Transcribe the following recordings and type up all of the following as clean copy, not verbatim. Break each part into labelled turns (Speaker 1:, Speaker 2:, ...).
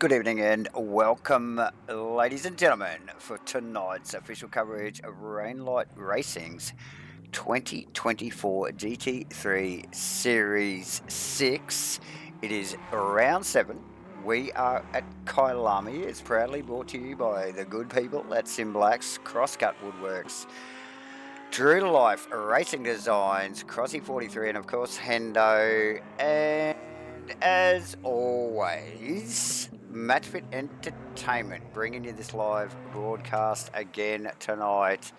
Speaker 1: Good evening and welcome, ladies and gentlemen, for tonight's official coverage of Rainlight Racing's 2024 GT3 Series 6. It is round 7. We are at Kyalami. It's proudly brought to you by the good people at SIMBLACKS, CROSSCUT Woodworks, True to Life Racing Designs, Crossy 43, and of course HENDO. And as always, MATCHFIT Entertainment bringing you this live broadcast again tonight.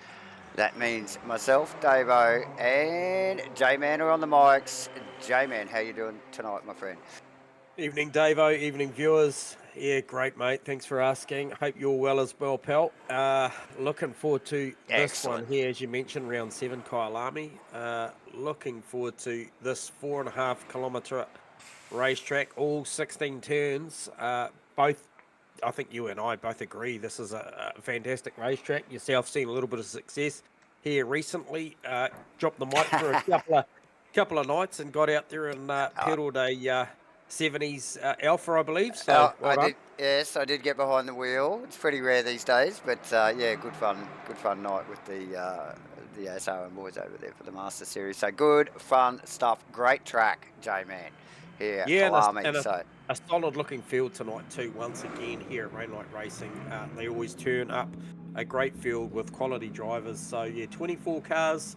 Speaker 1: That means myself, Davo, and J-Man are on the mics. J-Man, how you doing tonight, my friend?
Speaker 2: Evening, Davo. Evening, viewers. Yeah, great, mate. Thanks for asking. Hope you're well as well, pal. Looking forward to this one here, as you mentioned, round 7, Kyalami. Looking forward to this 4.5 kilometre racetrack, all 16 turns. Both, I think you and I both agree, this is a fantastic racetrack. Yourself seen a little bit of success here recently. Dropped the mic for a couple of nights and got out there and pedalled a 70s Alpha, I believe. So
Speaker 1: Yes, I did get behind the wheel. It's pretty rare these days, but yeah, good fun night with the SRM boys over there for the Master Series. So good, fun stuff. Great track, J-Man, here.
Speaker 2: Yeah,
Speaker 1: Kyalami,
Speaker 2: a solid-looking field tonight too. Once again here at Rainlight Racing, they always turn up a great field with quality drivers. So yeah, 24 cars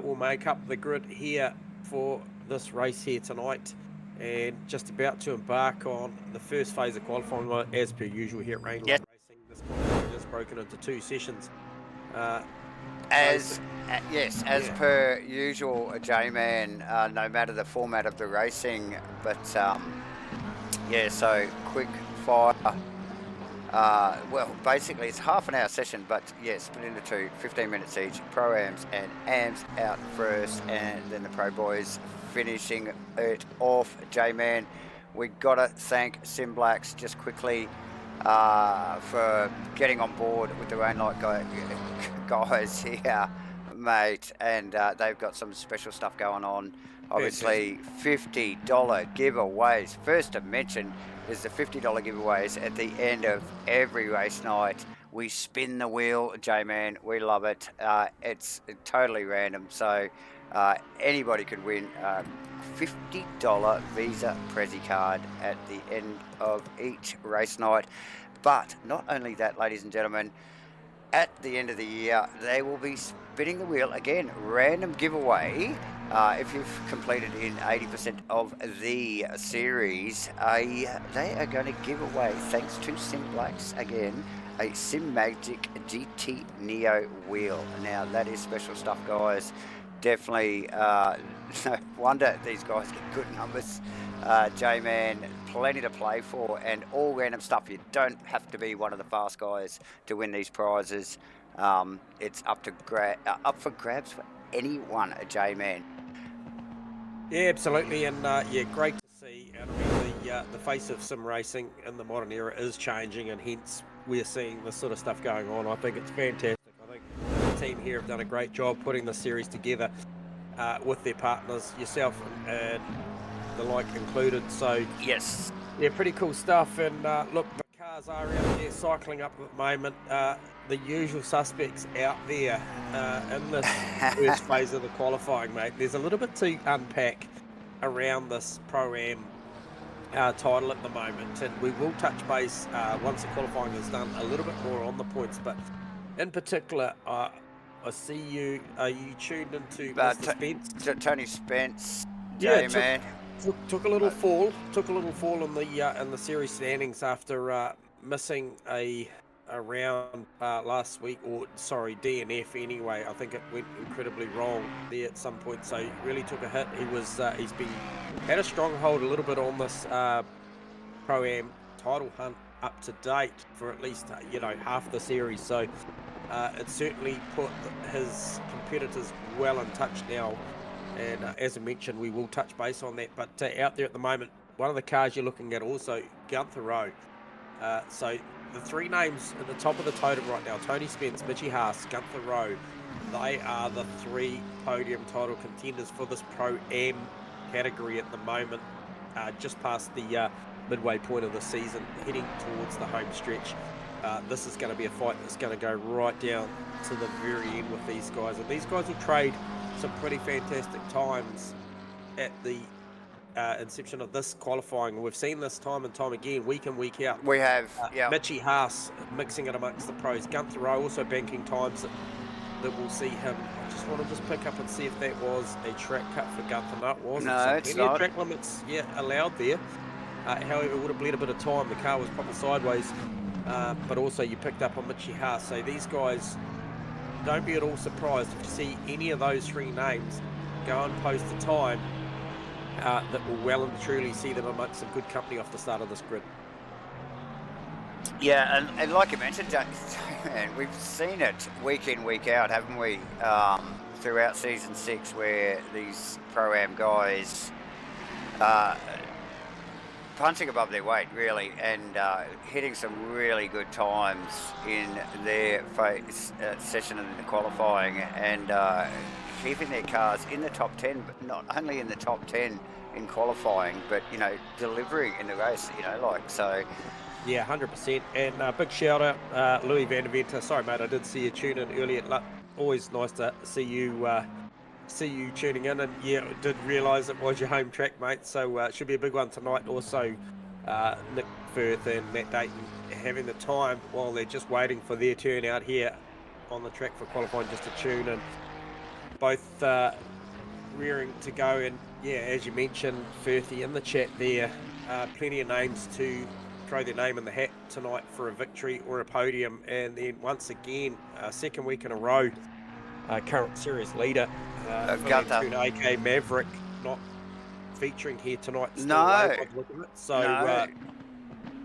Speaker 2: will make up the grid here for this race here tonight. And just about to embark on the first phase of qualifying, as per usual here at Rainlight Racing. This qualifying is broken into 2 sessions.
Speaker 1: As per usual, J-Man, no matter the format of the racing, but yeah, so quick fire. Well, basically it's half an hour session, but yeah, split into 2, 15 minutes each. Pro-Ams and Ams out first, and then the Pro Boys finishing it off. J-Man, we gotta thank SIMBLACKS just quickly for getting on board with the Rainlight guys here, mate, and they've got some special stuff going on. Obviously, $50 giveaways. First to mention is the $50 giveaways at the end of every race night. We spin the wheel, J-Man. We love it. It's totally random, so anybody could win a $50 Visa Prezi card at the end of each race night. But not only that, ladies and gentlemen, at the end of the year, they will be spinning the wheel again. Random giveaway. If you've completed in 80% of the series, they are going to give away, thanks to SIMBLACKS again, a SimMagic GT Neo wheel. Now, that is special stuff, guys. Definitely, no wonder these guys get good numbers. J-Man, plenty to play for, and all random stuff. You don't have to be one of the fast guys to win these prizes. It's up for grabs for anyone, J-Man.
Speaker 2: Yeah, absolutely, and yeah, great to see. And I mean, the face of sim racing in the modern era is changing, and hence we're seeing this sort of stuff going on. I think it's fantastic. I think the team here have done a great job putting the series together with their partners, yourself and the like included. So
Speaker 1: yes,
Speaker 2: yeah, pretty cool stuff. And look, the cars are out there cycling up at the moment. The usual suspects out there in this first phase of the qualifying, mate. There's a little bit to unpack around this Pro-Am title at the moment, and we will touch base once the qualifying is done a little bit more on the points. But in particular, I see you. Are you tuned into Mr. Spence?
Speaker 1: Tony Spence, J-Man.
Speaker 2: Took a little fall. Took a little fall in the series standings after missing a round last week, or sorry, DNF anyway. I think it went incredibly wrong there at some point, so he really took a hit. He's had a stronghold a little bit on this Pro-Am title hunt up to date for at least half the series, so it certainly put his competitors well in touch now. And as I mentioned, we will touch base on that. But out there at the moment, one of the cars you're looking at also, Gunther Rowe. So the 3 names at the top of the totem right now, Tony Spence, Mitchie Haas, Gunther Rowe, they are the 3 podium title contenders for this Pro-Am category at the moment. Just past the midway point of the season, heading towards the home stretch. This is going to be a fight that's going to go right down to the very end with these guys, and these guys will trade some pretty fantastic times at the inception of this qualifying. We've seen this time and time again, week in, week out.
Speaker 1: We have, yeah.
Speaker 2: Mitchie Haas mixing it amongst the pros. Gunther Rowe also banking times that we'll see him. I just want to pick up and see if that was a track cut for Gunther. No, it wasn't.
Speaker 1: No,
Speaker 2: so
Speaker 1: it's not.
Speaker 2: Track limits, allowed there. However, it would have bled a bit of time. The car was proper sideways, but also you picked up on Mitchie Haas. So these guys, don't be at all surprised if you see any of those three names go and post a time that will well and truly see them amongst some good company off the start of this grid.
Speaker 1: Yeah, and like you mentioned, man, we've seen it week in, week out, haven't we? Throughout season 6, where these Pro-Am guys punching above their weight, really, and hitting some really good times in their session in the qualifying, and keeping their cars in the top 10, but not only in the top 10 in qualifying, but, you know, delivering in the race, you know, like, so.
Speaker 2: Yeah, 100%. And big shout out, Louis Van der Venter. Sorry, mate, I did see you tune in earlier. Always nice to see you tuning in. And yeah, I did realise it was your home track, mate. So it should be a big one tonight. Also, Nick Firth and Matt Dayton having the time while they're just waiting for their turn out here on the track for qualifying, just to tune in. Both rearing to go. And yeah, as you mentioned, Firthy in the chat there, plenty of names to throw their name in the hat tonight for a victory or a podium. And then once again, second week in a row, current series leader, AK Maverick, not featuring here tonight.
Speaker 1: No.
Speaker 2: So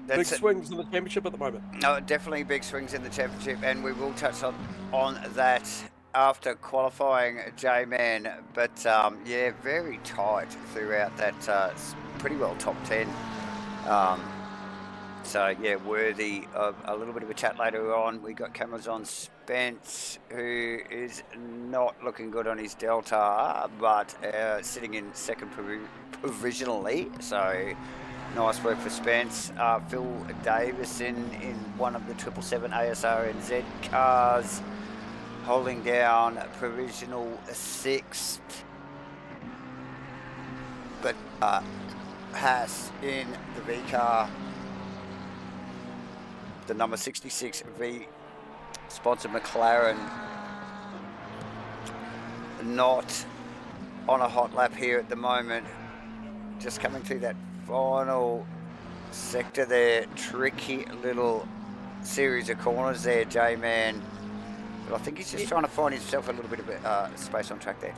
Speaker 2: big swings in the championship at the moment.
Speaker 1: No, definitely big swings in the championship, and we will touch on that after qualifying, J-Man. But yeah, very tight throughout that, pretty well top 10. So yeah, worthy of a little bit of a chat later on. We got cameras on Spence, who is not looking good on his Delta, but sitting in second provisionally. So nice work for Spence. Phil Davison in one of the 777 ASR and Z cars, holding down provisional 6th. But Haas in the V car, the number 66 V sponsored McLaren, not on a hot lap here at the moment. Just coming through that final sector there, tricky little series of corners there, J-Man. But I think he's just trying to find himself a little bit of space on track there.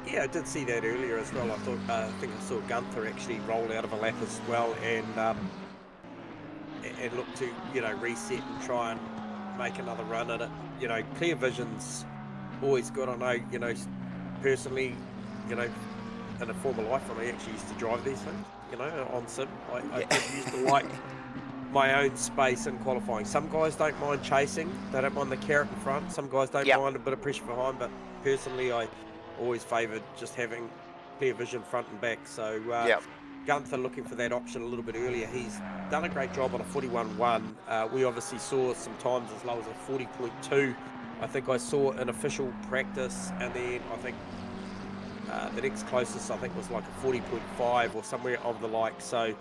Speaker 2: Yeah, I did see that earlier as well. I think I saw Gunther actually roll out of a lap as well, and look to, you know, reset and try and make another run at it. You know, clear vision's always good. I know, you know, personally, you know, in a former life when I actually used to drive these things, you know, on sim, I did used to like my own space in qualifying. Some guys don't mind chasing, they don't mind the carrot in front. Some guys don't mind a bit of pressure behind, but personally I always favoured just having clear vision front and back. So Gunther looking for that option a little bit earlier. He's done a great job on a 41.1. We obviously saw some times as low as a 40.2. I think I saw an official practice, and then I think the next closest I think was like a 40.5 or somewhere of the like. So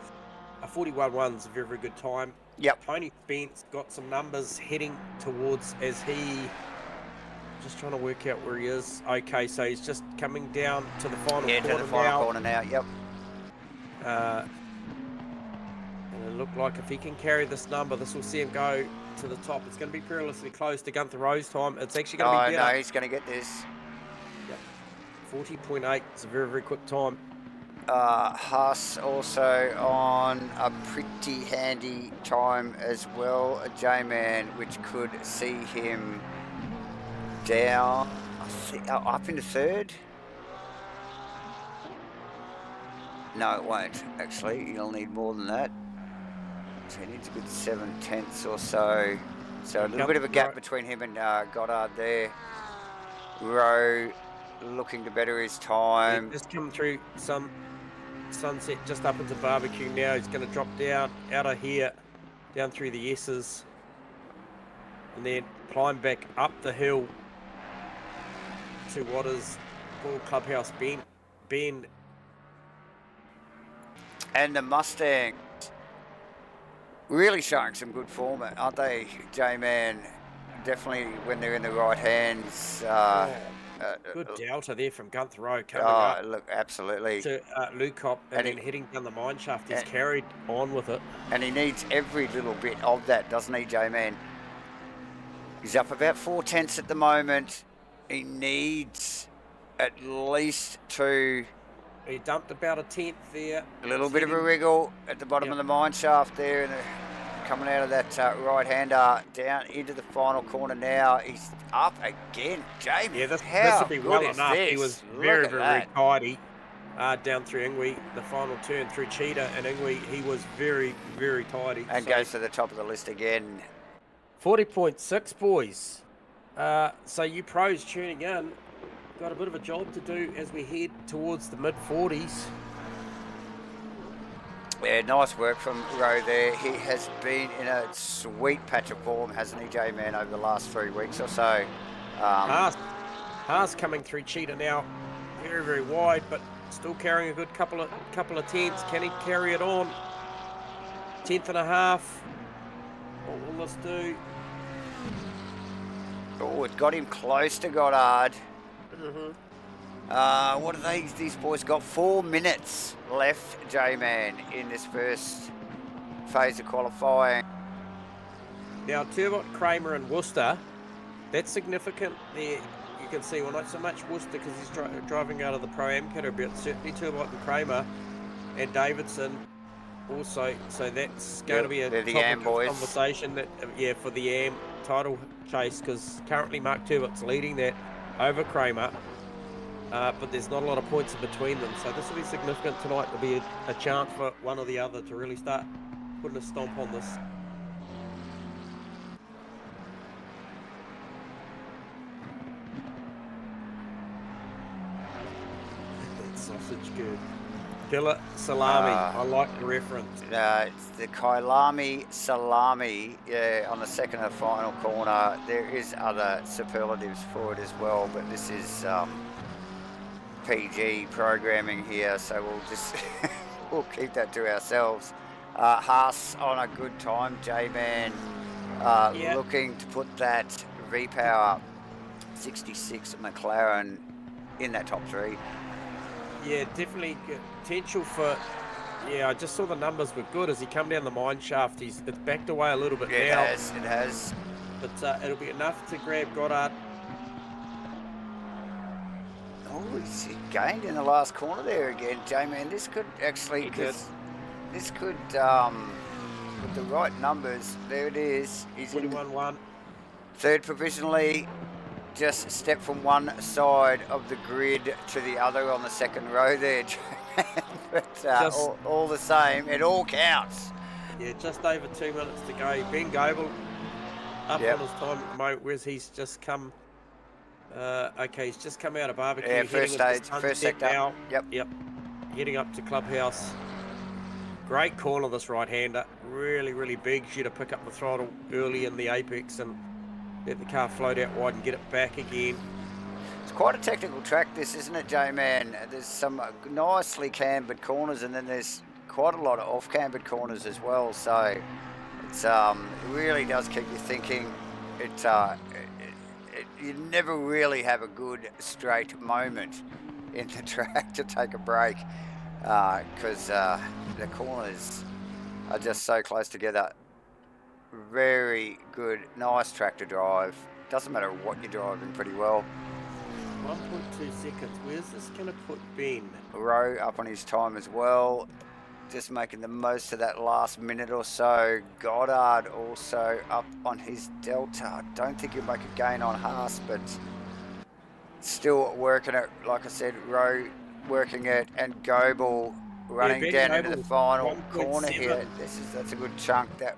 Speaker 2: a 41.1 is a very, very good time. Tony Spence got some numbers heading towards as he, just trying to work out where he is. Okay, so he's just coming down to the final corner
Speaker 1: to the final corner now.
Speaker 2: And it looked like if he can carry this number, this will see him go to the top. It's going to be perilously close to Gunther Rowe's time. It's actually going to be better.
Speaker 1: No, he's going to get this.
Speaker 2: 40.8. It's a very, very quick time.
Speaker 1: Haas also on a pretty handy time as well, a J-Man, which could see him down, I think, up into third. No, it won't, actually. He'll need more than that. So he needs a good 7/10 or so. So a little bit of a gap between him and Goddard there. Rowe looking to better his time.
Speaker 2: Just come through some Sunset just up into Barbecue now. He's going to drop down out of here, down through the S's, and then climb back up the hill to what is called Clubhouse Bend.
Speaker 1: And the Mustangs really showing some good form, aren't they, J-Man? Definitely when they're in the right hands.
Speaker 2: Good delta there from Gunther Rowe coming up.
Speaker 1: Look, absolutely.
Speaker 2: To Lukop and then heading down the mine shaft. He's carried on with it.
Speaker 1: And he needs every little bit of that, doesn't he, J-Man? He's up about 4/10 at the moment. He needs at least 2.
Speaker 2: He dumped about a 10th there.
Speaker 1: A little bit of a wriggle at the bottom of the mine shaft there, and coming out of that right-hander down into the final corner now. He's up again, Jamie.
Speaker 2: Yeah, this would be well enough. He was very, very tidy down through Ingwe. The final turn through Cheetah and Ingwe, he was very, very tidy.
Speaker 1: And goes to the top of the list again.
Speaker 2: 40.6, boys. So you pros tuning in, got a bit of a job to do as we head towards the mid-40s.
Speaker 1: Yeah, nice work from Rowe there. He has been in a sweet patch of form, hasn't he, J-Man, over the last 3 weeks or so.
Speaker 2: Haas coming through Cheetah now, very, very wide, but still carrying a good couple of tenths. Can he carry it on? 10th and a half. What will this do?
Speaker 1: Oh, it got him close to Goddard. What are these boys got? 4 minutes left, J-Man, in this first phase of qualifying.
Speaker 2: Now, Turbot, Kramer and Worcester, that's significant there. You can see, well, not so much Worcester because he's driving out of the Pro-Am category, but certainly Turbot and Kramer and Davidson also. So that's going to be a topic of conversation that, for the AM title chase, because currently Mark Turbot's leading that over Kramer. But there's not a lot of points in between them, so this will be significant tonight. There'll be a chance for one or the other to really start putting a stomp on this. That sausage good. Killer salami. I like the reference.
Speaker 1: It's the Kyalami salami, on the second and final corner. There is other superlatives for it as well, but this is PG programming here, so we'll just we'll keep that to ourselves. Haas on a good time, J-Man, looking to put that V-Power 66 McLaren in that top 3.
Speaker 2: Yeah, definitely potential for. Yeah, I just saw the numbers were good as he come down the mine shaft. It's backed away a little bit now.
Speaker 1: It has.
Speaker 2: But it'll be enough to grab Goddard.
Speaker 1: Oh, he's gained in the last corner there again, J-Man. This could actually, with the right numbers, there it is. He's in
Speaker 2: 41-1.
Speaker 1: third provisionally, just step from one side of the grid to the other on the second row there, J-Man. But all the same, it all counts.
Speaker 2: Yeah, just over 2 minutes to go. Ben Goebel up on his time at the moment, whereas he's just come. Okay, he's just come out of Barbecue.
Speaker 1: Yeah, first sector.
Speaker 2: Now.
Speaker 1: Yep.
Speaker 2: Heading up to Clubhouse. Great call on this right-hander. Really, really big. Should have pick up the throttle early in the apex and let the car float out wide and get it back again.
Speaker 1: It's quite a technical track, this, isn't it, J-Man? There's some nicely cambered corners, and then there's quite a lot of off-cambered corners as well. So it's it really does keep you thinking. You never really have a good straight moment in the track to take a break because the corners are just so close together. Very good, nice track to drive. Doesn't matter what you're driving, pretty well.
Speaker 2: 1.2 seconds. Where's this going to put Ben?
Speaker 1: Rowe up on his time as well. Just making the most of that last minute or so. Goddard also up on his delta. I don't think he'll make a gain on Haas, but still working it. Like I said, Rowe working it, and Goebel running down into the final corner here. That's a good chunk. That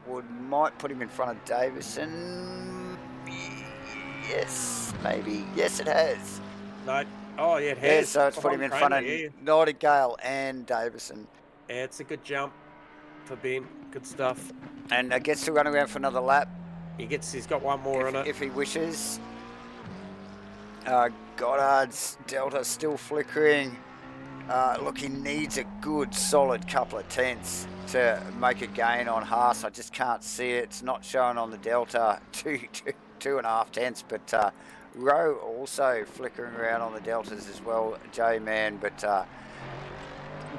Speaker 1: might put him in front of Davison. Yes, maybe. Yes, it has.
Speaker 2: No, Oh, yeah, it
Speaker 1: Yeah,
Speaker 2: has.
Speaker 1: so it's put him in front of Nightingale and Davison.
Speaker 2: Yeah, it's a good jump for Ben. Good stuff.
Speaker 1: And gets to run around for another lap.
Speaker 2: He's got one more in it.
Speaker 1: If he wishes. Goddard's Delta still flickering. Look, he needs a good solid couple of tenths to make a gain on Haas. I just can't see it. It's not showing on the Delta. Two and a half tenths, but Rowe also flickering around on the Deltas as well, J-Man. But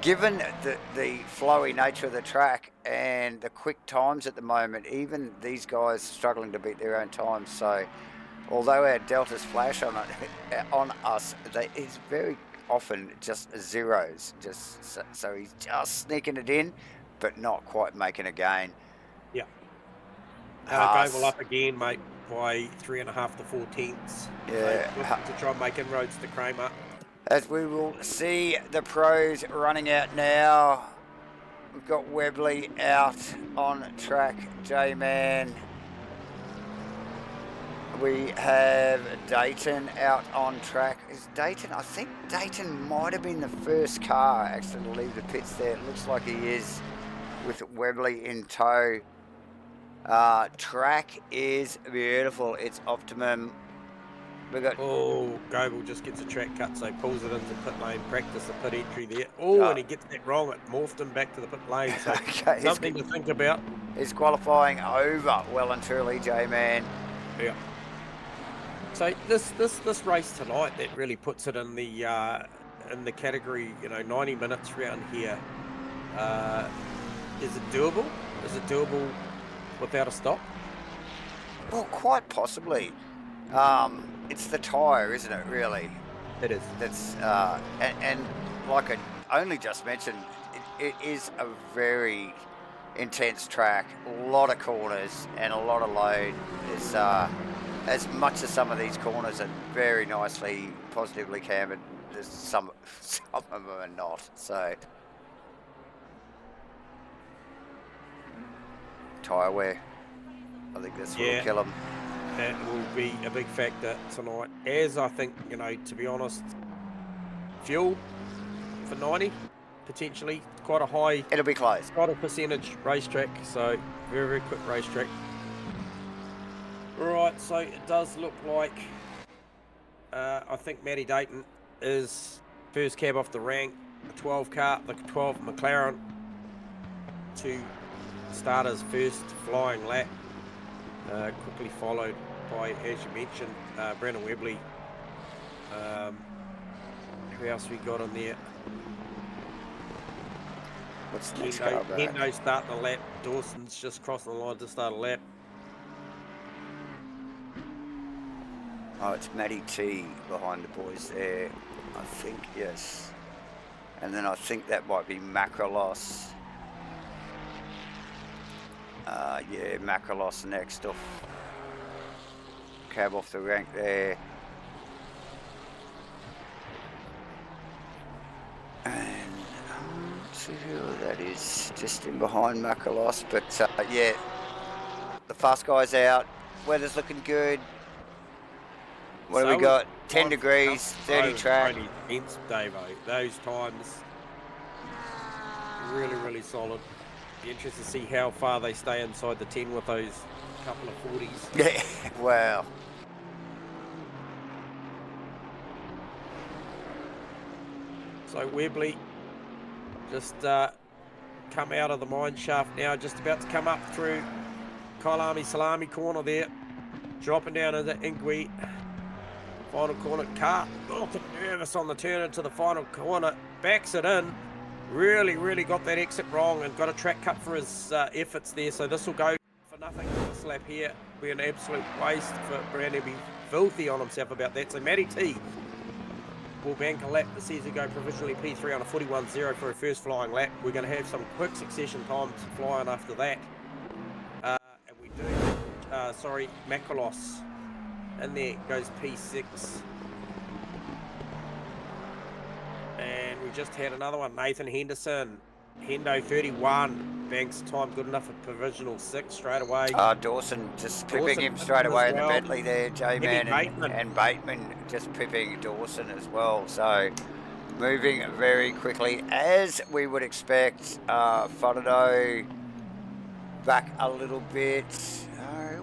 Speaker 1: given the flowy nature of the track and the quick times at the moment, even these guys are struggling to beat their own times. So although our Deltas flash on us, it's very often just zeros. So he's just sneaking it in, but not quite making a gain.
Speaker 2: Yeah. Gable up again, mate, by 3.5 to 4 tenths.
Speaker 1: Yeah.
Speaker 2: So to try and make inroads to Kramer.
Speaker 1: As we will see the pros running out now. We've got Webley out on track, J-Man. We have Dayton out on track. Is Dayton? I think Dayton might have been the first car actually to leave the pits there. It looks like he is, with Webley in tow. Track is beautiful. It's optimum. We got.
Speaker 2: Oh, Gable just gets a track cut, so he pulls it into pit lane. Practice the pit entry there. Oh, and he gets that wrong. It morphed him back to the pit lane. So okay, something to think about.
Speaker 1: He's qualifying over well and truly, J-Man.
Speaker 2: Yeah. So this race tonight, that really puts it in the category, 90 minutes round here. Is it doable? Is it doable without a stop?
Speaker 1: Well, quite possibly. It's the tyre, isn't it, really?
Speaker 2: It is.
Speaker 1: That's and like I only just mentioned, it is a very intense track. A lot of corners and a lot of load. It's as much as some of these corners are very nicely positively cambered, there's some of them are not. So tyre wear, I think that's what will kill them.
Speaker 2: That will be a big factor tonight. As I think, to be honest, fuel for 90 potentially quite a high.
Speaker 1: It'll be close.
Speaker 2: Quite a percentage racetrack, so very, very quick racetrack. Right, so it does look like I think Matty Dayton is first cab off the rank. The 12 McLaren to start his first flying lap. Quickly followed by, as you mentioned, Brandon Webley. Who else we got on there?
Speaker 1: What's the next car back?
Speaker 2: Hendo starting a lap. Dawson's just crossing the line to start a lap.
Speaker 1: Oh, it's Matty T behind the boys there, I think, yes. And then I think that might be Macrolos. Yeah, Macrolos next off. Cab off the rank there. And let's see who that is, just in behind Macrolos. But yeah, the fast guy's out. Weather's looking good. What do we got? 10 degrees, 30 track.
Speaker 2: Intense, Davo. Those times, really, really solid. Be interested to see how far they stay inside the 10 with those couple of 40s.
Speaker 1: Yeah, wow.
Speaker 2: So Webley just come out of the mine shaft now, just about to come up through Kyalami Salami corner there, dropping down into Ingwe. Final corner, car looking nervous on the turn into the final corner, backs it in, really got that exit wrong and got a track cut for his efforts there, so this will go for nothing. This lap here will be an absolute waste for Brandon. Be filthy on himself about that. So Matty T will bank a lap that sees him go provisionally P3 on a 41.0 for a first flying lap. We're going to have some quick succession times flying after that. And we do, Macrolos. And there goes P6. And we just had another one, Nathan Henderson. Hendo 31. Banks time good enough for provisional 6 straight away.
Speaker 1: Dawson just pipping
Speaker 2: Dawson
Speaker 1: him straight
Speaker 2: as
Speaker 1: away in the
Speaker 2: well.
Speaker 1: Bentley there, J-Man, and Bateman just pipping Dawson as well. So moving very quickly, as we would expect. Fotado back a little bit.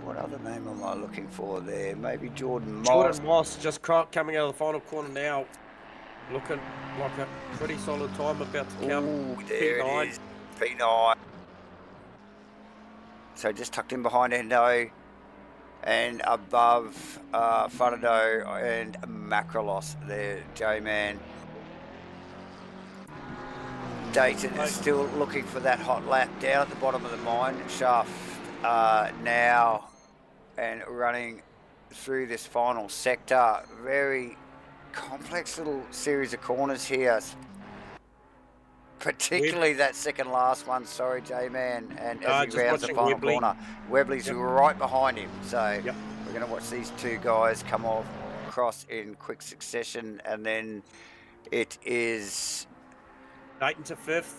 Speaker 1: What other name am I looking for there? Maybe Jordan Moss.
Speaker 2: Jordan Moss just coming out of the final corner now. Looking like a pretty solid time, about to count.
Speaker 1: Ooh, there
Speaker 2: P9.
Speaker 1: it is, P9. So just tucked in behind Hendo and above Fotado and Macrolos there, J-Man. Dayton is still looking for that hot lap down at the bottom of the mine shaft now, and running through this final sector. Very complex little series of corners here, particularly that second last one. Sorry, J-Man, and as he rounds the final corner, Webley's right behind him. So we're going to watch these two guys come off across in quick succession, and then it is
Speaker 2: Dayton to 5th.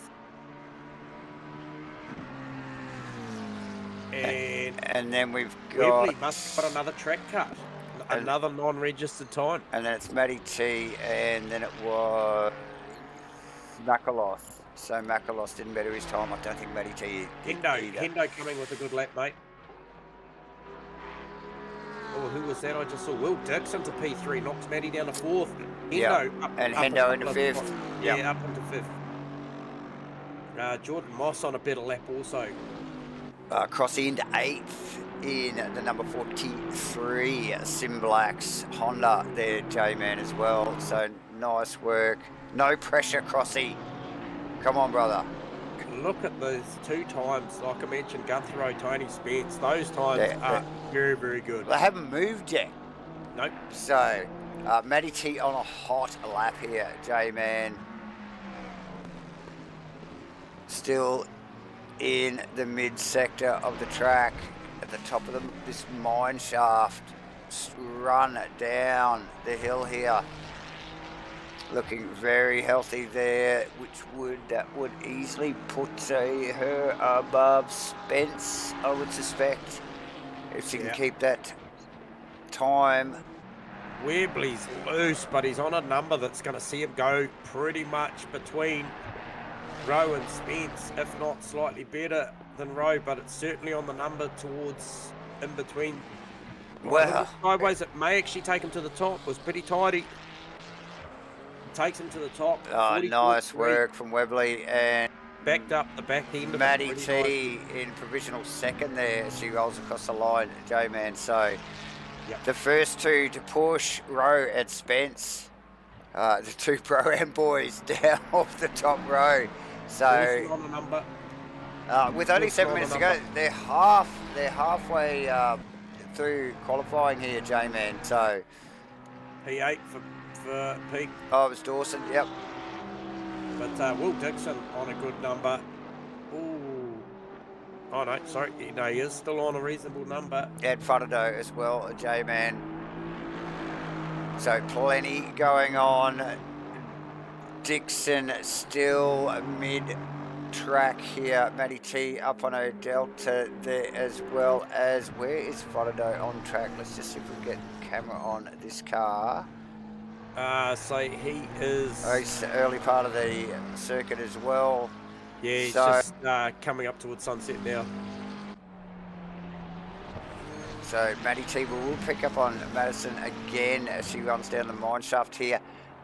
Speaker 1: And then we've got...
Speaker 2: Webley must have got another track cut. Another non-registered time.
Speaker 1: And then it's Matty T, and then it was Macalos. So Macalos didn't better his time. I don't think Matty T did either.
Speaker 2: Hendo coming with a good lap, mate. Oh, who was that? I just saw Will Dixon to P3, knocks Matty down to 4th. Hendo
Speaker 1: and Hendo into 5th.
Speaker 2: Yeah, up into 5th. Jordan Moss on a better lap also.
Speaker 1: Crossing into 8th in the number 43 SIMBLACKS Honda there, J-Man, as well. So nice work. No pressure, Crossy. Come on, brother.
Speaker 2: Look at those 2 times, like I mentioned, Guthrie, Tony Spence. Those times are very, very good.
Speaker 1: They haven't moved yet.
Speaker 2: Nope.
Speaker 1: So Matty T on a hot lap here, J-Man. Still in the mid sector of the track, at the top of this mine shaft. Run down the hill here, looking very healthy there, which would easily put her above Spence, I would suspect, if she can keep that time.
Speaker 2: Webley's loose, but he's on a number that's going to see him go pretty much between Rowe and Spence, if not slightly better than Rowe, but it's certainly on the number towards in between.
Speaker 1: Well,
Speaker 2: sideways, it may actually take him to the top. It was pretty tidy. Takes him to the top.
Speaker 1: Nice work from Webley, and
Speaker 2: backed up the back end.
Speaker 1: Matty T in provisional 2nd there as she rolls across the line, J-Man. So the first 2 to push, Rowe and Spence, the 2 Pro-Am boys down off the top row. So
Speaker 2: on the number.
Speaker 1: with only 7 minutes to go, they're halfway through qualifying here, J-Man. So
Speaker 2: P8 for Peak.
Speaker 1: Oh, it was Dawson. Yep.
Speaker 2: But Will Dixon on a good number. Ooh. Oh no, sorry. No, he is still on a reasonable number.
Speaker 1: And Fotado as well, J-Man. So plenty going on. Dixon still mid-track here. Matty T up on a delta there, as well as, where is Fotado on track? Let's just see if we get camera on this car.
Speaker 2: So he is...
Speaker 1: Oh, he's the early part of the circuit as well.
Speaker 2: Yeah, he's just coming up towards sunset now.
Speaker 1: So Matty T will pick up on Madison again as she runs down the mine shaft here.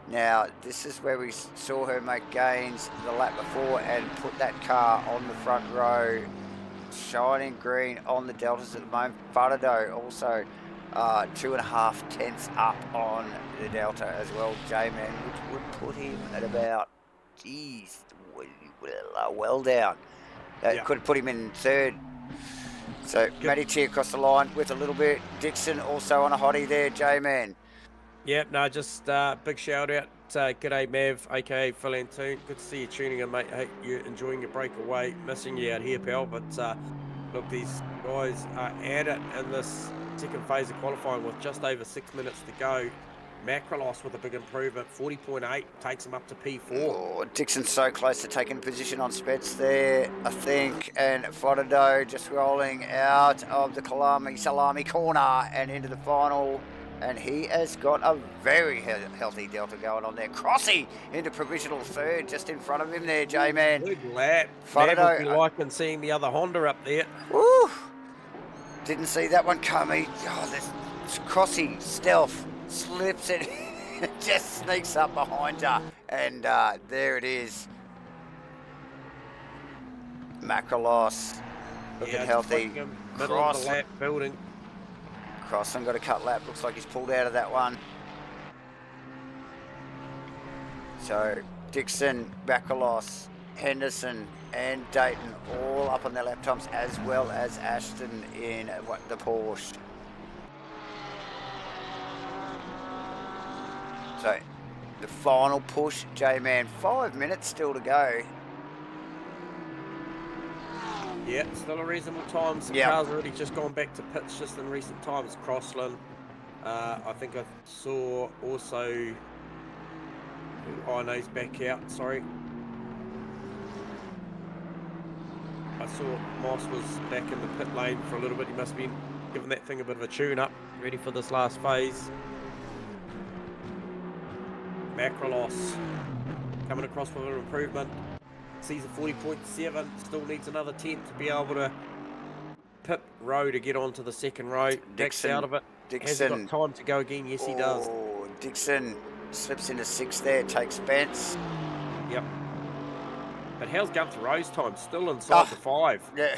Speaker 1: Now, this is where we saw her make gains the lap before and put that car on the front row. Shining green on the deltas at the moment. Fotado also 2.5 tenths up on the delta as well, J-Man, which would put him at about, geez, well down. That could have put him in 3rd. So Matty T across the line with a little bit. Dixon also on a hottie there, J-Man.
Speaker 2: Yep, no, just big shout out. G'day Mav, aka Philantoon. Good to see you tuning in, mate. Hey, you're enjoying your breakaway. Missing you out here, pal. But look, these guys are at it in this second phase of qualifying with just over 6 minutes to go. Macrolos with a big improvement, 40.8, takes him up to P4.
Speaker 1: Oh, Dixon's so close to taking position on Spets there, I think, and Fodado just rolling out of the Kyalami salami corner and into the final, and he has got a very healthy delta going on there. Crossy into provisional third, just in front of him there, J-Man.
Speaker 2: Good lap.
Speaker 1: Fodado,
Speaker 2: Man would be liking seeing the other Honda up there.
Speaker 1: Woo! Didn't see that one coming. Oh, this Crossy stealth slips it, just sneaks up behind her, and there it is. Macrolos looking healthy.
Speaker 2: Middle of the lap building.
Speaker 1: Crossland got a cut lap. Looks like he's pulled out of that one. So Dixon, Macrolos, Henderson, and Dayton all up on their lap times, as well as Ashton in the Porsche. So the final push, J-Man, 5 minutes still to go.
Speaker 2: Yeah, still a reasonable time. Some cars already just gone back to pits just in recent times. Crossland. I think I saw also... Oh no, he's back out, sorry. I saw Moss was back in the pit lane for a little bit. He must have been giving that thing a bit of a tune-up, ready for this last phase. Macrolos coming across with an improvement. Sees a 40.7, still needs another 10 to be able to pit row to get onto the second row. Dixon out of it. Has he got time to go again? Yes, he does.
Speaker 1: Dixon slips into 6 there, takes Spence.
Speaker 2: Yep. But how's Gunther Rowe's time? Still inside the 5.
Speaker 1: Yeah.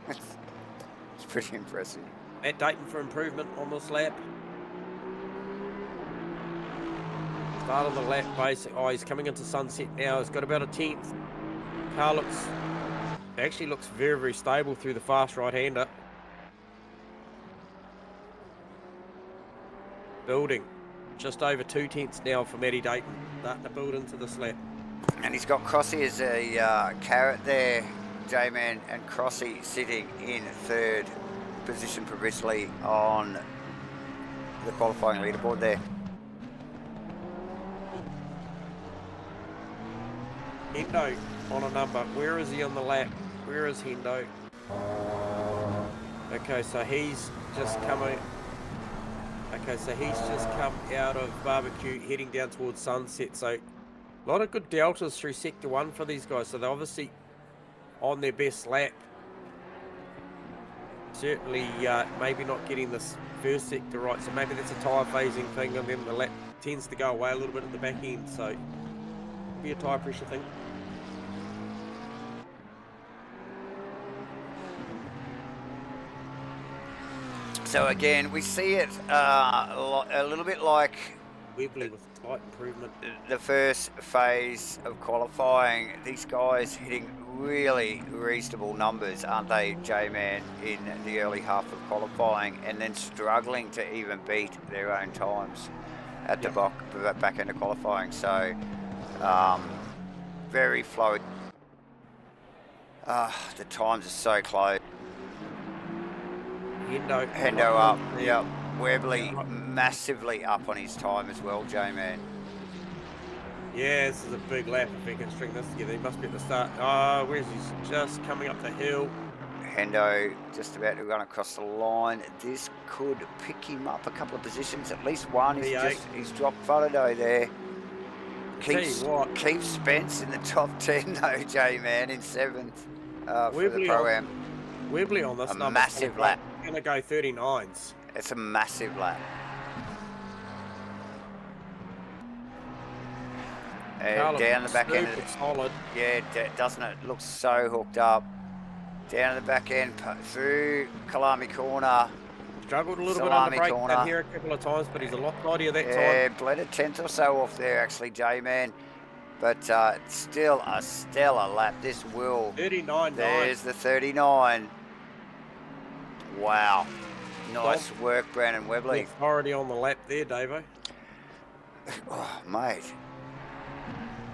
Speaker 1: It's pretty impressive.
Speaker 2: Matt Dayton for improvement on this lap. Start of the lap basic. Oh, he's coming into sunset now. He's got about a 10th. Car actually looks very, very stable through the fast right-hander. Building. Just over 2 tenths now for Matty Dayton. Starting to build into this lap.
Speaker 1: And he's got Crossy as a carrot there, J-Man, and Crossy sitting in 3rd position provisionally on the qualifying leaderboard there.
Speaker 2: Hendo on a number. Where is he on the lap? Where is Hendo? Okay, so he's just coming. Okay, so he's just come out of barbecue, heading down towards sunset. So a lot of good deltas through sector 1 for these guys. So they're obviously on their best lap. Certainly, maybe not getting this first sector right. So maybe that's a tyre phasing thing, and then the lap tends to go away a little bit at the back end. So it'll be a tyre pressure thing.
Speaker 1: So again, we see it a little bit like
Speaker 2: Webley with slight improvement.
Speaker 1: The first phase of qualifying. These guys hitting really reasonable numbers, aren't they, J-Man, in the early half of qualifying, and then struggling to even beat their own times at the back end of qualifying. So very flowy. The times are so close. Hendo up, yep. Webley massively up on his time as well, J-Man.
Speaker 2: Yeah, this is a big lap if he can string this together. He must be at the start. Oh, where's he? Just coming up the hill.
Speaker 1: Hendo just about to run across the line. This could pick him up a couple of positions, at least one. He's dropped Fodado there. Keeps Spence in the top 10 though, J-Man, in 7th for the Pro-Am.
Speaker 2: Webley on this
Speaker 1: number. A massive lap.
Speaker 2: Going to go 39s.
Speaker 1: It's a massive lap. Down the back end.
Speaker 2: Solid.
Speaker 1: Yeah, doesn't it? Looks so hooked up. Down to the back end, through Kyalami corner.
Speaker 2: Struggled a little bit on the brake down here a couple of times, but he's a lot tidier that time.
Speaker 1: Yeah, bled a 10th or so off there actually, J-Man. But still a stellar lap. This will.
Speaker 2: 39.9.
Speaker 1: There's the 39. Wow. Nice work, Brandon Webley.
Speaker 2: Already on the lap there, Davo.
Speaker 1: Oh, mate.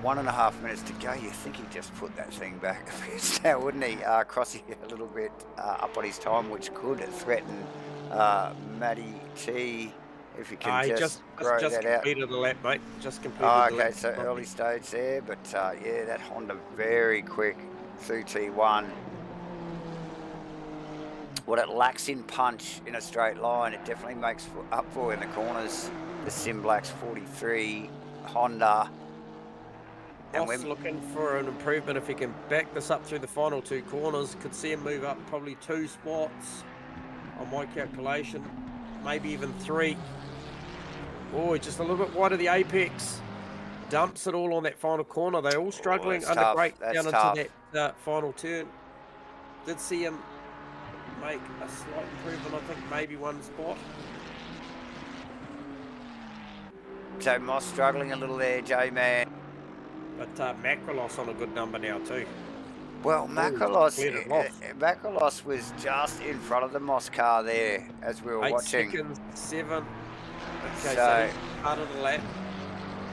Speaker 1: 1.5 minutes to go. You think he'd just put that thing back a bit now, wouldn't he? Crossing a little bit up on his time, which could threaten Matty T if you can just grow
Speaker 2: just
Speaker 1: that out.
Speaker 2: completed the lap, mate. Just completed
Speaker 1: Oh,
Speaker 2: the
Speaker 1: okay,
Speaker 2: lap.
Speaker 1: so early stage there, but yeah, that Honda very quick through T1. What it lacks in punch in a straight line, it definitely makes up for in the corners. The SIMBLACKS 43 Honda.
Speaker 2: And we're looking for an improvement. If he can back this up through the final 2 corners, could see him move up probably 2 spots on my calculation, maybe even 3. Oh, just a little bit wide of the apex. Dumps it all on that final corner. They're all struggling under
Speaker 1: tough.
Speaker 2: brake
Speaker 1: That's
Speaker 2: down
Speaker 1: tough.
Speaker 2: into that final turn. Did see him make a slight improvement, I think maybe 1 spot.
Speaker 1: So Moss struggling a little there, J-Man.
Speaker 2: But Macrolos on a good number now too.
Speaker 1: Well, Macrolos was just in front of the Moss car there as we were
Speaker 2: 8
Speaker 1: watching.
Speaker 2: 8 seconds, 7. Okay,
Speaker 1: so
Speaker 2: he's part of the lap.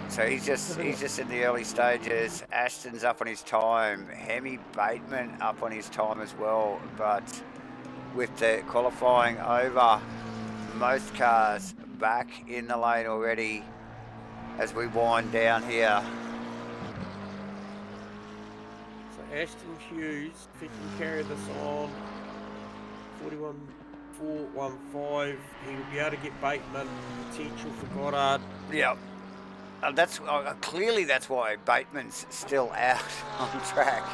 Speaker 1: So he's just in the early stages. Ashton's up on his time. Hemi Bateman up on his time as well. But with the qualifying over, most cars back in the lane already as we wind down here.
Speaker 2: So Ashton Hughes, if he can carry this on, 41.415, he will be able to get Bateman, potential for Goddard.
Speaker 1: Yep. That's clearly that's why Bateman's still out on track,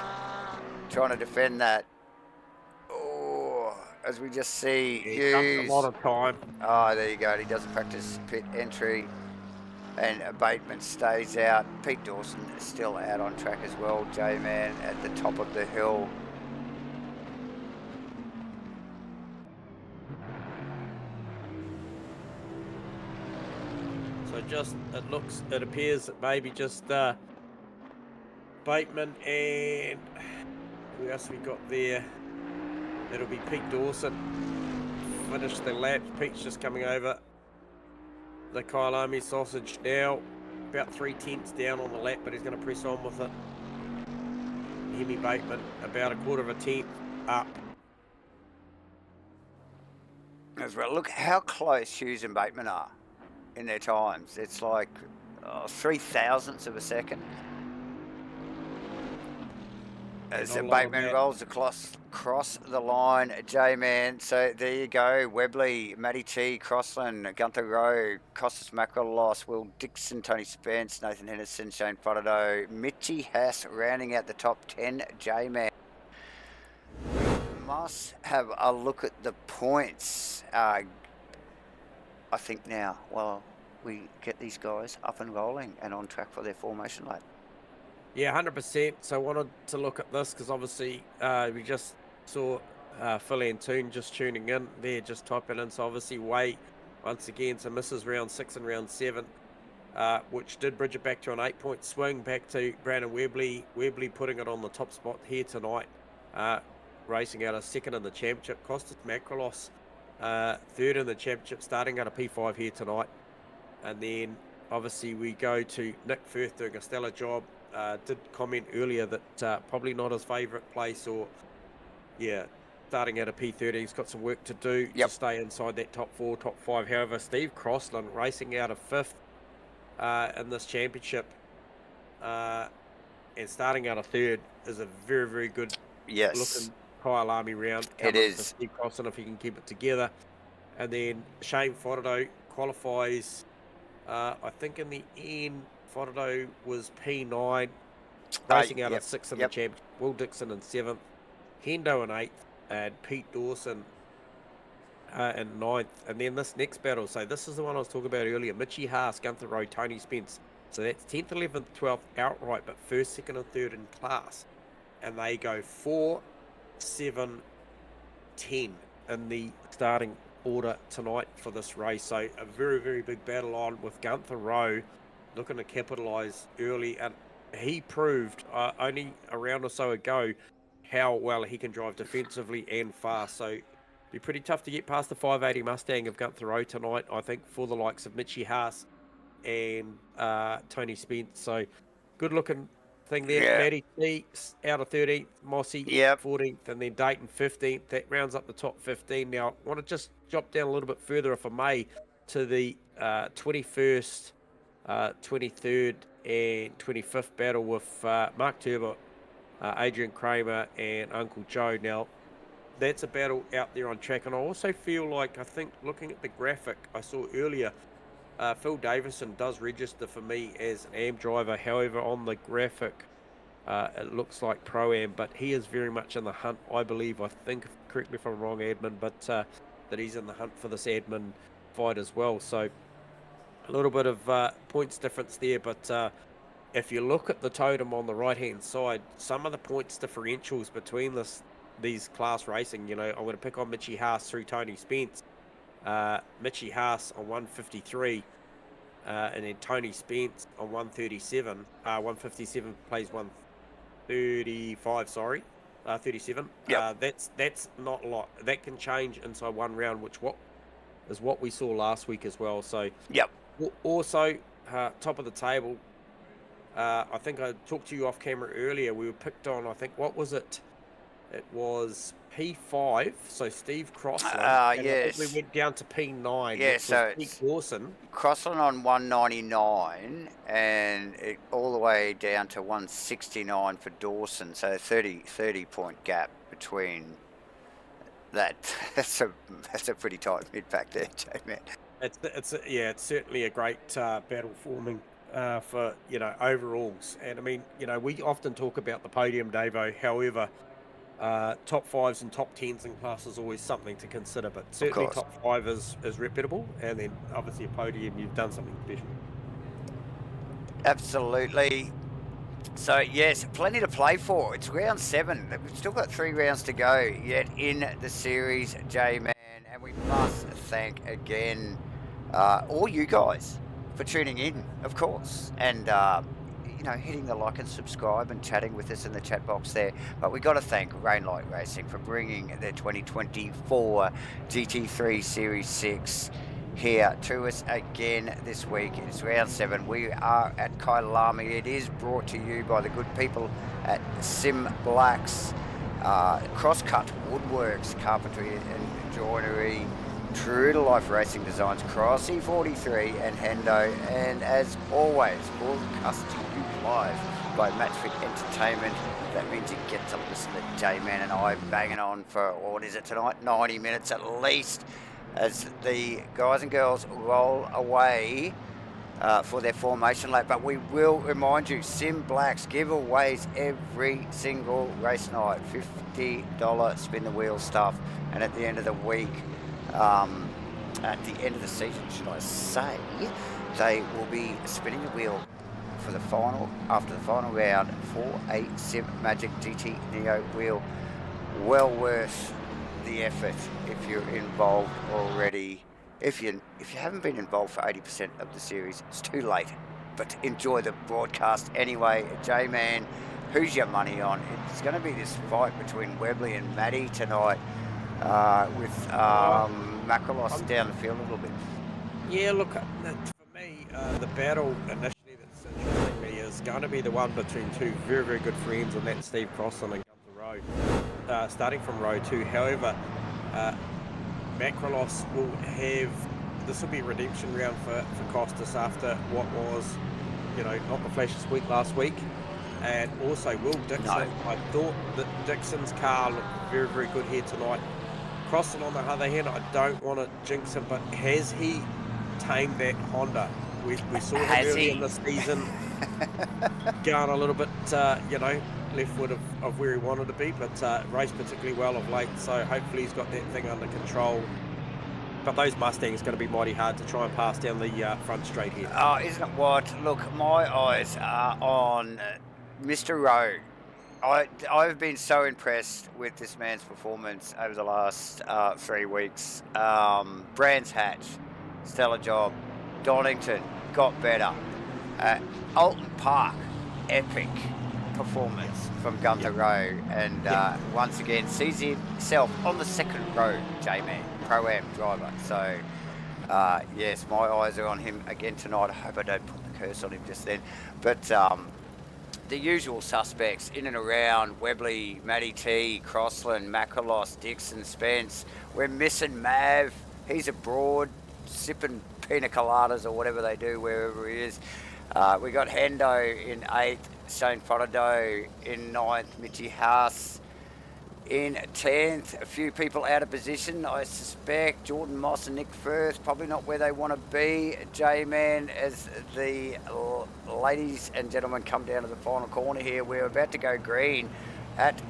Speaker 1: trying to defend that. Oh, as we just see Hughes.
Speaker 2: A lot of time.
Speaker 1: Oh, there you go. He doesn't practice pit entry, and Bateman stays out. Pete Dawson is still out on track as well. J-Man at the top of the hill.
Speaker 2: So it appears that maybe just Bateman and who else we got there? It'll be Pete Dawson. Finish the lap. Pete's just coming over the Kyalami sausage now. About 3/10 down on the lap, but he's going to press on with it. Hemi Bateman about 1/4 of a tenth up.
Speaker 1: As well, look how close Hughes and Bateman are in their times. It's like 0.003 of a second. As Bateman rolls across the line, J-Man. So there you go. Webley, Matty T, Crossland, Gunther Rowe, Costas Macrolos, Will Dixon, Tony Spence, Nathan Henderson, Shane Frodo, Mitchie Haas rounding out the top 10. J-Man. Must have a look at the points. I think now, well, we get these guys up and rolling and on track for their formation lap.
Speaker 2: Yeah, 100%. So I wanted to look at this because obviously we just saw Phil Antoon just tuning in there, just typing in. So obviously Way, once again, so misses round 6 and round 7, which did bridge it back to an 8-point swing back to Brandon Webley. Webley putting it on the top spot here tonight, racing out a 2nd in the championship. Costas Macrolos, 3rd in the championship, starting out a P5 here tonight. And then obviously we go to Nick Firth doing a stellar job. Did comment earlier that probably not his favourite place, or yeah, starting at a P30, he's got some work to do to stay inside that top 4, top 5. However, Steve Crossland racing out of 5th in this championship and starting out of 3rd is a very, very good looking Kyalami round.
Speaker 1: It is.
Speaker 2: For Steve Crossland if he can keep it together. And then Shane Frodo qualifies, I think in the end, Frodo was P9, racing out of 6th in the championship. Will Dixon in 7th, Hendo in 8th, and Pete Dawson in 9th. And then this next battle, so this is the one I was talking about earlier, Mitchie Haas, Gunther Rowe, Tony Spence. So that's 10th, 11th, 12th outright, but 1st, 2nd, and 3rd in class. And they go 4, 7, 10 in the starting order tonight for this race. So a very, very big battle on with Gunther Rowe looking to capitalise early, and he proved only a round or so ago how well he can drive defensively and fast. So be pretty tough to get past the 580 Mustang of Gunther Rowe tonight, I think, for the likes of Mitchie Haas and Tony Spence. So good looking thing there. Matty T out of 13th, Mossy 14th, and then Dayton 15th. That rounds up the top 15. Now I want to just drop down a little bit further, if I may, to the 21st, 23rd, and 25th battle with Mark Turbot, Adrian Kramer, and Uncle Joe. Now, that's a battle out there on track, and I also feel like, I think, looking at the graphic I saw earlier, Phil Davison does register for me as an AM driver. However, on the graphic, it looks like Pro-Am, but he is very much in the hunt, I believe. I think, correct me if I'm wrong, admin, but that he's in the hunt for this admin fight as well. So a little bit of points difference there, but if you look at the totem on the right-hand side, some of the points differentials between these class racing, you know, I'm going to pick on Mitchy Haas through Tony Spence. Mitchy Haas on 153, and then Tony Spence on 137. 157 plays 135, sorry, 37.
Speaker 1: Yep.
Speaker 2: That's not a lot. That can change inside one round, which is what we saw last week as well. So
Speaker 1: yep.
Speaker 2: Also, top of the table, I think I talked to you off camera earlier. We were picked on, I think, what was it? It was P5, so Steve Crossland.
Speaker 1: Yes.
Speaker 2: We went down to P9.
Speaker 1: Yeah, so
Speaker 2: Pete Dawson.
Speaker 1: Crossland on 199, and all the way down to 169 for Dawson. So 30 point gap between that. That's a pretty tight mid pack there, J-Man.
Speaker 2: It's certainly a great battle forming for, you know, overalls. And I mean, you know, we often talk about the podium, Davo. However, top 5s and top 10s in class is always something to consider, but certainly top 5 is reputable, and then obviously a podium, you've done something special.
Speaker 1: Absolutely. So yes, plenty to play for. It's round 7. We've still got 3 rounds to go yet in the series, J-Man, and we must thank again all you guys for tuning in, of course, and you know, hitting the like and subscribe and chatting with us in the chat box there. But we got to thank Rainlight Racing for bringing their 2024 GT3 Series 6 here to us again this week. It's round 7. We are at Kyalami. It is brought to you by the good people at SIMBLACKS, CROSSCUT, Woodworks, Carpentry and Joinery, True to Life Racing Designs, Crossy 43 and HENDO, and as always, broadcast to you live by MATCHFIT Entertainment. That means you get to listen to J-Man and I banging on for, what is it tonight, 90 minutes at least, as the guys and girls roll away for their formation lap. But we will remind you, SIMBLACKS giveaways every single race night, $50 spin the wheel stuff, and at the end of the week, at the end of the season, should I say, they will be spinning the wheel for the final, after the final round, for a Sim Magic GT Neo wheel. Well worth the effort if you're involved already. If you haven't been involved for 80% of the series, it's too late. But enjoy the broadcast anyway. J-Man, who's your money on? It's going to be this fight between Webley and Maddie tonight. With Macrolos down the field a little bit. Yeah, look, for me, the battle initially that's interesting me is going to be the one between two very, very good friends, and that's Steve Crossland and Gunther Rowe, starting from row 2. However, Macrolos will have, this will be a redemption round for Costas after what was, you know, not the flashiest week last week. And also Will Dixon. No. I thought that Dixon's car looked very, very good here tonight. Crossland, on the other hand, I don't want to jinx him, but has he tamed that Honda? We saw him early in the season going a little bit, you know, left foot of where he wanted to be, but raced particularly well of late, so hopefully he's got that thing under control. But those Mustangs are going to be mighty hard to try and pass down the front straight here. Oh, isn't it what? Look, my eyes are on Mr. Rowe. I've been so impressed with this man's performance over the last 3 weeks. Brands Hatch, stellar job. Donington got better. Alton Park, epic performance from Gunther Rowe. And once again, sees himself on the second row, J-Man, Pro-Am driver. So, yes, my eyes are on him again tonight. I hope I don't put the curse on him just then. But the usual suspects in and around Webley, Matty T, Crossland, Macrolos, Dixon, Spence. We're missing Mav. He's abroad sipping pina coladas or whatever they do wherever he is. We got Hendo in 8th, Shane Fotado in 9th, Mitchy Haas in 10th. A few people out of position, I suspect. Jordan Moss and Nick Firth, probably not where they want to be. J-Man, as the ladies and gentlemen come down to the final corner here, we're about to go green at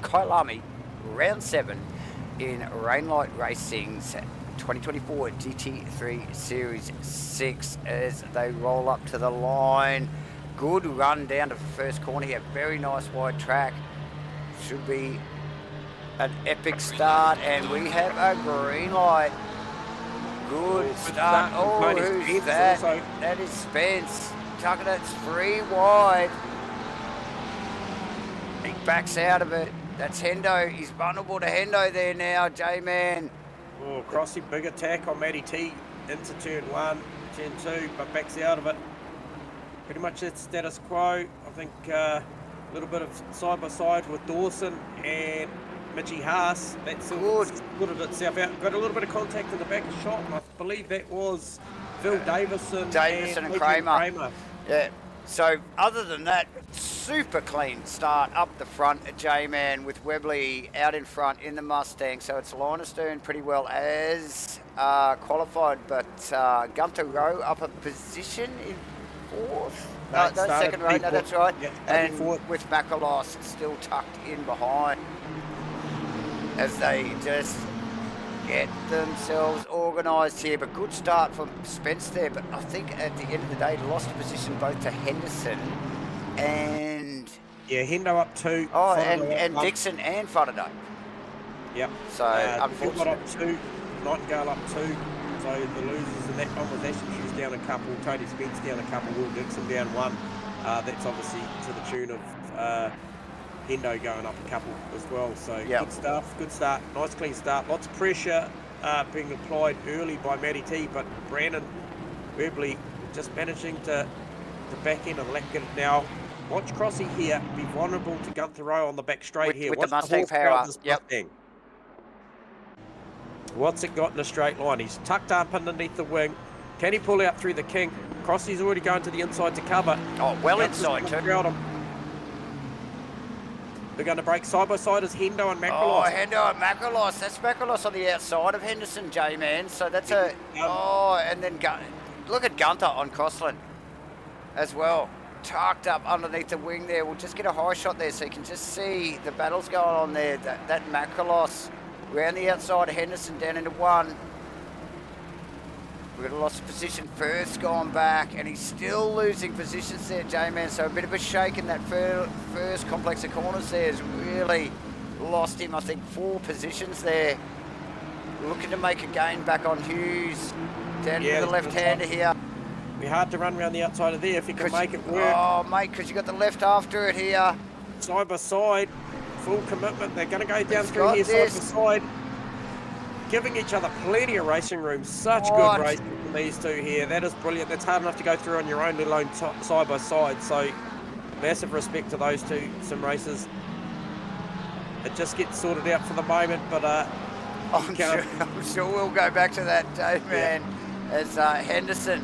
Speaker 1: Kyalami, round 7 in Rainlight Racing's 2024 GT3 Series 6 as they roll up to the line. Good run down to the first corner here, very nice wide track. Should be an epic start, and we have a green light. Good start. Oh, who's that? That is Spence. Tucking it 3 wide. He backs out of it. That's Hendo. He's vulnerable to Hendo there now, J-Man.
Speaker 2: Oh, Crossy, big attack on Matty T into turn 1, turn 2, but backs out of it. Pretty much it's status quo. I think a little bit of side by side with Dawson and Mitchy Haas. That's sorted itself out. Got a little bit of contact in the back of shot, and I believe that was Phil Davison and Kramer.
Speaker 1: Yeah. So other than that, super clean start up the front at J-Man with Webley out in front in the Mustang. So it's Linus doing pretty well as qualified, but Gunther Rowe up a position in 4th. No, second row, no, that's right. Yeah, and with Makalos still tucked in behind as they just get themselves organised here. But good start from Spence there, but I think at the end of the day lost a position both to Henderson and...
Speaker 2: Yeah, Hendo up 2.
Speaker 1: Oh, and Dixon and Fotado.
Speaker 2: Yep.
Speaker 1: So, unfortunately.
Speaker 2: Up 2, Nightingale up 2. So the losers in that conversation, she was down a couple, Tony Spence down a couple, Will Dixon down 1. That's obviously to the tune of Hendo going up a couple as well. So Good stuff, good start, nice clean start. Lots of pressure being applied early by Matty T, but Brandon Webley just managing to back end of the lap. Now, watch Crossy here be vulnerable to Gunther Rowe on the back straight here.
Speaker 1: With the Mustang power.
Speaker 2: Mustang. What's it got in a straight line? He's tucked up underneath the wing. Can he pull out through the kink? Crossy's already going to the inside to cover.
Speaker 1: Oh, well inside too.
Speaker 2: They're going to break side by side as Hendo and Makalos.
Speaker 1: Oh, Hendo and Makalos. That's Makalos on the outside of Henderson, J-Man. So that's a... Oh, and then look at Gunther on Crossland as well. Tucked up underneath the wing there. We'll just get a high shot there so you can just see the battles going on there. That Makalos round the outside of Henderson down into 1. We've got a lost of position. Firth's gone back, and he's still losing positions there, J-Man. So a bit of a shake in that first complex of corners there has really lost him. I think 4 positions there. Looking to make a gain back on Hughes. Down to the left-hander here.
Speaker 2: Be hard to run around the outside of there if you can make it work.
Speaker 1: Oh, mate, because you got the left after it here.
Speaker 2: Side by side. Full commitment. They're going to go down through here side by side. Giving each other plenty of racing room. Such good racing from these two here. That is brilliant. That's hard enough to go through on your own, let alone side by side. So massive respect to those two sim racers. It just gets sorted out for the moment, but
Speaker 1: I'm sure we'll go back to that, J-Man, as Henderson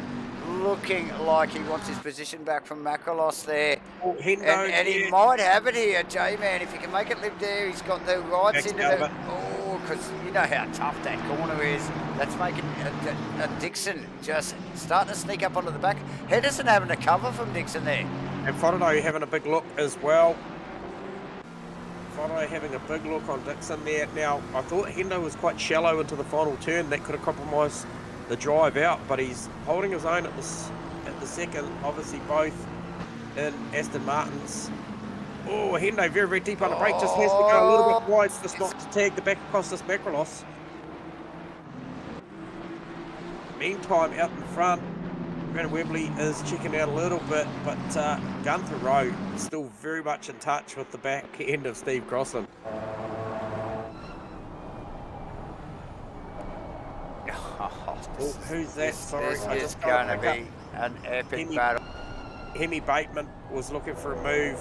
Speaker 1: looking like he wants his position back from Makalos there.
Speaker 2: Oh, Hendo,
Speaker 1: and he might have it here, J-Man. If he can make it live there, he's got the rights into the... Oh, because you know how tough that corner is. That's making a Dixon just starting to sneak up onto the back. Henderson having to cover from Dixon there.
Speaker 2: And Fotado having a big look as well. Fotado having a big look on Dixon there. Now, I thought Hendo was quite shallow into the final turn. That could have compromised the drive out, but he's holding his own at the second. Obviously both in Aston Martins. Oh, Hendo very, very deep on the brake. Just has to go a little bit wide just not to tag the back across this Makalos. Meantime, out in front, Brandon Webley is checking out a little bit, but Gunther Rowe is still very much in touch with the back end of Steve Crossland. Oh, who's that? Sorry,
Speaker 1: this is going to be an epic battle.
Speaker 2: Hemi Bateman was looking for a move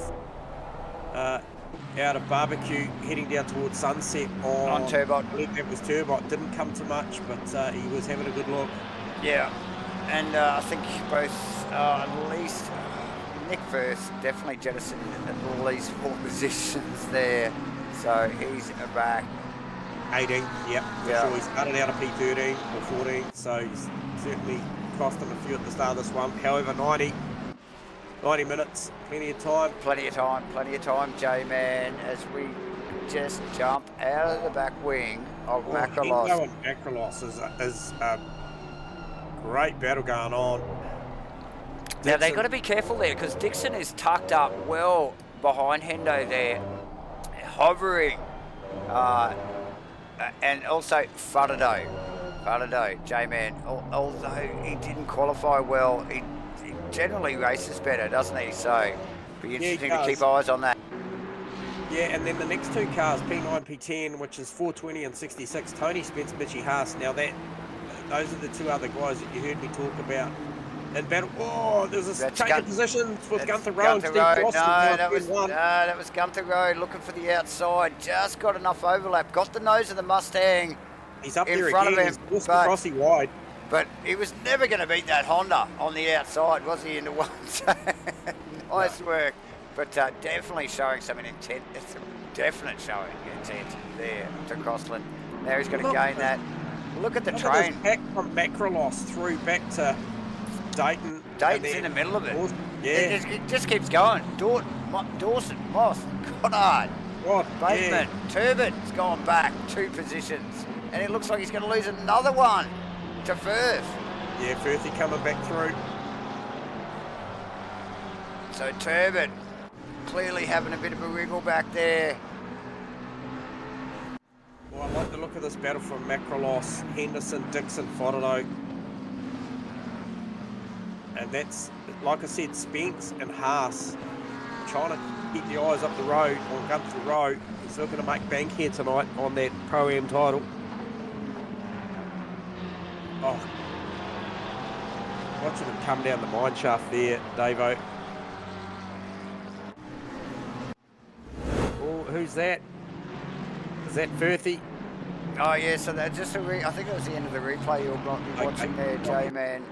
Speaker 2: out of Barbecue, heading down towards Sunset on
Speaker 1: Turbot.
Speaker 2: I believe that was Turbot. Didn't come to much, but he was having a good look.
Speaker 1: Yeah, and I think both, at least Nick first definitely jettisoned at least 4 positions there, so he's back.
Speaker 2: 18, yep, for sure. He started out of P13 or 14, so he's certainly cost him a few at the start of this one. However, 90 minutes, plenty of time.
Speaker 1: Plenty of time, J-Man, as we just jump out of the back wing of Macrolos.
Speaker 2: HENDO and Macrolos is a great battle going on.
Speaker 1: Now they've got to be careful there because Dixon is tucked up well behind HENDO there, hovering, and also Fudado, J-Man, although he didn't qualify well, he generally races better, doesn't he? So be interesting to keep eyes on that.
Speaker 2: Yeah, and then the next 2 cars, P9, P10, which is 420 and 66, Tony Spence, Mitchie Haas. Now those are the 2 other guys that you heard me talk about in battle. Oh, there's a change of positions with Gunther Rowe and Steve Cross.
Speaker 1: That was Gunther Rowe looking for the outside. Just got enough overlap. Got the nose of the Mustang.
Speaker 2: He's up
Speaker 1: in
Speaker 2: there
Speaker 1: front
Speaker 2: again.
Speaker 1: of him.
Speaker 2: He's Crossy wide.
Speaker 1: But he was never going to beat that Honda on the outside, was he? In the one. Nice work. But definitely showing some intent. It's a definite showing intent there to Crossland. Now he's going to gain that. Look at the train.
Speaker 2: Back from Macrolos through back to Dayton.
Speaker 1: Dayton's in the middle of it.
Speaker 2: Yeah.
Speaker 1: It just keeps going. Dawson, Moss, Goddard, Bateman, Turbot's gone back 2 positions. And it looks like he's going to lose another one to Firth.
Speaker 2: Yeah, Firthy coming back through.
Speaker 1: So Turbot clearly having a bit of a wriggle back there.
Speaker 2: Well, I like the look of this battle from Macrolos, Henderson, Dixon, Fodado. And that's, like I said, Spence and Haas trying to keep the eyes up the road on Gunther Rowe. He's looking to make bank here tonight on that Pro-Am title. Oh, watching him come down the mine shaft there, Davo. Oh, who's that? Is that Firthy?
Speaker 1: Oh yeah, so that just I think it was the end of the replay you're watching there, J-Man.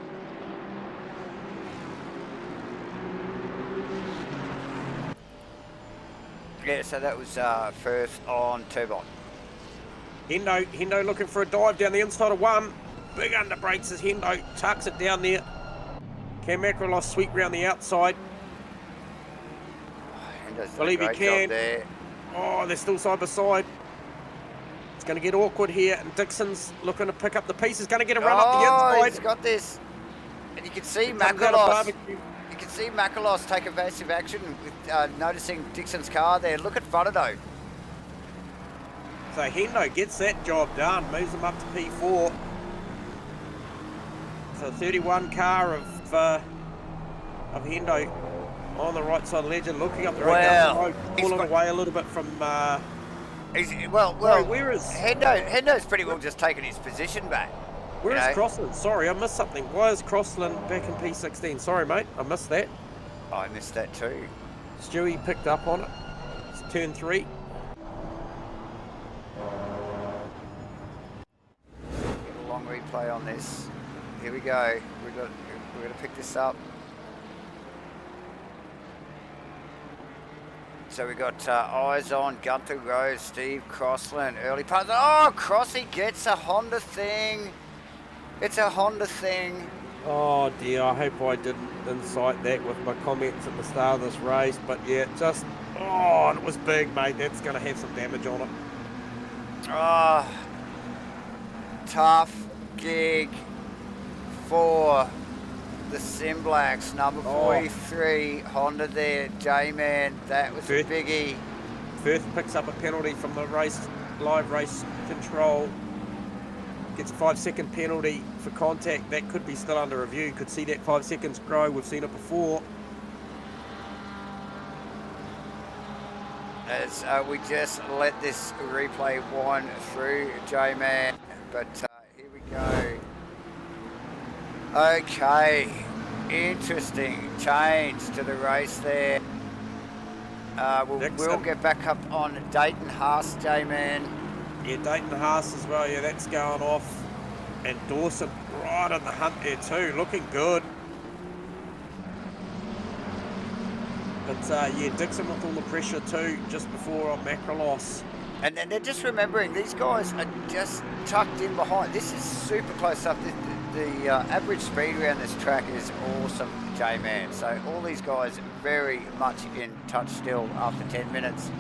Speaker 1: Yeah, so that was Firth on Turbot.
Speaker 2: HENDO looking for a dive down the inside of 1. Big under brakes as HENDO tucks it down there. Can Macrolos sweep round the outside? Believe he can. Oh, they're still side by side. It's going to get awkward here, and Dixon's looking to pick up the pieces. Going to get a run up the inside.
Speaker 1: He's got this. And you can see Macrolos. You can see Macrolos take evasive action with noticing Dixon's car there. Look at Fudado.
Speaker 2: So HENDO gets that job done, moves him up to P4. So 31 car of HENDO on the right side of the legend, looking up the road, pulling away a little bit from. Where is
Speaker 1: HENDO's pretty well just taken his position back.
Speaker 2: Where is Crossland? Sorry, I missed something. Why is Crossland back in P16? Sorry, mate, I missed that.
Speaker 1: I missed that too.
Speaker 2: Stewie picked up on it. It's turn 3.
Speaker 1: A long replay on this. Here we go. We're going to pick this up. So we got eyes on Gunther Rowe, Steve Crossland, early part. Oh, Crossy gets a Honda thing. It's a Honda thing.
Speaker 2: Oh dear, I hope I didn't incite that with my comments at the start of this race, but yeah, just, oh, it was big, mate. That's going to have some damage on it.
Speaker 1: Oh, tough gig for the SIMBLACKS, number 43, Honda there, J-Man, that was a biggie.
Speaker 2: Firth picks up a penalty from the live race control. Gets a 5-second penalty for contact. That could be still under review. Could see that 5 seconds grow. We've seen it before.
Speaker 1: As we just let this replay wind through, J-Man, but here we go. Okay, interesting change to the race there. We'll get back up on Dayton Haas, J-Man.
Speaker 2: Yeah, Dayton Haas as well. Yeah, that's going off. And Dawson right in the hunt there too, looking good. But yeah, Dixon with all the pressure too, just before on Macrolos.
Speaker 1: And they're just remembering, these guys are just tucked in behind. This is super close stuff. The average speed around this track is awesome, J-Man. So all these guys very much in touch still after 10 minutes.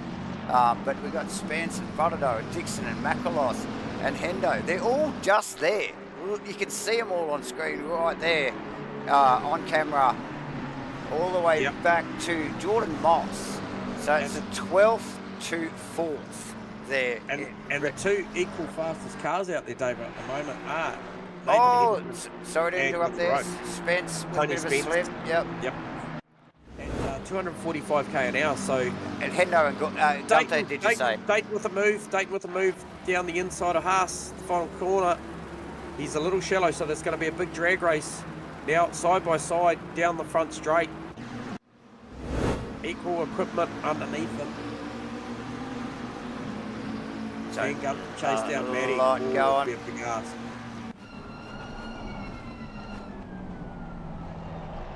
Speaker 1: But we've got Spence and Buttado and Dixon and Macrolos and Hendo. They're all just there. You can see them all on screen right there on camera, all the way back to Jordan Moss. So it's the 12th to 4th there.
Speaker 2: And the two equal fastest cars out there, David, at the moment are...
Speaker 1: Oh, sorry to interrupt there. Spence with a bit of a slip. Yep.
Speaker 2: And 245k an hour, so...
Speaker 1: And Hendo and Gunther, did you say?
Speaker 2: Dayton with a move down the inside of Haas, the final corner. He's a little shallow, so there's going to be a big drag race. Now, side by side, down the front straight. Equal equipment underneath them. So, chase down Matty.
Speaker 1: Lot going.
Speaker 2: Be a big ass.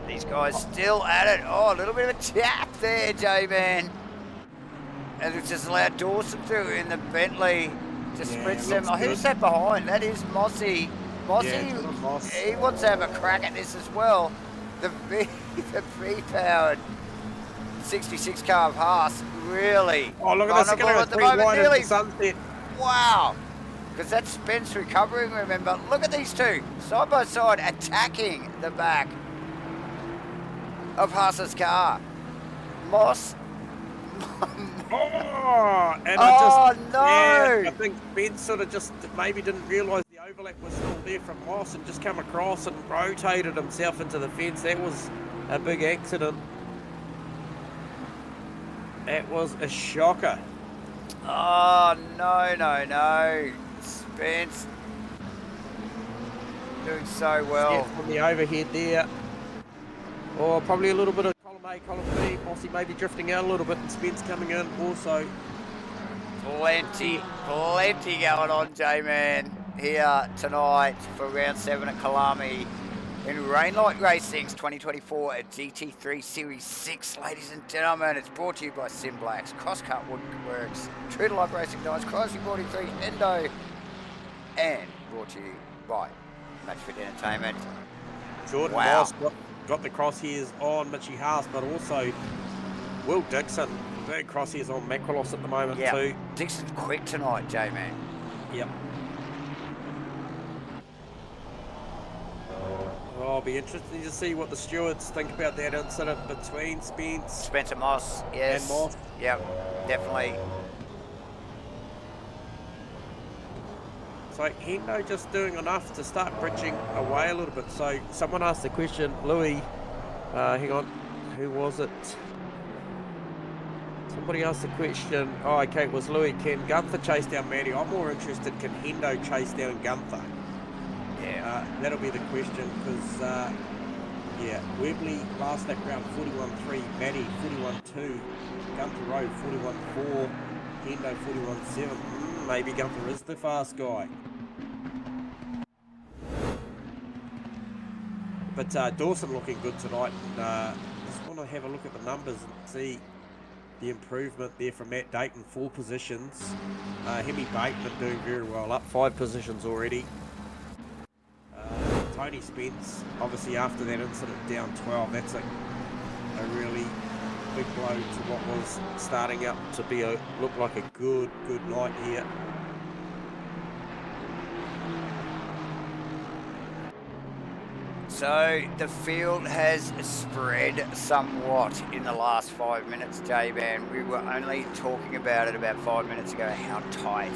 Speaker 1: These guys still at it. Oh, a little bit of a tap there, J-Man. And it's just allowed Dawson through in the Bentley to sprint them. Oh, who's that behind? That is Mossy. Mossy, he wants to have a crack at this as well. The V-powered 66 car of Haas really.
Speaker 2: Oh, look at this. It's going to go wide into sunset.
Speaker 1: Wow. Because that's Spence recovering, remember. Look at these two, side by side, attacking the back of Haas's car. Moss.
Speaker 2: I think Ben sort of just maybe didn't realise the overlap was still there from Moss and just come across and rotated himself into the fence. That was a big accident. That was a shocker.
Speaker 1: Oh, no. Spence doing so well.
Speaker 2: Step from the overhead there. Or probably a little bit of column A, column B. Mossy maybe drifting out a little bit and Spence coming in also.
Speaker 1: Plenty going on, J-Man, here tonight for round 7 at Kyalami in Rainlight Racing's 2024 at GT3 Series 6. Ladies and gentlemen, it's brought to you by SIMBLACKS, CROSSCUT Woodworks, True to Life Racing Dice, Crossing 43, HENDO, and brought to you by MATCHFIT Entertainment.
Speaker 2: Jordan Moss got the crosshairs on Mitchie Haas, but also Will Dixon. Big crosshairs on Macrolos at the moment too.
Speaker 1: Dixon's quick tonight, J-Man.
Speaker 2: Yep. Oh, it'll be interesting to see what the stewards think about that incident between
Speaker 1: Spencer Moss, yes.
Speaker 2: And Moss.
Speaker 1: Yep, definitely.
Speaker 2: So Hendo just doing enough to start bridging away a little bit. So someone asked the question, Louis, hang on, who was it? Somebody asked the question, oh okay, it was Louis, can Gunther chase down Matty? I'm more interested, can Hendo chase down Gunther? Yeah. That'll be the question, because, yeah, Webley last lap round 41.3, Matty 41.2, Gunther Rowe 41.4, Hendo 41.7. Maybe Gunther is the fast guy. But Dawson looking good tonight. Just want to have a look at the numbers and see the improvement there from Matt Dayton, 4 positions. Hemi Bateman doing very well, up 5 positions already. Tony Spence, obviously after that incident, down 12. That's a really big blow to what was starting up to be look like a good night here.
Speaker 1: So the field has spread somewhat in the last 5 minutes, J-Man. We were only talking about it about 5 minutes ago, how tight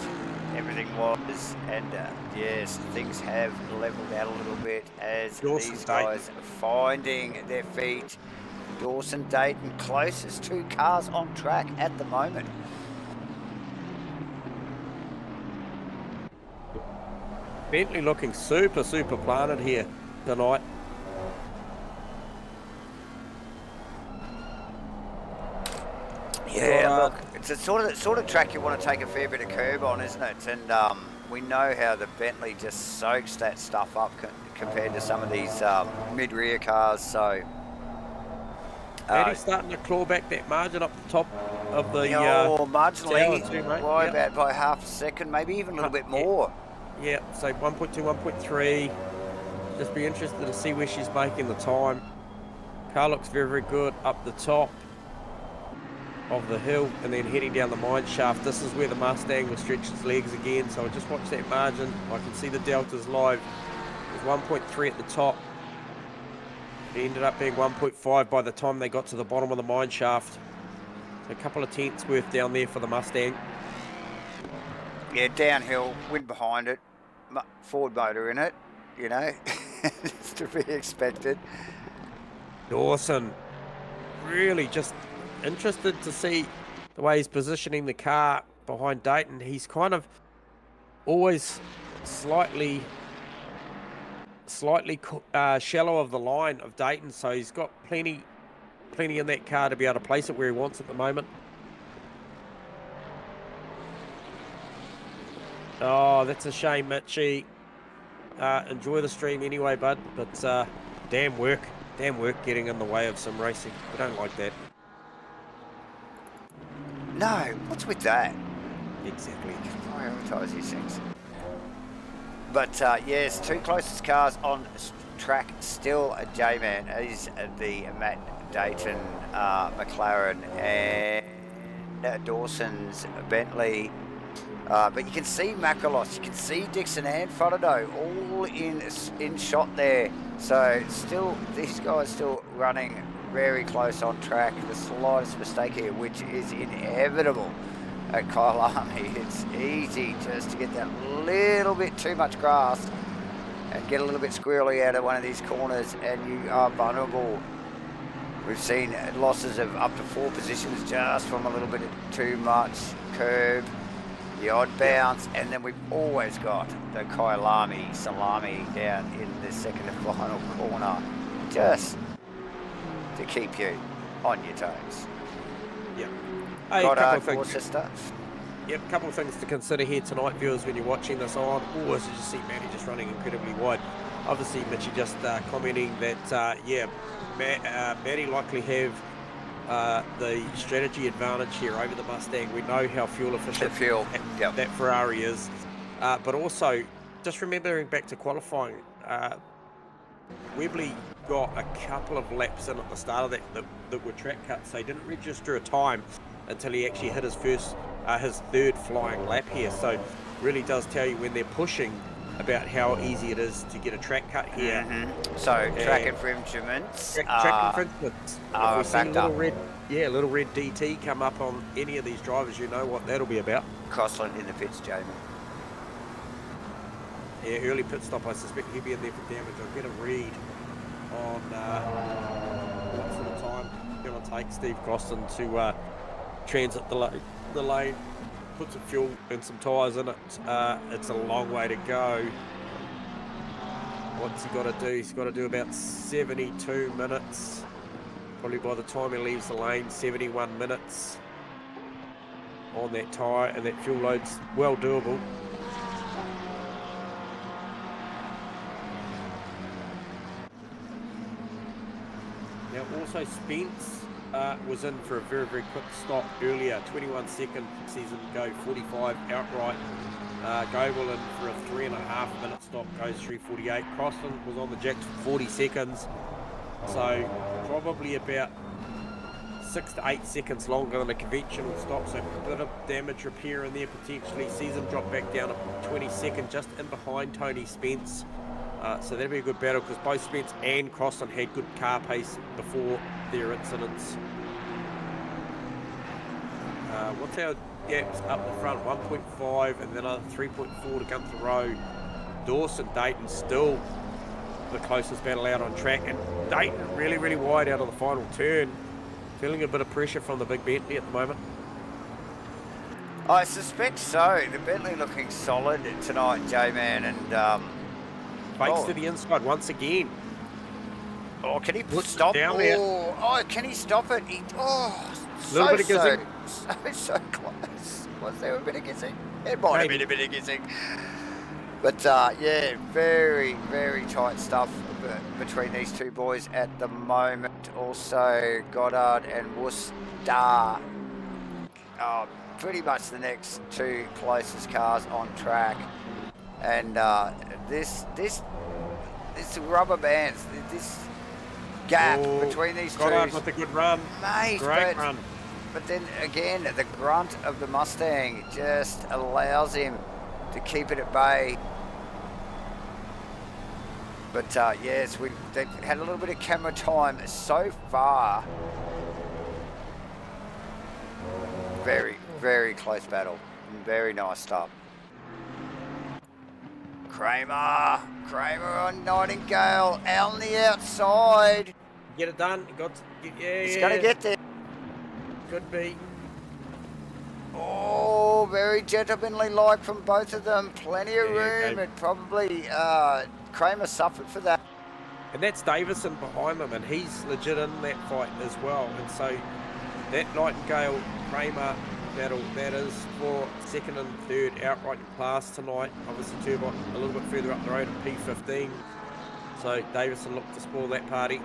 Speaker 1: everything was, and yes, things have leveled out a little bit as these guys are finding their feet. Dawson, Dayton, closest 2 cars on track at the moment.
Speaker 2: Bentley looking super planted here tonight.
Speaker 1: Yeah, look, it's a sort of track you want to take a fair bit of curb on, isn't it? And we know how the Bentley just soaks that stuff up compared to some of these mid-rear cars. So
Speaker 2: Matty's starting to claw back that margin up the top of the
Speaker 1: marginally,
Speaker 2: too, mate.
Speaker 1: Why about by half a second, maybe even a little bit more.
Speaker 2: Yeah, so 1.2, 1.3. Just be interested to see where she's making the time. Car looks very, very good up the top of the hill and then heading down the mine shaft. This is where the Mustang will stretch its legs again, so just watch that margin. I can see the deltas live. There's 1.3 at the top. It ended up being 1.5 by the time they got to the bottom of the mine shaft. So a couple of tenths worth down there for the Mustang.
Speaker 1: Yeah, downhill, wind behind it, Ford motor in it, you know, it's to be expected.
Speaker 2: Dawson, really just interested to see the way he's positioning the car behind Dayton. He's kind of always slightly shallow of the line of Dayton, so he's got plenty in that car to be able to place it where he wants at the moment. Oh, that's a shame, Mitchie. Enjoy the stream anyway, bud, but damn work getting in the way of some racing. We don't like that.
Speaker 1: No, what's with that?
Speaker 2: Exactly.
Speaker 1: Prioritise these things. But yes, two closest cars on track still a J-Man is the Matt Dayton McLaren and Dawson's Bentley. But you can see Makalos, you can see Dixon and Frodo all in shot there. So still, these guys still running very close on track. The slightest mistake here, which is inevitable at Kyalami. It's easy just to get that little bit too much grass and get a little bit squirrely out of one of these corners, and you are vulnerable. We've seen losses of up to 4 positions just from a little bit of too much curb, the odd bounce, and then we've always got the Kyalami salami down in the second and final corner, just to keep you on your toes.
Speaker 2: Yeah. Hey, a couple of things.
Speaker 1: Sister.
Speaker 2: Yep, a couple of things to consider here tonight, viewers, when you're watching this on. Oh, as you just see Matty just running incredibly wide. Obviously, Mitchie just commenting that, Matty likely have the strategy advantage here over the Mustang. We know how fuel efficient that Ferrari is. But also, just remembering back to qualifying, Webley got a couple of laps in at the start of that were track cuts, so he didn't register a time until he actually hit his third flying lap here. So really does tell you when they're pushing about how easy it is to get a track cut here.
Speaker 1: So track infringements.
Speaker 2: Track infringements. If we see
Speaker 1: a
Speaker 2: little red DT come up on any of these drivers, you know what that'll be about.
Speaker 1: Crossland in the pits, Jamie.
Speaker 2: Yeah, early pit stop. I suspect he'll be in there for damage. I'll get a read on what sort of time it's going to take Steve Crossland to transit the lane, put some fuel and some tyres in it. It's a long way to go. What's he got to do? He's got to do about 72 minutes. Probably by the time he leaves the lane, 71 minutes on that tyre, and that fuel load's well doable. Now also Spence was in for a very, very quick stop earlier, 21 second season go, 45 outright. Goebel in for a 3.5 minute stop, goes 3:48. Crossland was on the jacks for 40 seconds, so probably about 6 to 8 seconds longer than a conventional stop, so a bit of damage repair in there potentially. Sees him drop back down to 22nd, just in behind Tony Spence. So that'll be a good battle, because both Spence and Crossland had good car pace before their incidents. What's our gaps up the front? 1.5 and then another 3.4 to Gunther Road. Dawson, Dayton still the closest battle out on track, and Dayton really, really wide out of the final turn. Feeling a bit of pressure from the big Bentley at the moment.
Speaker 1: I suspect so. The Bentley looking solid tonight, J-Man, and
Speaker 2: fakes to the inside once again.
Speaker 1: Oh, can he stop?
Speaker 2: Down there.
Speaker 1: Oh, can he stop it? So close. Was there a bit of kissing? It might have been a bit of kissing. But yeah, very, very tight stuff between these two boys at the moment. Also, Goddard and Worcester. Pretty much the next two closest cars on track. And this rubber bands, this gap between these two.
Speaker 2: Goddard with a good run.
Speaker 1: Mate,
Speaker 2: great run.
Speaker 1: But then again, the grunt of the Mustang just allows him to keep it at bay. But yes, they've had a little bit of camera time so far. Very, very close battle. Very nice stuff. Kramer on Nightingale, out on the outside.
Speaker 2: Get it done.
Speaker 1: He's going to get there.
Speaker 2: Could be.
Speaker 1: Oh, very gentlemanly like from both of them. Plenty of room, and probably Kramer suffered for that.
Speaker 2: And that's Davison behind them, and he's legit in that fight as well. And so that Nightingale Kramer battle, that is for second and third outright in class tonight. Obviously Turbot a little bit further up the road at P15. So Davison looked to spoil that party.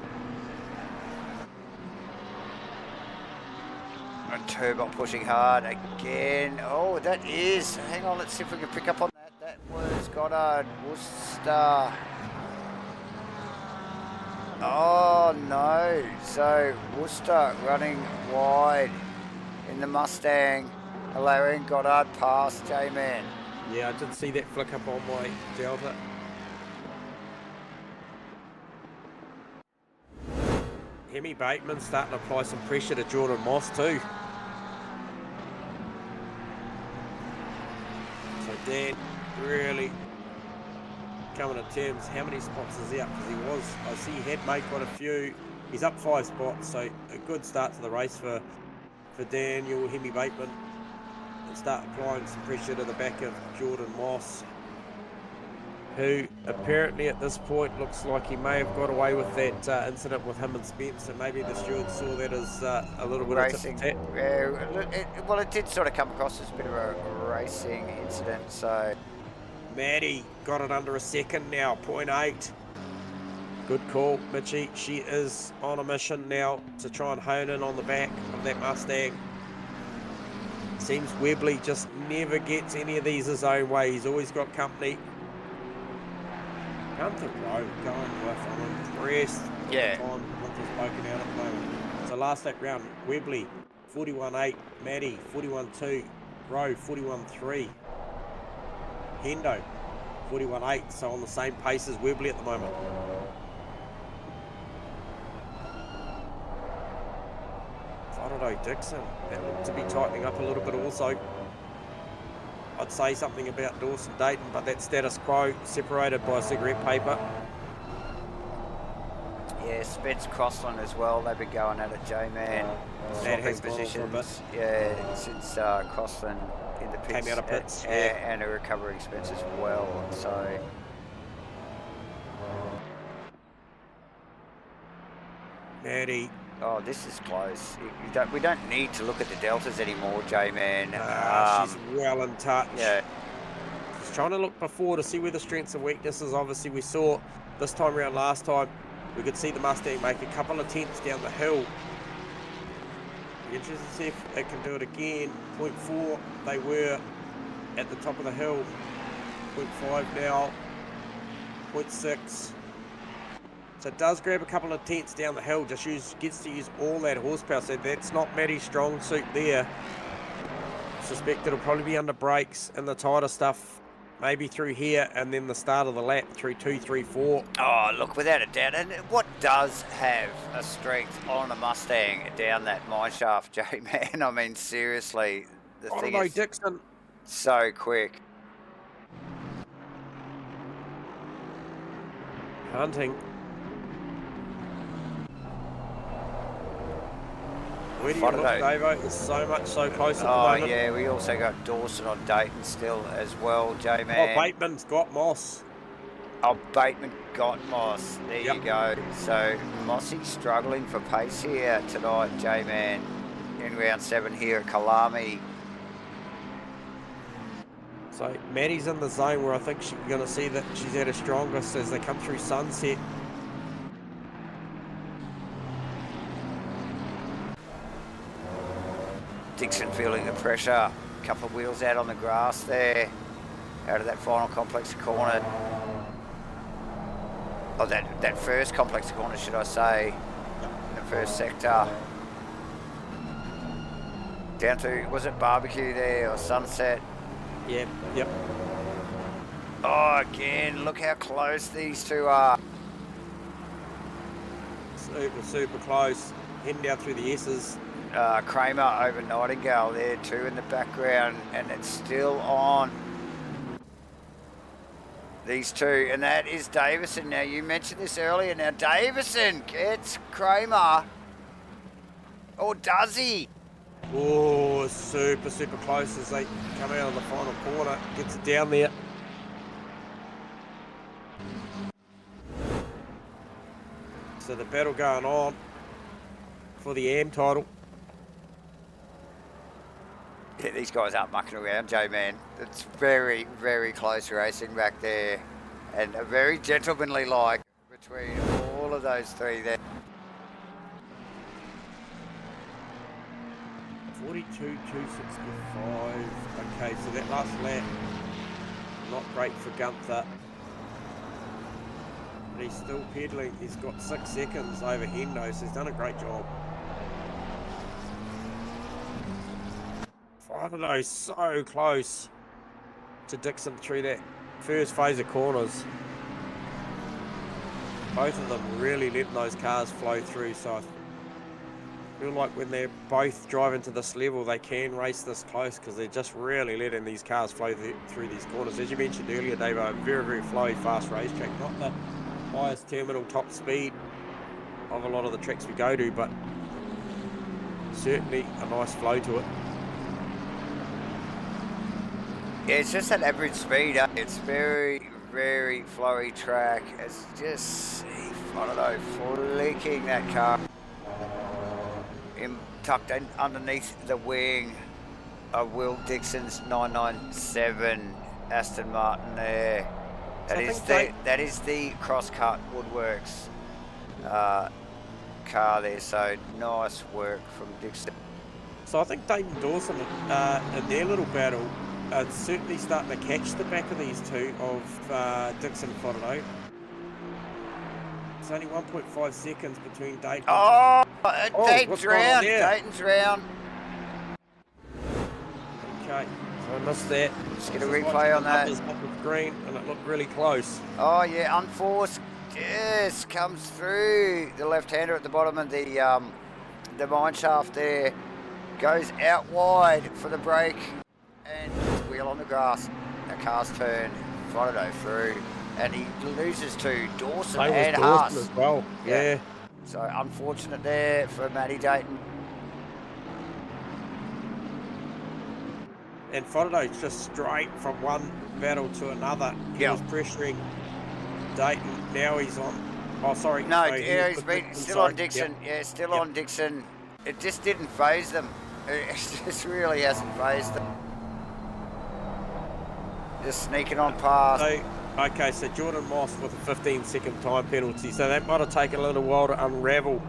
Speaker 1: And Turbot pushing hard again. Oh, that is. Hang on, let's see if we can pick up on that. That was Goddard, Worcester. Oh no. So Worcester running wide in the Mustang, allowing Goddard past J-Man.
Speaker 2: Yeah, I did see that flick up on my Delta. Hemi Bateman starting to apply some pressure to Jordan Moss too. So Dan really coming to terms. How many spots is he up? Because I see he had made quite a few. He's up 5 spots, so a good start to the race for Daniel Hemi Bateman, and start applying some pressure to the back of Jordan Moss, who apparently at this point looks like he may have got away with that incident with him and Spence, and maybe the stewards saw that as a little bit
Speaker 1: racing.
Speaker 2: of tit.
Speaker 1: Well, it did sort of come across as a bit of a racing incident, so...
Speaker 2: Maddie got it under a second now, 0.8. Good call, Mitchie. She is on a mission now to try and hone in on the back of that Mustang. Seems Webley just never gets any of these his own way. He's always got company. Gunther Rowe going with, I'm impressed.
Speaker 1: Yeah.
Speaker 2: On Gunther's poking out at the moment. So last lap round, Webley 41.8, Maddie 41.2, Rowe 41.3, Hendo 41.8. So on the same pace as Webley at the moment. Dixon, that looked to be tightening up a little bit also. I'd say something about Dawson Dayton, but that status quo separated by cigarette paper.
Speaker 1: Yeah, Spence Crossland as well. They've been going at it, J-Man.
Speaker 2: That has positions.
Speaker 1: Gone for a bit. Yeah, since Crossland in the pits.
Speaker 2: Came out of pits.
Speaker 1: And a recovering Spence as well. So.
Speaker 2: Maddie.
Speaker 1: Oh, this is close. We don't need to look at the deltas anymore, J-Man.
Speaker 2: She's well in touch.
Speaker 1: Yeah.
Speaker 2: She's trying to look before to see where the strengths and weaknesses. Obviously, we saw this time around last time, we could see the Mustang make a couple of tenths down the hill. Be interested to see if it can do it again. 0.4, they were at the top of the hill. 0.5 now. 0.6. So it does grab a couple of tenths down the hill, gets to use all that horsepower. So that's not Maddie's strong suit there. Suspect it'll probably be under brakes and the tighter stuff, maybe through here and then the start of the lap through 2, 3, 4.
Speaker 1: Oh, look, without a doubt. And what does have a strength on a Mustang down that mineshaft, J-Man? I mean, seriously, the thing is
Speaker 2: Dixon.
Speaker 1: So quick.
Speaker 2: Hunting. Where do you look, Davo? It's so close at the moment.
Speaker 1: Oh, yeah, we also got Dawson on Dayton still as well, J-Man.
Speaker 2: Oh, Bateman's got Moss.
Speaker 1: Oh, Bateman got Moss. There you go. So, Mossy struggling for pace here tonight, J-Man, in round 7 here at Kyalami.
Speaker 2: So Maddie's in the zone where I think she's going to see that she's at her strongest as they come through Sunset.
Speaker 1: Dixon feeling the pressure. Couple of wheels out on the grass there. Out of that final complex corner. Oh, that first complex corner, should I say. The first sector. Down to, was it Barbecue there or Sunset?
Speaker 2: Yep, yep.
Speaker 1: Oh, again, look how close these two are.
Speaker 2: Super, super close. Heading down through the S's.
Speaker 1: Kramer over Nightingale there too in the background, and it's still on. These two, and that is Davison. Now, you mentioned this earlier. Now, Davison gets Kramer. Or does he?
Speaker 2: Oh, super, super close as they come out of the final corner. Gets it down there. So the battle going on for the AM title.
Speaker 1: Yeah, these guys aren't mucking around, J-Man. It's very, very close racing back there. And a very gentlemanly like between all of those three there.
Speaker 2: 42.265. Okay, so that last lap, not great for Gunther. But he's still pedaling. He's got 6 seconds over Hendo, so he's done a great job. Fido so close to Dixon through that first phase of corners. Both of them really letting those cars flow through, so I feel like when they're both driving to this level, they can race this close because they're just really letting these cars flow through these corners. As you mentioned earlier, Dave, a very, very flowy, fast racetrack. Not the highest terminal top speed of a lot of the tracks we go to, but certainly a nice flow to it.
Speaker 1: Yeah, it's just that average speed. It's very, very flowy track. It's just, I don't know, flicking that car. Tucked in underneath the wing of Will Dixon's 997 Aston Martin there. That is the CROSSCUT Woodworks car there. So nice work from Dixon.
Speaker 2: So I think Dayton Dawson in their little battle certainly starting to catch the back of these two of Dixon and Fodeno. It's only 1.5 seconds between Dayton.
Speaker 1: Oh, Dayton's round. Dayton's round.
Speaker 2: Okay, so I missed that.
Speaker 1: Just get a replay on that.
Speaker 2: Green, and it looked really close.
Speaker 1: Oh yeah, unforced. Yes, comes through the left-hander at the bottom of the mine shaft there. Goes out wide for the break. And wheel on the grass. The car's turned. Fodeno through. And he loses to Dawson and Haas
Speaker 2: as well. Yeah.
Speaker 1: So unfortunate there for Matty Dayton.
Speaker 2: And Fodeno's just straight from one battle to another. He was pressuring Dayton. Now he's on. Oh, sorry.
Speaker 1: No, yeah, he's been still on Dixon. Yep. Yeah, still on Dixon. It just didn't phase them. It just really hasn't phased them. Just sneaking on past.
Speaker 2: So, okay, so Jordan Moss with a 15-second time penalty. So that might have taken a little while to unravel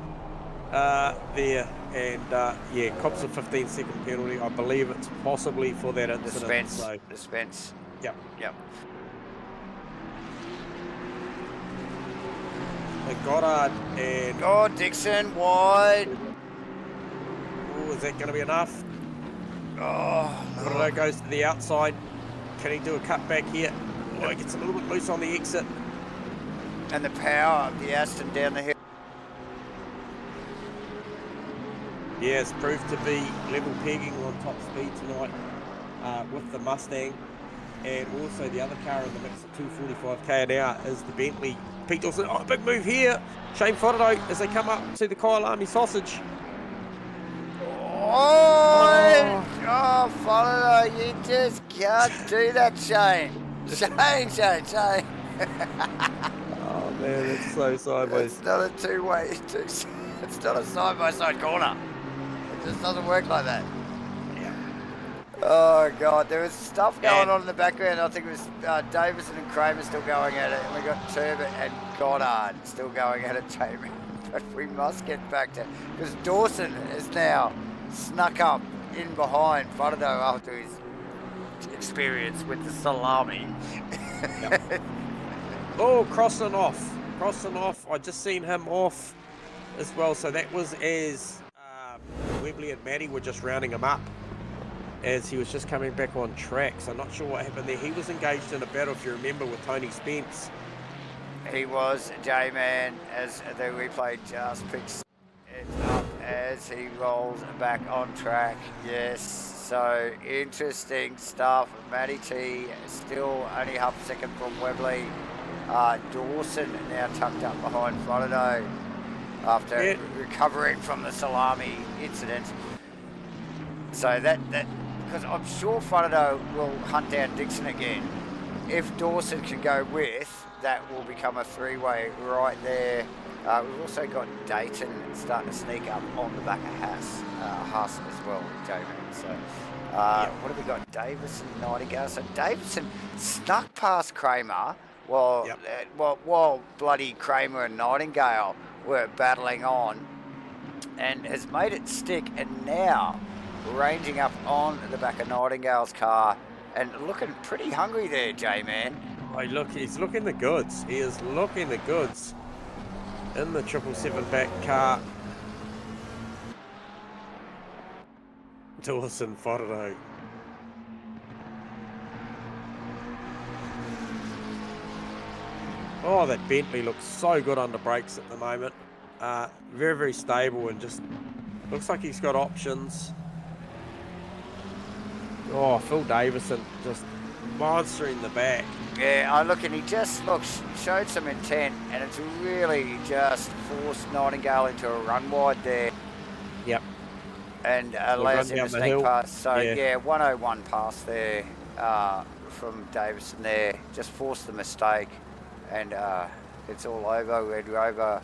Speaker 2: there. And yeah, cops a 15-second penalty. I believe it's possibly for that incident.
Speaker 1: Dispense.
Speaker 2: Yep.
Speaker 1: Yep.
Speaker 2: Goddard and...
Speaker 1: Oh, Dixon wide.
Speaker 2: Oh, is that going to be enough?
Speaker 1: Oh,
Speaker 2: Goddard goes to the outside. Can he do a cut back here? Oh, he gets a little bit loose on the exit.
Speaker 1: And the power of the Aston down the hill.
Speaker 2: Yeah, it's proved to be level pegging on top speed tonight with the Mustang. And also the other car in the mix at 245k an hour is the Bentley. Pete Dawson, oh, big move here. Shane Fodeno as they come up to the Kyalami sausage.
Speaker 1: Oh, Fodeno, you just can't do that, Shane. Shane.
Speaker 2: Oh man, it's so sideways.
Speaker 1: It's not a two-way, it's not a side-by-side corner. It just doesn't work like that. Yeah. Oh God, there was stuff going on in the background. I think it was Davison and Kramer still going at it, and we got Turbot and Goddard still going at it, Jamie. But we must get back to, because Dawson is now snuck up in behind Fotado after his experience with the salami.
Speaker 2: Yep. Oh, crossing off. I just seen him off as well. So that was as Webley and Maddie were just rounding him up as he was just coming back on track. So I'm not sure what happened there. He was engaged in a battle, if you remember, with Tony Spence.
Speaker 1: He was, J-Man, as the replay just picks it up as he rolls back on track. Yes, so interesting stuff. Matty T still only half a second from Webley. Dawson now tucked up behind Florido after recovering from the salami incident. So that because I'm sure Florido will hunt down Dixon again. If Dawson can go with, that will become a three-way right there. We've also got Dayton starting to sneak up on the back of Haas as well, Jamie. So what have we got? Davison, Nightingale. So Davison snuck past Kramer while bloody Kramer and Nightingale were battling on, and has made it stick, and now ranging up on the back of Nightingale's car and looking pretty hungry there, J-Man.
Speaker 2: Oh, look, he's looking the goods. He is looking the goods in the 777 back car. Dawson Fotado. Oh, that Bentley looks so good under brakes at the moment. Very, very stable, and just looks like he's got options. Oh, Phil Davison just monstering the back.
Speaker 1: Yeah, look, and he just showed some intent, and it's really just forced Nightingale into a run wide there.
Speaker 2: Yep.
Speaker 1: And allows him to sneak past. So yeah, 101 pass there from Davison there. Just forced the mistake, and it's all over. Red Rover.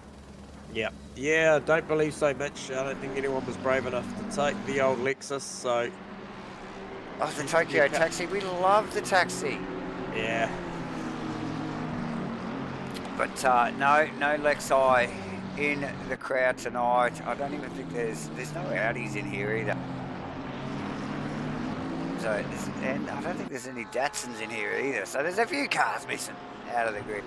Speaker 2: Yep. Yeah, I don't believe so, Mitch. I don't think anyone was brave enough to take the old Lexus, so...
Speaker 1: Oh, the Tokyo taxi. We love the taxi.
Speaker 2: Yeah.
Speaker 1: But no Lexi in the crowd tonight. I don't even think there's no Audis in here either. So, and I don't think there's any Datsuns in here either. So there's a few cars missing out of the grid.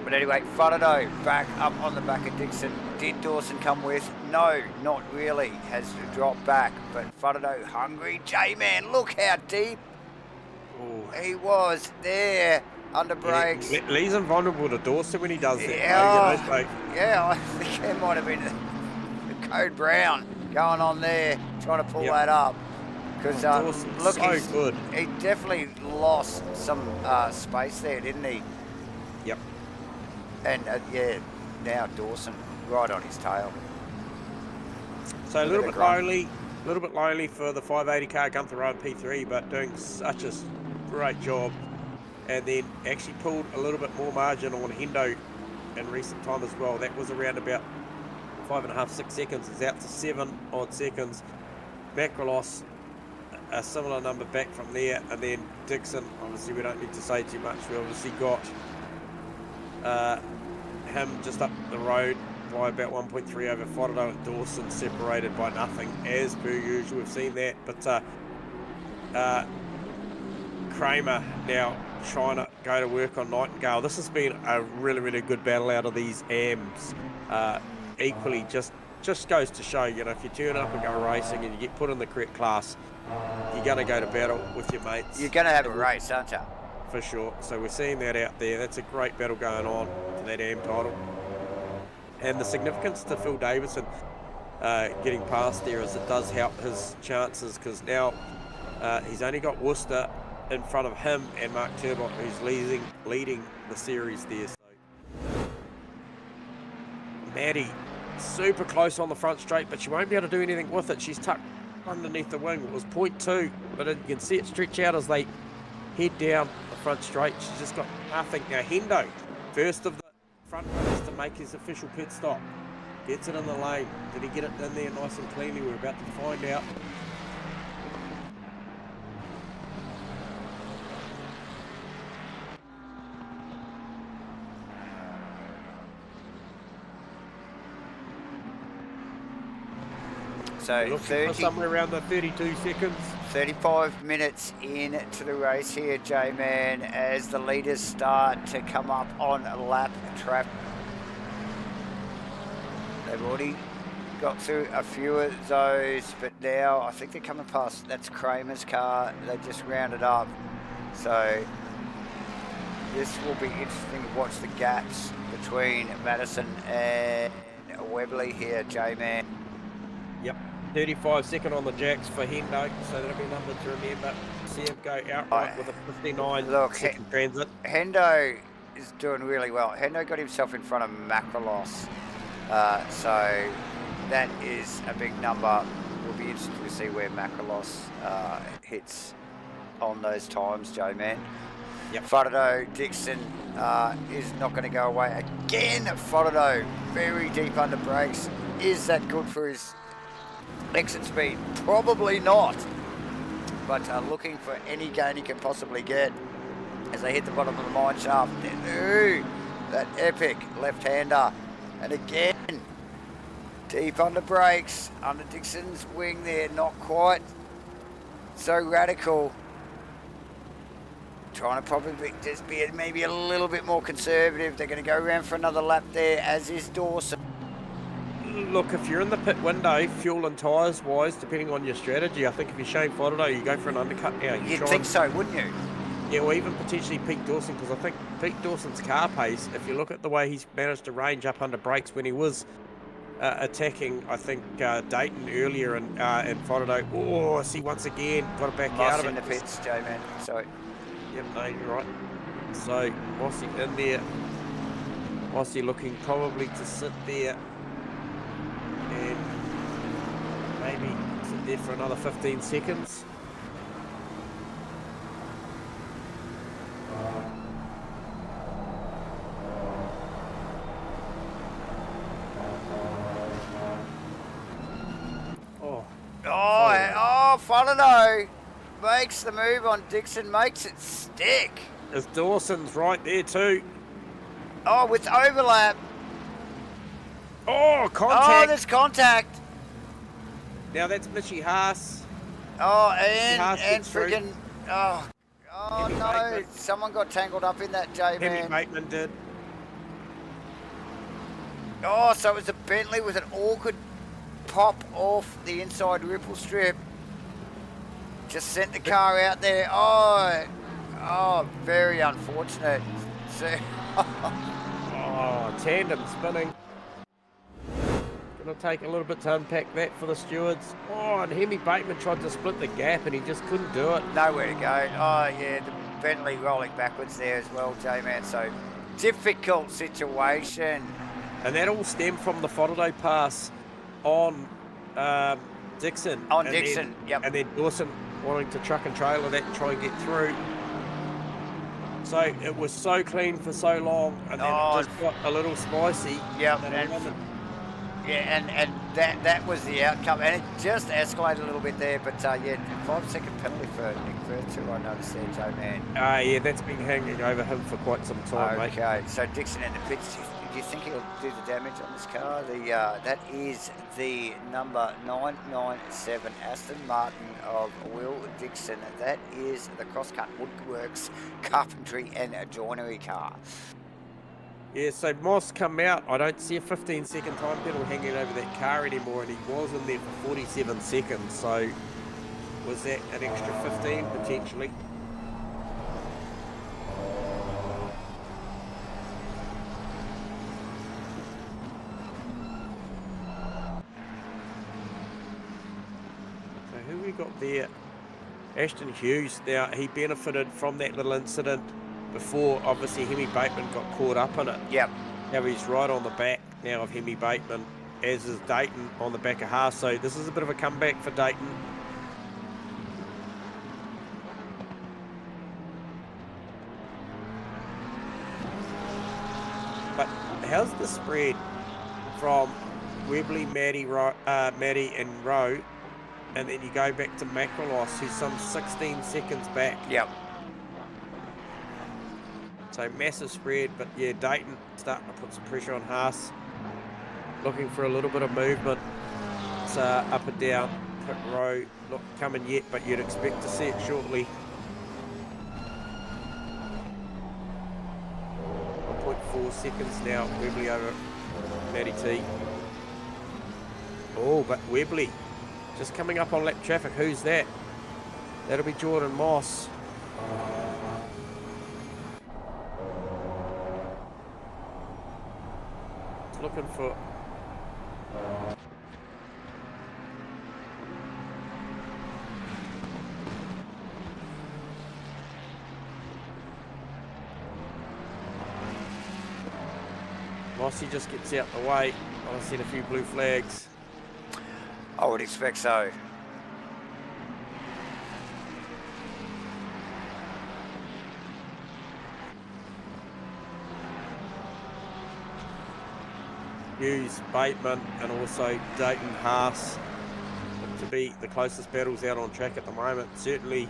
Speaker 1: But anyway, Fotado back up on the back of Dixon. Did Dawson come with? No, not really. Has dropped back. But Fotado hungry. J-Man, look how deep he was there under brakes.
Speaker 2: Leaves him vulnerable to Dawson when he does that.
Speaker 1: Yeah, I think there might have been the Code Brown going on there, trying to pull that up. Because look,
Speaker 2: so good.
Speaker 1: He definitely lost some space there, didn't he?
Speaker 2: Yep.
Speaker 1: And yeah, now Dawson right on his tail.
Speaker 2: So a little bit lonely for the 580 car Gunther Rowan P3, but doing such a great job. And then actually pulled a little bit more margin on Hendo in recent time as well. That was around about 5.5, 6 seconds. It's out to 7 odd seconds. Macrolos, a similar number back from there. And then Dixon, obviously we don't need to say too much. We obviously got him just up the road by about 1.3 over Fotado, and Dawson separated by nothing as per usual. We've seen that, but Kramer now trying to go to work on Nightingale. This has been a really, really good battle out of these AMs. Equally, just goes to show, you know, if you turn up and go racing and you get put in the correct class, you're going to go to battle with your mates.
Speaker 1: You're going to have a race, aren't you?
Speaker 2: For sure. So we're seeing that out there. That's a great battle going on for that AM title. And the significance to Phil Davison getting past there is it does help his chances, because now he's only got Worcester in front of him and Mark Turbot, who's leading the series there. So Maddie, super close on the front straight, but she won't be able to do anything with it. She's tucked underneath the wing. It was 0.2, but you can see it stretch out as they head down the front straight. She's just got nothing. Now Hendo, first of the front runners to make his official pit stop, gets it in the lane. Did he get it in there nice and cleanly? We're about to find out.
Speaker 1: So
Speaker 2: somewhere around the 32 seconds.
Speaker 1: 35 minutes into the race here, J-Man, as the leaders start to come up on lap traffic. They've already got through a few of those, but now I think they're coming past. That's Kramer's car. They just rounded up. So this will be interesting to watch the gaps between Madison and Webley here, J-Man.
Speaker 2: Yep, 35-second on the jacks for Hendo, so that'll be a number to remember. See him go outright with a 59-second transit.
Speaker 1: Hendo is doing really well. Hendo got himself in front of Macrolos, so that is a big number. We'll be interested to see where Macrolos hits on those times, J-Man.
Speaker 2: Yep.
Speaker 1: Fodado Dixon is not going to go away again. Fodado very deep under brakes. Is that good for his exit speed? Probably not. But looking for any gain he can possibly get as they hit the bottom of the mine shaft. Ooh, that epic left-hander. And again, deep under brakes, under Dixon's wing there. Not quite so radical. Trying to probably just be maybe a little bit more conservative. They're going to go around for another lap there, as is Dawson.
Speaker 2: Look, if you're in the pit window, fuel and tyres wise, depending on your strategy, I think if you're Shane Fodado, you go for an undercut now.
Speaker 1: You'd think so, wouldn't you?
Speaker 2: Yeah, or even potentially Pete Dawson, because I think Pete Dawson's car pace, if you look at the way he's managed to range up under brakes when he was attacking, I think, Dayton earlier and Fodado, oh, see, once again, got to back out of it.
Speaker 1: In the pits, J-Man, sorry.
Speaker 2: Yep, no, you're right. So, Mossy in there. Mossy looking probably to sit there and maybe sit there for another 15 seconds.
Speaker 1: Oh, Fodado makes the move on Dixon, makes it stick.
Speaker 2: As Dawson's right there too.
Speaker 1: Oh, with overlap.
Speaker 2: Oh, contact.
Speaker 1: Oh, there's contact.
Speaker 2: Now that's Mitchy Haas.
Speaker 1: Oh, and freaking, oh no, Bateman. Someone got tangled up in that, J-Man.
Speaker 2: Hemi Bateman did.
Speaker 1: Oh, so it was a Bentley with an awkward pop off the inside ripple strip. Just sent the car out there. Oh, very unfortunate.
Speaker 2: Oh, tandem spinning. Gonna take a little bit to unpack that for the stewards. Oh, and Hemi Bateman tried to split the gap and he just couldn't do it.
Speaker 1: Nowhere to go. Oh yeah, the Bentley rolling backwards there as well, J-Man. So difficult situation.
Speaker 2: And that all stemmed from the Fodado pass on Dixon.
Speaker 1: On Dixon, yep.
Speaker 2: And then Dawson wanting to truck and trailer that and try and get through. So it was so clean for so long, and then it just got a little spicy.
Speaker 1: Yep, and that was the outcome, and it just escalated a little bit there. But yeah, 5-second penalty for Nick Vertu, I noticed there, J-Man.
Speaker 2: Yeah, that's been hanging over him for quite some time, mate.
Speaker 1: Okay, so Dixon in the pits. Do you think he'll do the damage on this car? That is the number 997 Aston Martin of Will Dixon. That is the CROSSCUT Woodworks Carpentry and Joinery car.
Speaker 2: Yeah, so Moss come out. I don't see a 15-second time penalty hanging over that car anymore, and he was in there for 47 seconds. So was that an extra 15 potentially? Who we got there? Ashton Hughes. Now, he benefited from that little incident before. Obviously, Hemi Bateman got caught up in it.
Speaker 1: Yep.
Speaker 2: Now he's right on the back now of Hemi Bateman, as is Dayton on the back of Haas. So this is a bit of a comeback for Dayton. But how's the spread from Webley, Maddie and Rowe, and then you go back to Macrolos, who's some 16 seconds back?
Speaker 1: Yep.
Speaker 2: So massive spread, but yeah, Dayton starting to put some pressure on Haas, looking for a little bit of movement. That's up and down pit row, not coming yet, but you'd expect to see it shortly. 1.4 seconds now, Webley over Matty T. Oh, but Webley just coming up on lap traffic. Who's that? That'll be Jordan Moss. Looking for... Mossy just gets out the way. I've seen a few blue flags.
Speaker 1: I would expect so.
Speaker 2: Hughes, Bateman, and also Dayton Haas look to be the closest battles out on track at the moment. Certainly,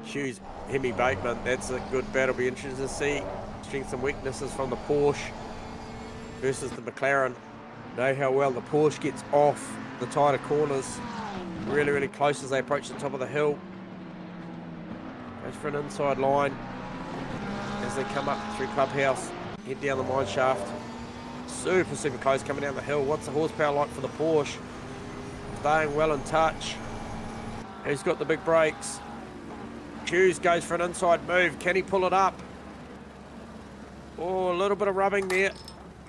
Speaker 2: Hughes, Hemi, Bateman, that's a good battle. Be interested to see strengths and weaknesses from the Porsche versus the McLaren. Know how well the Porsche gets off the tighter corners. Really, really close as they approach the top of the hill. Goes for an inside line as they come up through Clubhouse, head down the mine shaft. Super, super close coming down the hill. What's the horsepower like for the Porsche? Staying well in touch. Who's got the big brakes? Hughes goes for an inside move. Can he pull it up? Oh, a little bit of rubbing there.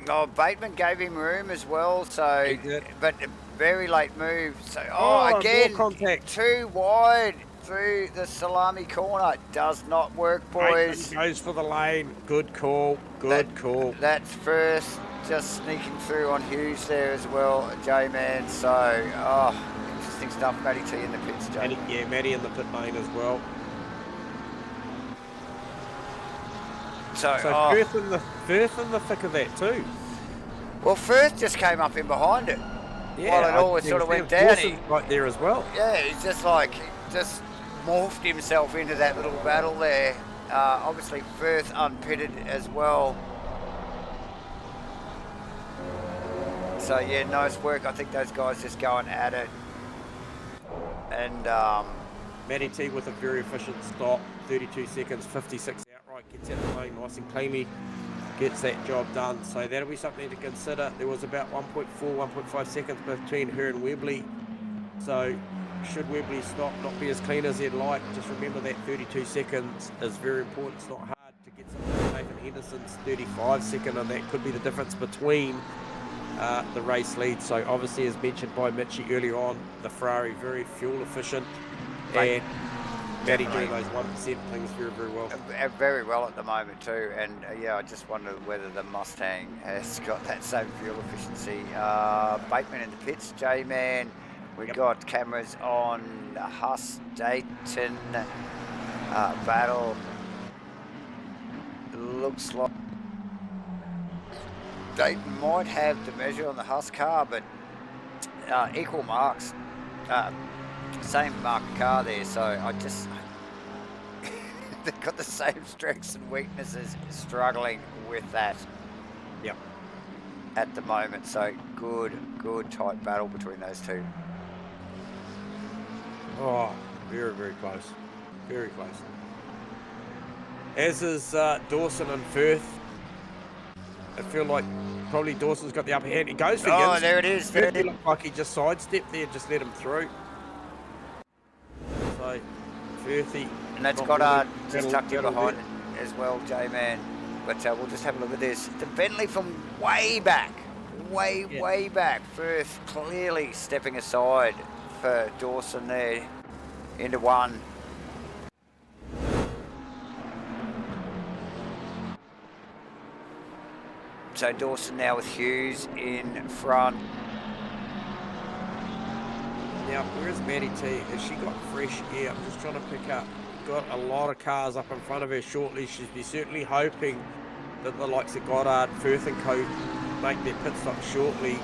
Speaker 1: Oh, Bateman gave him room as well, so...
Speaker 2: He did.
Speaker 1: But a very late move. So, again,
Speaker 2: more contact.
Speaker 1: Too wide through the salami corner. Does not work, boys.
Speaker 2: Bateman goes for the lane. Good call. Good call.
Speaker 1: That's first, just sneaking through on Hughes there as well, J-Man. So, interesting stuff. Matty T in the pits, J.
Speaker 2: Yeah, Matty in the pit lane as well. So Firth in the thick of that too.
Speaker 1: Well, Firth just came up in behind it.
Speaker 2: Yeah,
Speaker 1: while it all sort of went down.
Speaker 2: Right there as well.
Speaker 1: Yeah, he's just morphed himself into that little battle there. Obviously, Firth unpitted as well. So yeah, nice work. I think those guys just going at it. And
Speaker 2: Matty T with a very efficient stop, 32 seconds, 56 outright, gets out the lane nice and cleanly, gets that job done. So that'll be something to consider. There was about 1.4, 1.5 seconds between her and Webley. So should Webley stop, not be as clean as he'd like, just remember that 32 seconds is very important. It's not hard to get something like Nathan Henderson's 35 second, and that could be the difference between the race lead. So obviously, as mentioned by Mitchie earlier on, the Ferrari very fuel efficient, and Matty doing those 1% things very, very well.
Speaker 1: Very well at the moment too. And yeah, I just wonder whether the Mustang has got that same fuel efficiency. Bateman in the pits, J-Man. We've got cameras on Huss Dayton battle. Looks like Dayton might have the measure on the Huss car, but equal marks. Same market car there, so I just they've got the same strengths and weaknesses, struggling with that.
Speaker 2: Yep.
Speaker 1: At the moment, so good tight battle between those two.
Speaker 2: Oh, very, very close. Very close. As is Dawson and Firth. I feel like probably Dawson's got the upper hand. He goes for
Speaker 1: Gibbs. There it is.
Speaker 2: There it looked like he just sidestepped there, just let him through. So, Firthy.
Speaker 1: And that's got just tucked in behind it as well, J-Man. But we'll just have a look at this. The Bentley from way back. Way back. Firth clearly stepping aside for Dawson there into one. So Dawson now with Hughes in front.
Speaker 2: Now, where's Matty T? Has she got fresh air? I'm just trying to pick up. Got a lot of cars up in front of her shortly. She's be certainly hoping that the likes of Goddard, Firth and Co make their pit stop shortly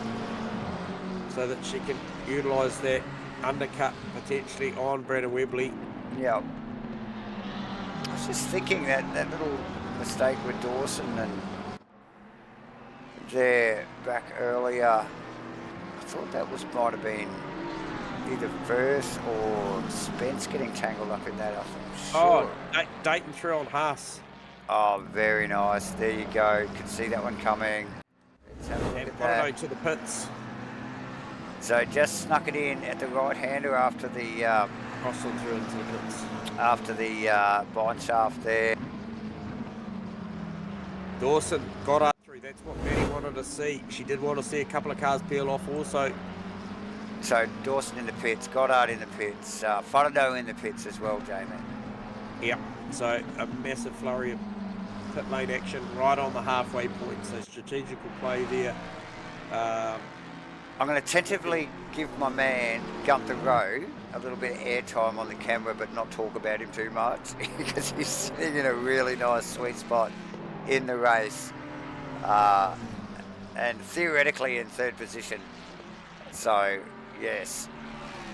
Speaker 2: so that she can utilise that undercut potentially on Brandon Webley.
Speaker 1: Yeah. I was just thinking that little mistake with Dawson and there back earlier. I thought that might have been either Verse or Spence getting tangled up in that, I'm sure.
Speaker 2: Oh, Dayton through on Haas.
Speaker 1: Oh, very nice. There you go. Could see that one coming. Let's have a look at that.
Speaker 2: To the pits.
Speaker 1: So just snuck it in at the right-hander after the
Speaker 2: Crossing through into the pits.
Speaker 1: after the bind shaft there.
Speaker 2: Dawson got up through. That's what Maddie wanted to see. She did want to see a couple of cars peel off also.
Speaker 1: So Dawson in the pits, Goddard in the pits, Fotado in the pits as well, Jamie.
Speaker 2: Yep. So a massive flurry of pit lane action right on the halfway point. So strategical play there.
Speaker 1: I'm going to tentatively give my man Gunther Rowe a little bit of airtime on the camera, but not talk about him too much because he's sitting in a really nice sweet spot in the race, and theoretically in third position. So yes,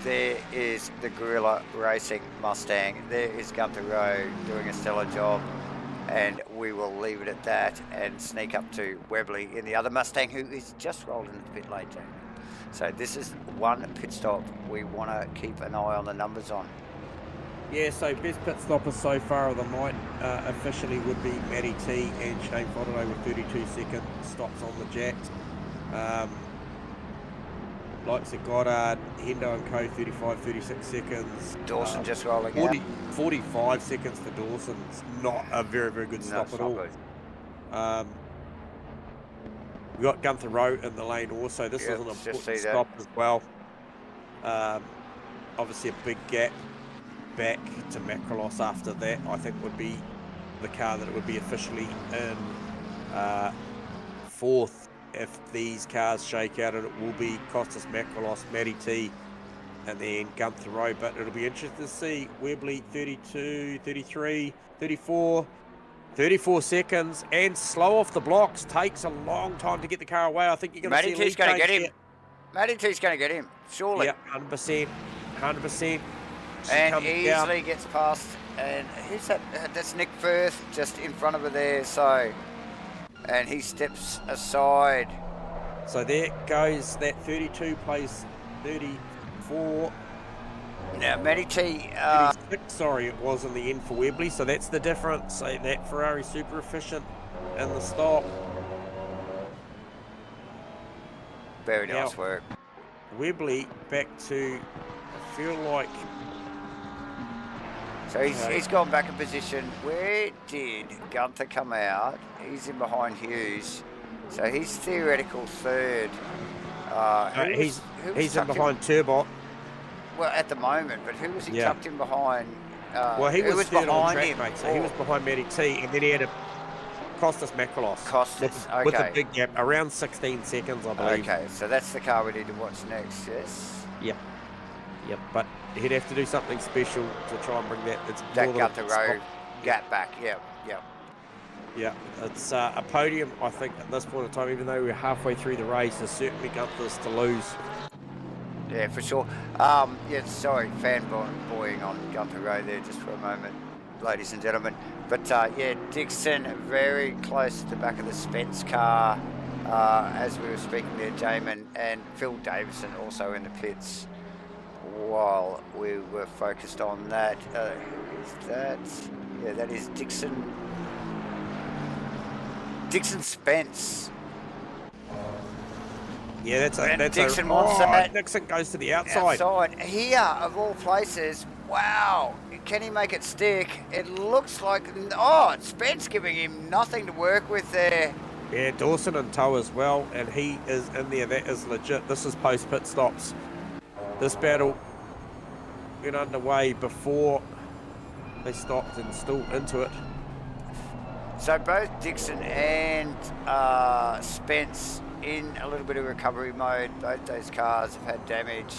Speaker 1: there is the Gorilla Racing Mustang. There is Gunther Rowe doing a stellar job, and we will leave it at that and sneak up to Webley in the other Mustang, who is just rolled into the pit lane, Jamie. So this is one pit stop we want to keep an eye on the numbers on.
Speaker 2: Yeah, so best pit stoppers so far of the night officially would be Matty T and Shane Fotado with 32-second stops on the jacks. Likes of Goddard, Hendo and Co 35, 36 seconds.
Speaker 1: Dawson just rolling out.
Speaker 2: 45 seconds for Dawson's not a very, very good stop at all. We got Gunther Rowe in the lane also. This is an important stop as well. Obviously a big gap back to Macrolos after that, I think would be the car that it would be officially in fourth if these cars shake out, and it will be Costas Macrolos, Matty T, and then Gunther Rowe. But it'll be interesting to see. Webley 32, 33, 34, 34 seconds, and slow off the blocks. Takes a long time to get the car away. I think you're going to see
Speaker 1: Matty T's going to get him. Matty T's going to get him, surely.
Speaker 2: Yeah, 100%. 100%.
Speaker 1: And easily gets past. And who's that? That's Nick Firth just in front of her there. So, and he steps aside.
Speaker 2: So there goes that 32 plays 34.
Speaker 1: Now, Matty T.
Speaker 2: 36, sorry, it was in the end for Webley. So that's the difference. So that Ferrari super efficient in the stop.
Speaker 1: Very nice work.
Speaker 2: Webley back to, I feel like.
Speaker 1: So he's gone back in position. Where did Gunther come out? He's in behind Hughes. So he's theoretical third.
Speaker 2: He's in behind Turbot.
Speaker 1: Well, at the moment, but who was he tucked in behind?
Speaker 2: Well, he was third on track,
Speaker 1: him,
Speaker 2: mate. So he was behind Matty T, and then he had a Costas Macrolos.
Speaker 1: Costas, okay.
Speaker 2: With a big gap, around 16 seconds, I believe.
Speaker 1: Okay, so that's the car we need to watch next, yes?
Speaker 2: Yep. Yep, but he'd have to do something special to try and bring that. It's
Speaker 1: that Gunther Rowe gap back, yeah.
Speaker 2: Yeah, it's a podium, I think, at this point in time, even though we're halfway through the race, there's certainly Gunther's to lose.
Speaker 1: Yeah, for sure. Yeah, sorry, fanboying on Gunther Rowe there just for a moment, ladies and gentlemen. But yeah, Dixon very close to the back of the Spence car as we were speaking there, Jamin, and Phil Davison also in the pits while we were focused on that. Who is that? Yeah, that is Dixon. Dixon Spence.
Speaker 2: Yeah, that's
Speaker 1: Dixon wants that.
Speaker 2: Dixon goes to the outside.
Speaker 1: Here, of all places. Wow. Can he make it stick? It looks like... Oh, it's Spence giving him nothing to work with there.
Speaker 2: Yeah, Dawson in tow as well, and he is in there. That is legit. This is post-pit stops. This battle went underway before they stopped and still into it.
Speaker 1: So both Dixon and Spence in a little bit of recovery mode. Both those cars have had damage.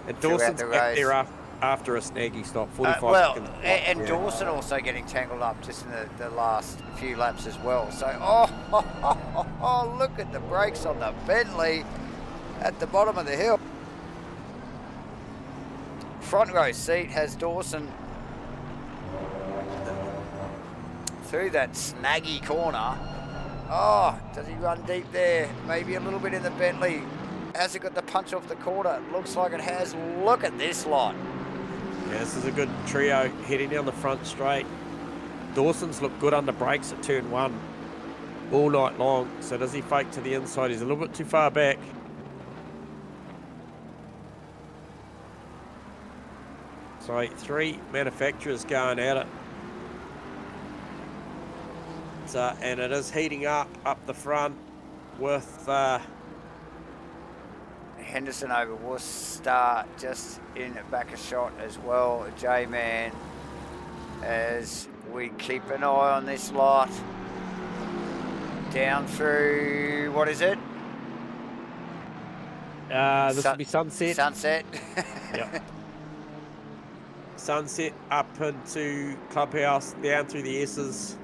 Speaker 2: And Dawson's
Speaker 1: the
Speaker 2: back
Speaker 1: race.
Speaker 2: there after a snaggy stop, 45 seconds.
Speaker 1: And Dawson also getting tangled up just in the last few laps as well. So, look at the brakes on the Bentley at the bottom of the hill. Front row seat has Dawson through that snaggy corner. Oh, does he run deep there? Maybe a little bit in the Bentley. Has it got the punch off the quarter? Looks like it has. Look at this lot.
Speaker 2: Yeah, this is a good trio heading down the front straight. Dawson's looked good under brakes at turn 1 all night long. So does he fake to the inside? He's a little bit too far back. So 3 manufacturers going at it. And it is heating up the front with
Speaker 1: Henderson over Worcester just in back a shot as well. J-Man, as we keep an eye on this lot. Down through, what is it?
Speaker 2: This will be Sunset.
Speaker 1: Sunset.
Speaker 2: Yep. Sunset up into Clubhouse, down through the S's.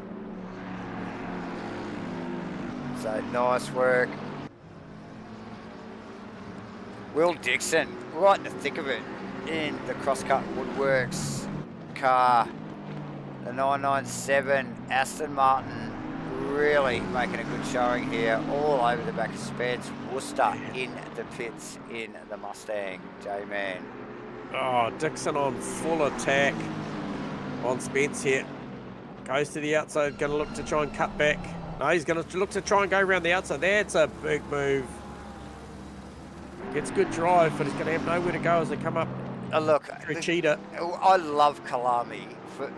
Speaker 1: So nice work. Will Dixon, right in the thick of it, in the CrossCut Woodworks car. The 997 Aston Martin, really making a good showing here. All over the back of Spence. Worcester in the pits in the Mustang. J-Man.
Speaker 2: Oh, Dixon on full attack on Spence here. Goes to the outside, going to look to try and cut back. No, he's going to look to try and go around the outside. That's a big move. Gets good drive, but he's going to have nowhere to go as they come up.
Speaker 1: Look,
Speaker 2: through Cheetah.
Speaker 1: I love Kyalami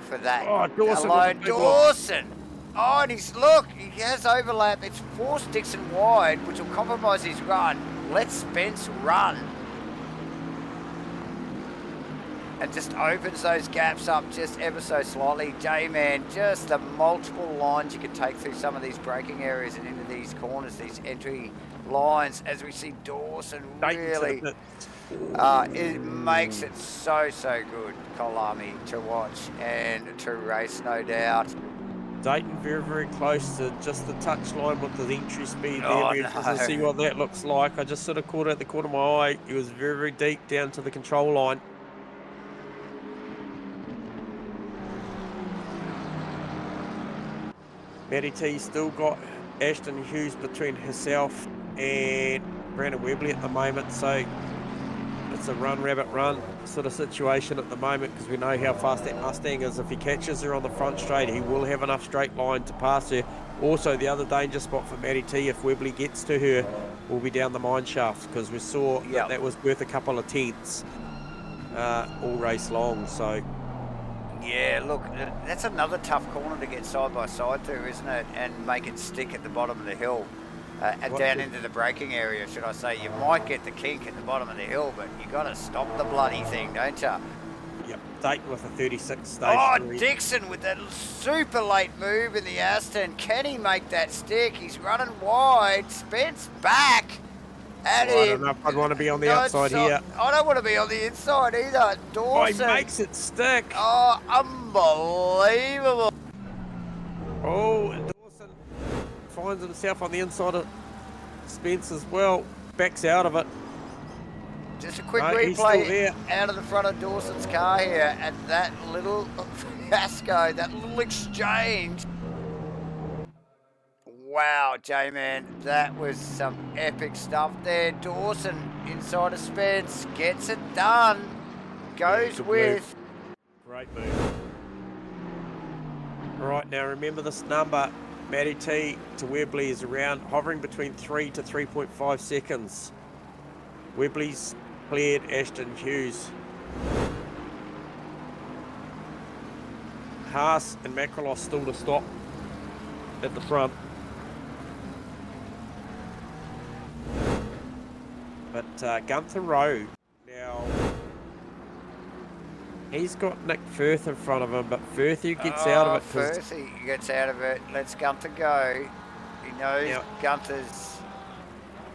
Speaker 1: for that.
Speaker 2: Oh, Dawson.
Speaker 1: Alone. Dawson. Oh, and look, he has overlap. It's forced Dixon wide, which will compromise his run. Let Spence run. And just opens those gaps up just ever so slightly. J-Man, just the multiple lines you can take through some of these braking areas and into these corners, these entry lines, as we see Dawson really, it makes it so good, Kyalami, to watch and to race, no doubt.
Speaker 2: Dayton very close to just the touch line with the entry speed there.
Speaker 1: No.
Speaker 2: See what that looks like. I just sort of caught it at the corner of my eye. He was very deep down to the control line. Matty T still got Ashton Hughes between herself and Brandon Webley at the moment, so it's a run rabbit run sort of situation at the moment, because we know how fast that Mustang is. If he catches her on the front straight, he will have enough straight line to pass her. Also, the other danger spot for Matty T, if Webley gets to her, will be down the mine shaft, because we saw that was worth a couple of tenths all race long. So
Speaker 1: yeah, look, that's another tough corner to get side by side through, isn't it? And make it stick at the bottom of the hill. And down into the braking area, should I say. You might get the kink at the bottom of the hill, but you got to stop the bloody thing, don't you?
Speaker 2: Yep, Dayton with a 36 stage.
Speaker 1: Oh, Dixon with that super late move in the Aston. Can he make that stick? He's running wide. Spence back at him.
Speaker 2: I don't know if I'd want to be on the outside here.
Speaker 1: I don't want to be on the inside either. Dawson.
Speaker 2: Oh, he makes it stick.
Speaker 1: Oh, unbelievable.
Speaker 2: Oh, Dawson finds himself on the inside of Spence as well. Backs out of it.
Speaker 1: Just a quick replay out of the front of Dawson's car here, and that little fiasco, that little exchange. Wow, J-Man, that was some epic stuff there. Dawson inside of Spence, gets it done, goes with.
Speaker 2: Great move. All right, now remember this number. Matty T to Webley is around, hovering between 3 to 3.5 seconds. Webley's cleared Ashton Hughes. Haas and Macrolos still to stop at the front. But Gunther Rowe, now he's got Nick Firth in front of him, but Firth gets out of it.
Speaker 1: Firth gets out of it, lets Gunther go. He knows Gunther's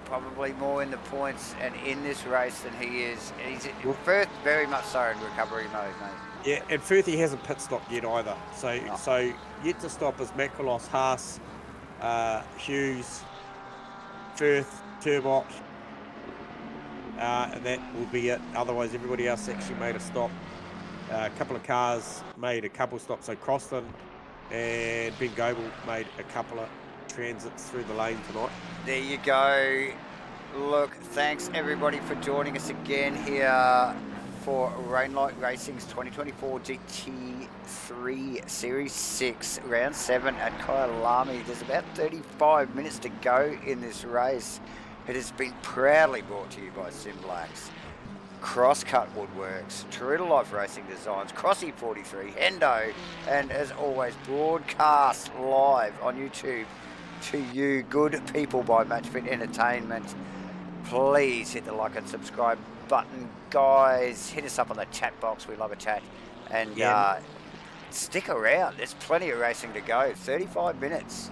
Speaker 1: probably more in the points and in this race than he is. And Firth very much so in recovery mode, mate.
Speaker 2: Yeah, and Firth hasn't pit stopped yet either. So yet to stop is Macrolos, Haas, Hughes, Firth, Turbot. And that will be it. Otherwise, everybody else actually made a stop. A couple of cars made a couple stops. So Croston and Ben Goebel made a couple of transits through the lane tonight.
Speaker 1: There you go. look, thanks everybody for joining us again here for Rainlight Racing's 2024 GT3 Series 6 Round 7 at Kyalami. There's about 35 minutes to go in this race. It has been proudly brought to you by SIMBLACKS, CROSSCUT Woodworks, True to Life Racing Designs, Crossy 43, HENDO, and as always, broadcast live on YouTube to you good people by MATCHFIT Entertainment. Please hit the like and subscribe button, guys. Hit us up on the chat box. We love a chat. And stick around. There's plenty of racing to go. 35 minutes.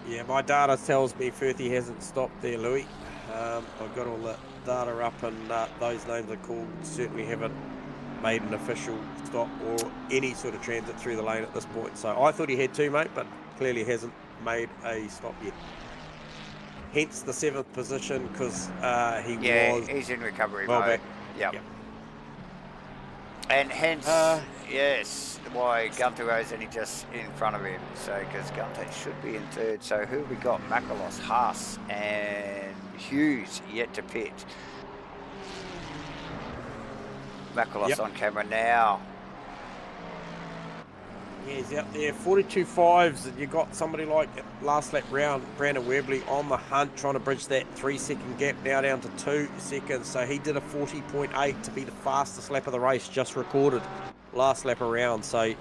Speaker 2: Yeah, my data tells me Firthy hasn't stopped there, Louis. I've got all the data up, and those names are called. Certainly haven't made an official stop or any sort of transit through the lane at this point. So I thought he had to, mate, but clearly hasn't made a stop yet. Hence the 7th position, because
Speaker 1: he's in recovery mode. Yep. And hence, yes, why Gunther is only just in front of him. So, because Gunther should be in 3rd. So, who have we got? Makalos, Haas, and Hughes yet to pit. Makalos on camera now.
Speaker 2: Yeah, he's out there, 42.5s, and you got somebody like last lap round, Brandon Webley on the hunt, trying to bridge that 3-second gap, now down to 2 seconds. So he did a 40.8 to be the fastest lap of the race, just recorded last lap around. So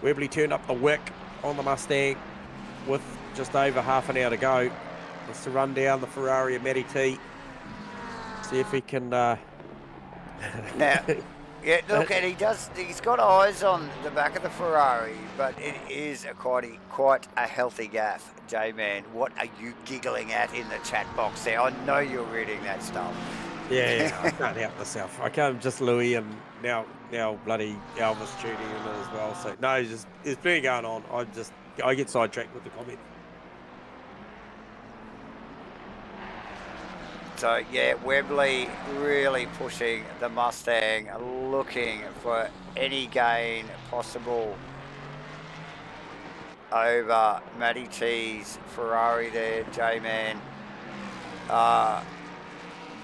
Speaker 2: Webley turned up the wick on the Mustang with just over half an hour to go. Just to run down the Ferrari of Matty T. See if he can... Now...
Speaker 1: Yeah, look, and he's got eyes on the back of the Ferrari, but it is quite a healthy gaff. J-Man, what are you giggling at in the chat box there? I know you're reading that stuff.
Speaker 2: Yeah, I can't help myself. I can't, just Louis, and now bloody Elvis tuning in as well. So, no, there's plenty going on. I get sidetracked with the comment.
Speaker 1: So, yeah, Webley really pushing the Mustang, looking for any gain possible over Matty T's Ferrari there, J-Man.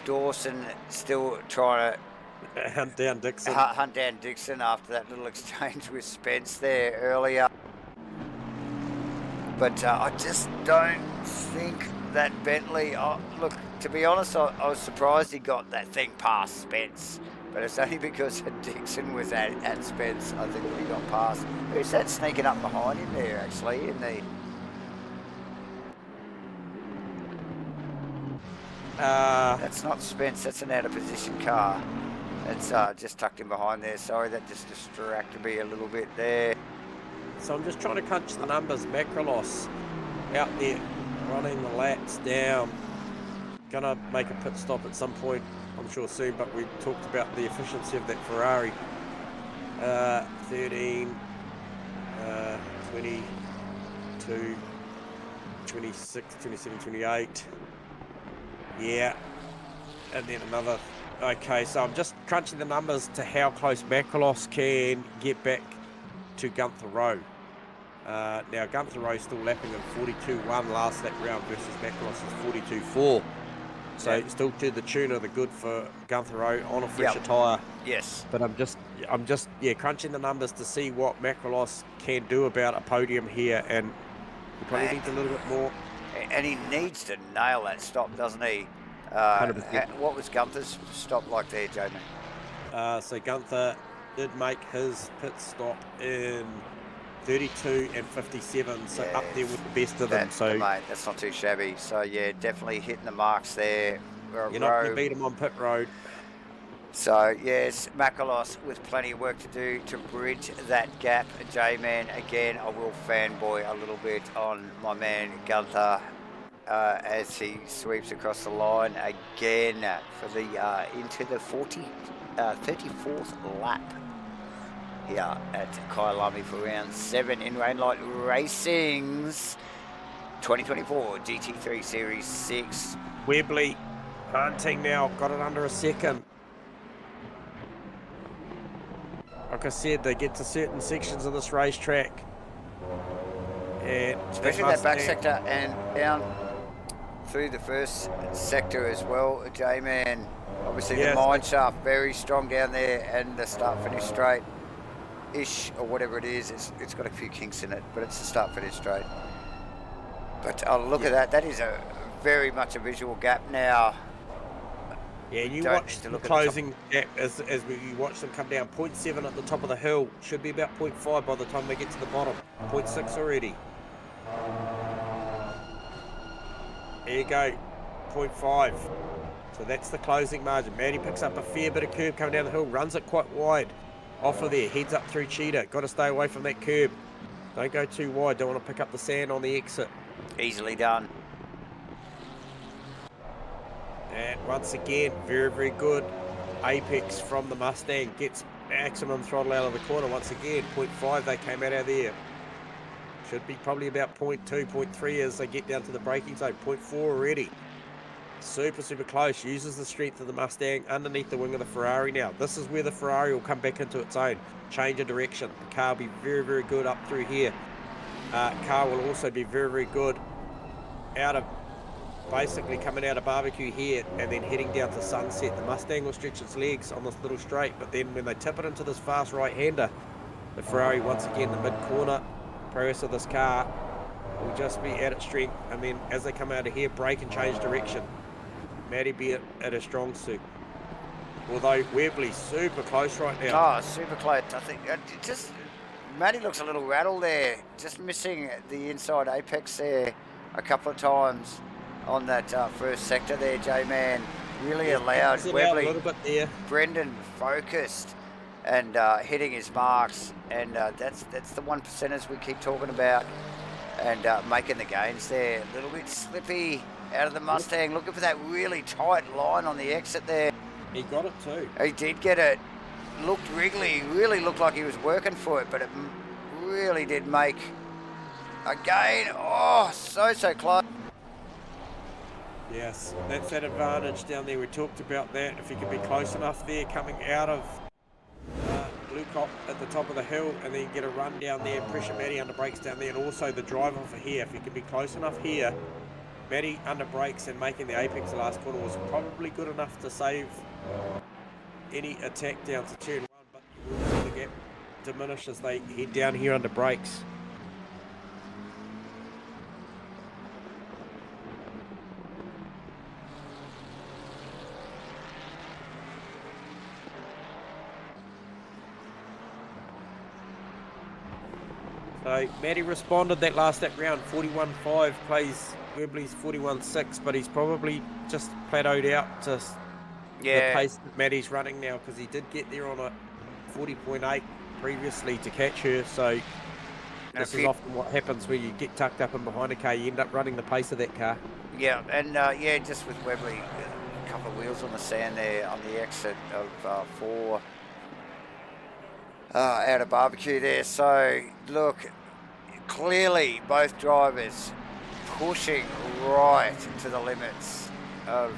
Speaker 1: Dawson still trying to
Speaker 2: hunt down Dixon.
Speaker 1: Hunt down Dixon after that little exchange with Spence there earlier. But I just don't think that Bentley... look, to be honest, I was surprised he got that thing past Spence. But it's only because Dixon was at Spence, I think, he got past. Who's that sneaking up behind him there, actually, in the... That's not Spence, that's an out-of-position car. It's just tucked in behind there. Sorry, that just distracted me a little bit there.
Speaker 2: So I'm just trying to crunch the numbers. Macrolos out there running the laps down. Gonna make a pit stop at some point, I'm sure soon, but we talked about the efficiency of that Ferrari. 13, 22, 26, 27, 28. Yeah. And then another. Okay, so I'm just crunching the numbers to how close Macrolos can get back to Gunther Rowe. Now Gunther Rowe still lapping at 42.1 last lap round versus Macrolos is 42.4. So still to the tune of the good for Gunther Rowe on a fresher tyre.
Speaker 1: Yes.
Speaker 2: But I'm just crunching the numbers to see what Macrolos can do about a podium here, and he probably needs a little bit more.
Speaker 1: And he needs to nail that stop, doesn't he?
Speaker 2: 100%.
Speaker 1: What was Gunther's stop like there, Jamie?
Speaker 2: So Gunther did make his pit stop in 32 and 57, so up there with the best of them. So
Speaker 1: mate, that's not too shabby. So yeah, definitely hitting the marks there.
Speaker 2: You're not going to beat him on pit road.
Speaker 1: So yes, Makalos with plenty of work to do to bridge that gap. J-Man, again, I will fanboy a little bit on my man Gunther as he sweeps across the line again for the into the 34th lap here at Kyalami for round 7 in Rainlight Racing's 2024 GT3 Series 6.
Speaker 2: Webley hunting now, got it under a second. Like I said, they get to certain sections of this racetrack, and
Speaker 1: especially that back sector and down. through the first sector as well, J-Man. Obviously
Speaker 2: Yes.
Speaker 1: the mine shaft very strong down there, and the start-finish straight-ish, or whatever it is. It's got a few kinks in it, but it's a start-finish straight. But look at that. That is a very much a visual gap now.
Speaker 2: Yeah, you watch the closing gap as you watch them come down. 0.7 at the top of the hill. Should be about 0.5 by the time they get to the bottom. 0.6 already. There you go. 0.5. So that's the closing margin. Matty picks up a fair bit of curb coming down the hill. Runs it quite wide. Off of there. Heads up through Cheetah. Got to stay away from that curb. Don't go too wide. Don't want to pick up the sand on the exit.
Speaker 1: Easily done.
Speaker 2: And once again, very, very good apex from the Mustang. Gets maximum throttle out of the corner. Once again, 0.5 they came out of there. Should be probably about 0.2, 0.3 as they get down to the braking zone. 0.4 already. Super, super close. Uses the strength of the Mustang underneath the wing of the Ferrari now. This is where the Ferrari will come back into its own. Change of direction. The car will be very, very good up through here. Car will also be very, very good out of... basically coming out of Barbecue here and then heading down to Sunset. The Mustang will stretch its legs on this little straight, but then when they tip it into this fast right-hander, the Ferrari once again, the mid-corner progress of this car will just be at its strength, and then as they come out of here, brake and change direction. Matty be at a strong suit. Although Webley super close right now.
Speaker 1: Oh, super close. I think Matty looks a little rattled there, just missing the inside apex there a couple of times on that first sector there, J-Man. Really allowed Webley,
Speaker 2: a little bit there.
Speaker 1: Brendan focused and hitting his marks, and that's the 1%ers we keep talking about, and making the gains there. A little bit slippy out of the Mustang, looking for that really tight line on the exit there.
Speaker 2: He got it too.
Speaker 1: He did get it. Looked wriggly, really looked like he was working for it, but it really did make a gain. Oh, so close.
Speaker 2: Yes, that's that advantage down there. We talked about that. If he could be close enough there coming out of Blue Cop at the top of the hill and then get a run down there, pressure Matty under brakes down there, and also the drive off of here. If he can be close enough here, Matty under brakes and making the apex the last corner was probably good enough to save any attack down to turn 1, but you will see the gap diminish as they head down here under brakes. So Matty responded that last lap round, 41.5, plays Webley's 41.6, but he's probably just plateaued out to the pace that Matty's running now, because he did get there on a 40.8 previously to catch her. So this is often what happens when you get tucked up and behind a car, you end up running the pace of that car.
Speaker 1: Yeah, and just with Webley, a couple of wheels on the sand there on the exit of 4 out of Barbecue there. So look, clearly both drivers pushing right to the limits of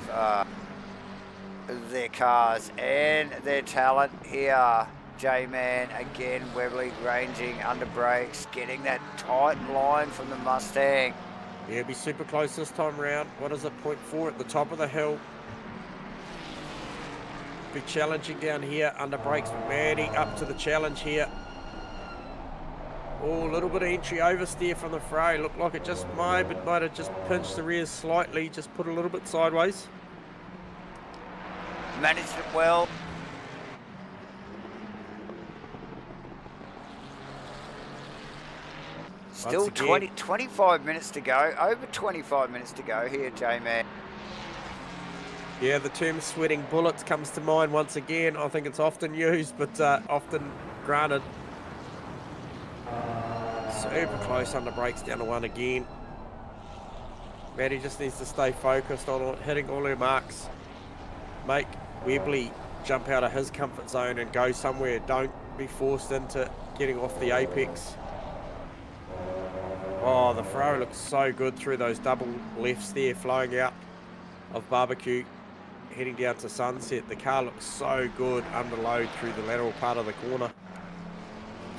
Speaker 1: their cars and their talent here. J-Man again, Webley ranging under brakes, getting that tight line from the Mustang.
Speaker 2: Yeah, it'll be super close this time round. What is it, 0.4 at the top of the hill. Be challenging down here under brakes. Matty up to the challenge here. Oh, a little bit of entry oversteer from the Ferrari. Looked like it just might have just pinched the rears slightly, just put a little bit sideways.
Speaker 1: Managed it well. Still 25 minutes to go. Over 25 minutes to go here, J-Man.
Speaker 2: Yeah, the term sweating bullets comes to mind once again. I think it's often used, but often granted. Super close under brakes down to 1 again. Matty just needs to stay focused on hitting all her marks. Make Webley jump out of his comfort zone and go somewhere. Don't be forced into getting off the apex. Oh, the Ferrari looks so good through those double lefts there, flowing out of Barbecue, heading down to Sunset. The car looks so good under load through the lateral part of the corner.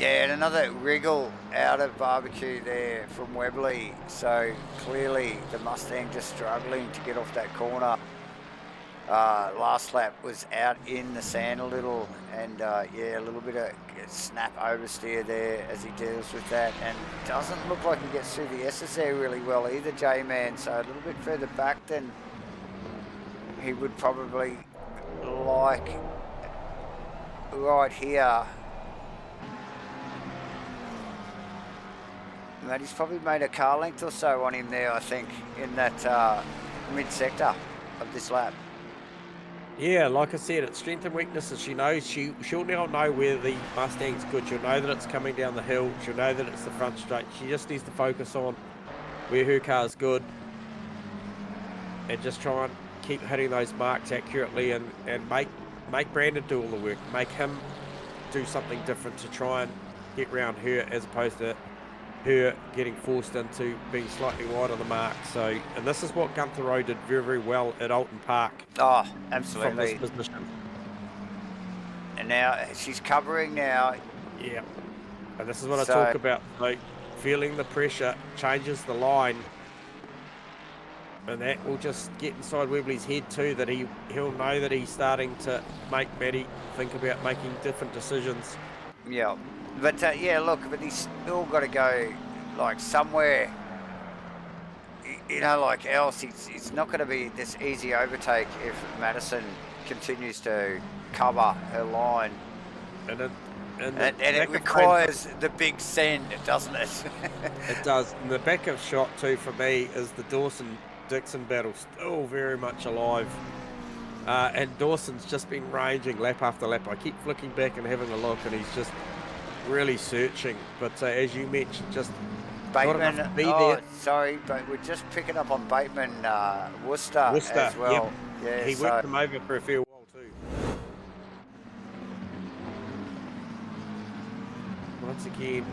Speaker 1: Yeah, and another wriggle out of barbecue there from Webley. So clearly the Mustang just struggling to get off that corner. Last lap was out in the sand a little, and yeah, a little bit of snap oversteer there as he deals with that, and doesn't look like he gets through the S's there really well either, J-Man. So a little bit further back than he would probably like right here. Matty's probably made a car length or so on him there, I think, in that mid-sector of this lap.
Speaker 2: Yeah, like I said, it's strength and weaknesses. She knows she'll now know where the Mustang's good. She'll know that it's coming down the hill. She'll know that it's the front straight. She just needs to focus on where her car's good and just try and keep hitting those marks accurately and make Brandon do all the work. Make him do something different to try and get round her, as opposed to her getting forced into being slightly wide on the mark. So, and this is what Gunther Rowe did very, very well at Alton Park.
Speaker 1: Oh, absolutely.
Speaker 2: From this position.
Speaker 1: And now she's covering now.
Speaker 2: Yeah. And this is what I talk about. Like, feeling the pressure changes the line. And that will just get inside Webley's head too, that he'll know that he's starting to make Matty think about making different decisions.
Speaker 1: Yeah. But yeah, look, but he's still got to go like somewhere, you know, like else. It's not going to be this easy overtake if Madison continues to cover her line. And it requires the big send, doesn't it?
Speaker 2: It does. And the back of shot too for me is the Dawson-Dixon battle still very much alive. And Dawson's just been ranging lap after lap. I keep flicking back and having a look, and he's just really searching. But as you mentioned, just
Speaker 1: Bateman,
Speaker 2: not enough to be there.
Speaker 1: Sorry, but we're just picking up on Bateman Worcester as well.
Speaker 2: Yep.
Speaker 1: Yeah,
Speaker 2: he worked them over for a fair while too. Once again,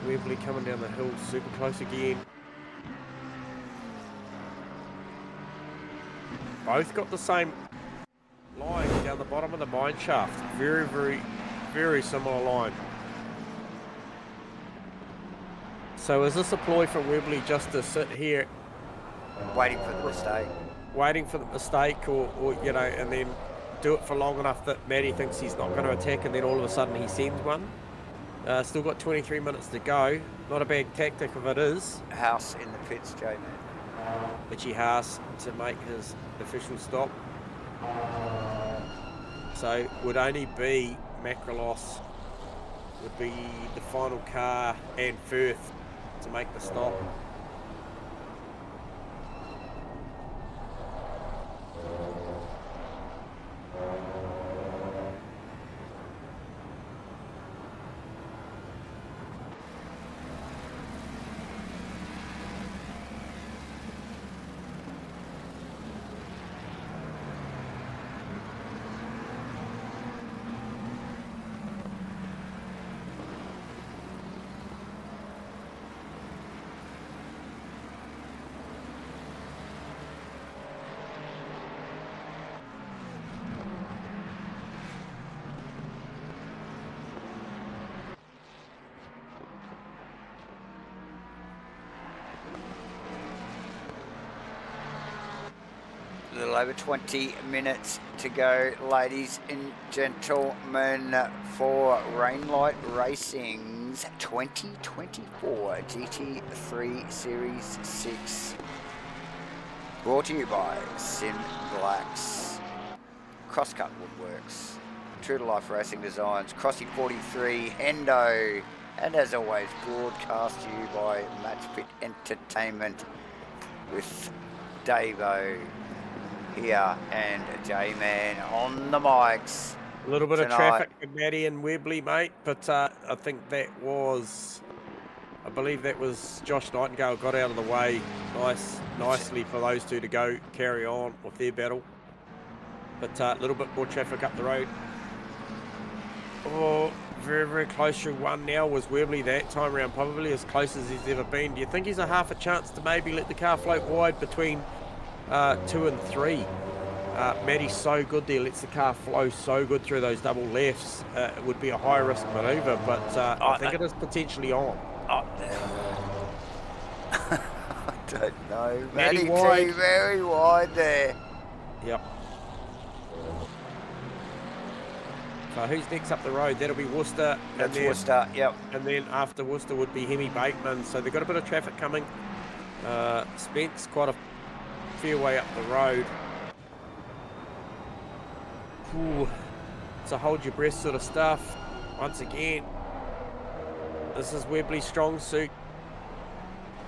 Speaker 2: Webley coming down the hill super close again. Both got the same line down the bottom of the mine shaft. Very, very, very similar line. So is this a ploy from Webley just to sit here
Speaker 1: waiting for the mistake?
Speaker 2: Waiting for the mistake, or you know, and then do it for long enough that Matty thinks he's not going to attack, and then all of a sudden he sends one. Still got 23 minutes to go. Not a bad tactic if it is.
Speaker 1: House in the pits, J-Man.
Speaker 2: Richie Haas to make his official stop. So would only be Macrolos would be the final car, and Firth to make the stop.
Speaker 1: A little over 20 minutes to go, ladies and gentlemen, for Rainlight Racing's 2024 GT3 Series 6. Brought to you by SIMBLACKS, CROSSCUT Woodworks, True to Life Racing Designs, Crossy 43, HENDO, and as always, broadcast to you by MATCHFIT Entertainment with Davo here and J-Man on the mics.
Speaker 2: A little bit
Speaker 1: tonight.
Speaker 2: Of traffic with Matty and Webley, mate, but I think that was, I believe that was Josh Nightingale got out of the way nicely for those two to carry on with their battle. But a little bit more traffic up the road. Oh, very, very close to one now was Webley that time around, probably as close as he's ever been. Do you think he's a half a chance to maybe let the car float wide between 2 and 3? Matty's so good there, lets the car flow so good through those double lefts. It would be a high risk manoeuvre, but I think it is potentially on.
Speaker 1: I don't know.
Speaker 2: Matty
Speaker 1: Matty
Speaker 2: wide.
Speaker 1: T very wide there.
Speaker 2: Yep. So who's next up the road? That'll be Worcester.
Speaker 1: That's Worcester, yep.
Speaker 2: And then after Worcester would be Hemi Bateman. So they've got a bit of traffic coming. Spence quite a fair way up the road. Ooh, it's a hold your breath sort of stuff. Once again, this is Webley's strong suit.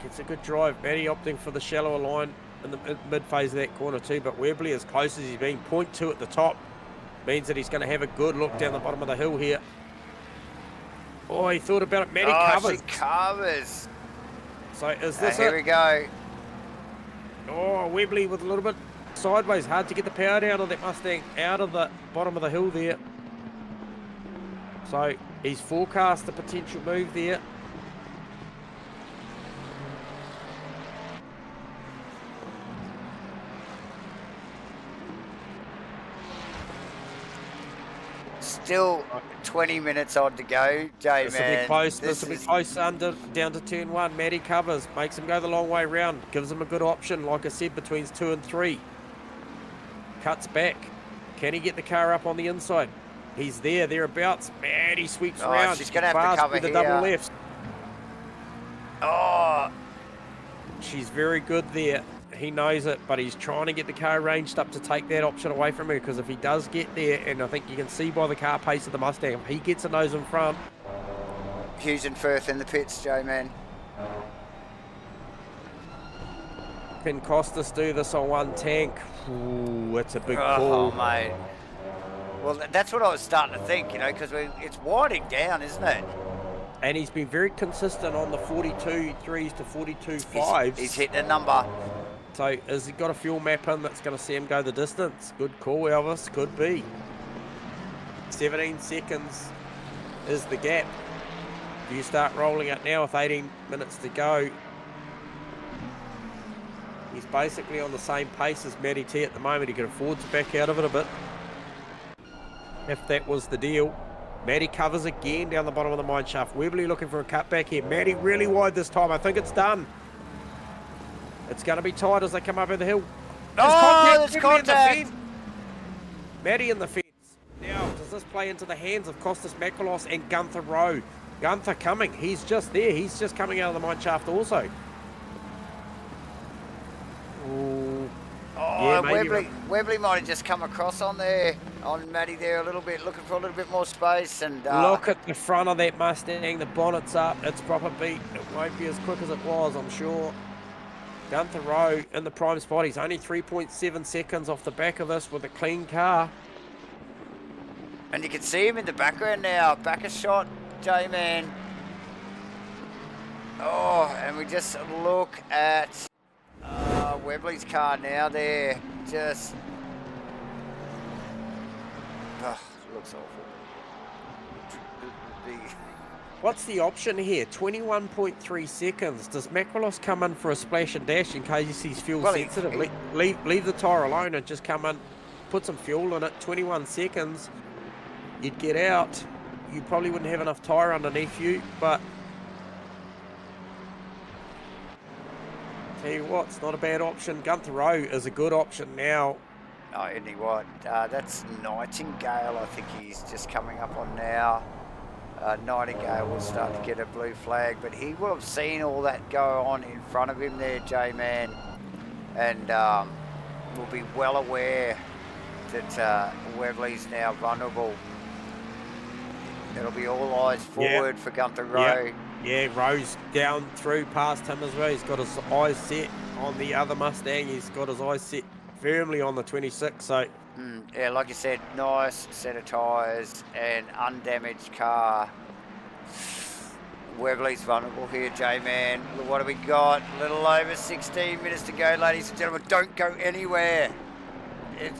Speaker 2: Gets a good drive. Matty opting for the shallower line in the mid phase of that corner too, but Webley as close as he's been, 0.2 at the top, means that he's going to have a good look down the bottom of the hill here. Oh, he thought about it. Matty covers.
Speaker 1: She covers.
Speaker 2: So is this
Speaker 1: here we go.
Speaker 2: Oh, Webley with a little bit sideways. Hard to get the power down on that Mustang out of the bottom of the hill there. So he's forecast a potential move there.
Speaker 1: Still 20 minutes on to go, J-Man.
Speaker 2: This will be close. This will be close down to turn 1. Matty covers, makes him go the long way round, gives him a good option, like I said, between 2 and 3. Cuts back. Can he get the car up on the inside? He's there, thereabouts. Matty sweeps around.
Speaker 1: She's going to have to cover
Speaker 2: with the
Speaker 1: here.
Speaker 2: double lefts.
Speaker 1: Oh,
Speaker 2: she's very good there. He knows it, but he's trying to get the car ranged up to take that option away from her, because if he does get there, and I think you can see by the car pace of the Mustang, if he gets a nose in front.
Speaker 1: Hughes and Firth in the pits, J-Man.
Speaker 2: Can Costas do this on one tank? Ooh, that's a big call.
Speaker 1: Oh, mate. Well, that's what I was starting to think, you know, because it's winding down, isn't it?
Speaker 2: And he's been very consistent on the 42.3s to 42.5s.
Speaker 1: He's hit the number.
Speaker 2: So has he got a fuel map in that's going to see him go the distance? Good call, Elvis. Could be. 17 seconds is the gap. Do you start rolling it now with 18 minutes to go? He's basically on the same pace as Matty T at the moment. He could afford to back out of it a bit, if that was the deal. Matty covers again down the bottom of the mine shaft. Webley looking for a cutback here. Matty really wide this time. I think it's done. It's going to be tight as they come over the hill.
Speaker 1: There's contact.
Speaker 2: Matty in the fence. Now, does this play into the hands of Costas Makalos and Gunther Rowe? Gunther coming. He's just there. He's just coming out of the mine shaft also. Ooh.
Speaker 1: Oh, yeah, Webley might have just come across on there, on Matty there a little bit, looking for a little bit more space. And
Speaker 2: look at the front of that Mustang. The bonnet's up. It's proper beat. It won't be as quick as it was, I'm sure. Gunther Rowe in the prime spot. He's only 3.7 seconds off the back of this with a clean car.
Speaker 1: And you can see him in the background now. Back a shot, J-Man. Oh, and we just look at Webley's car now there. Just... Oh, it looks awful.
Speaker 2: What's the option here? 21.3 seconds. Does Macrolos come in for a splash and dash in case he's fuel sensitive? Leave the tyre alone and just come in, put some fuel in it. 21 seconds. You'd get out. You probably wouldn't have enough tyre underneath you, but tell you what, it's not a bad option. Gunther Rowe is a good option now.
Speaker 1: Oh, isn't he what? That's Nightingale, I think he's just coming up on now. Nightingale will start to get a blue flag, but he will have seen all that go on in front of him there, J-Man, and will be well aware that Webley's now vulnerable. It'll be all eyes forward for Gunther Rowe.
Speaker 2: Yeah, Rowe's down through past him as well. He's got his eyes set on the other Mustang. He's got his eyes set firmly on the 26, so...
Speaker 1: yeah, like you said, nice set of tyres and undamaged car. Webley's vulnerable here, J-Man. What have we got? A little over 16 minutes to go, ladies and gentlemen. Don't go anywhere.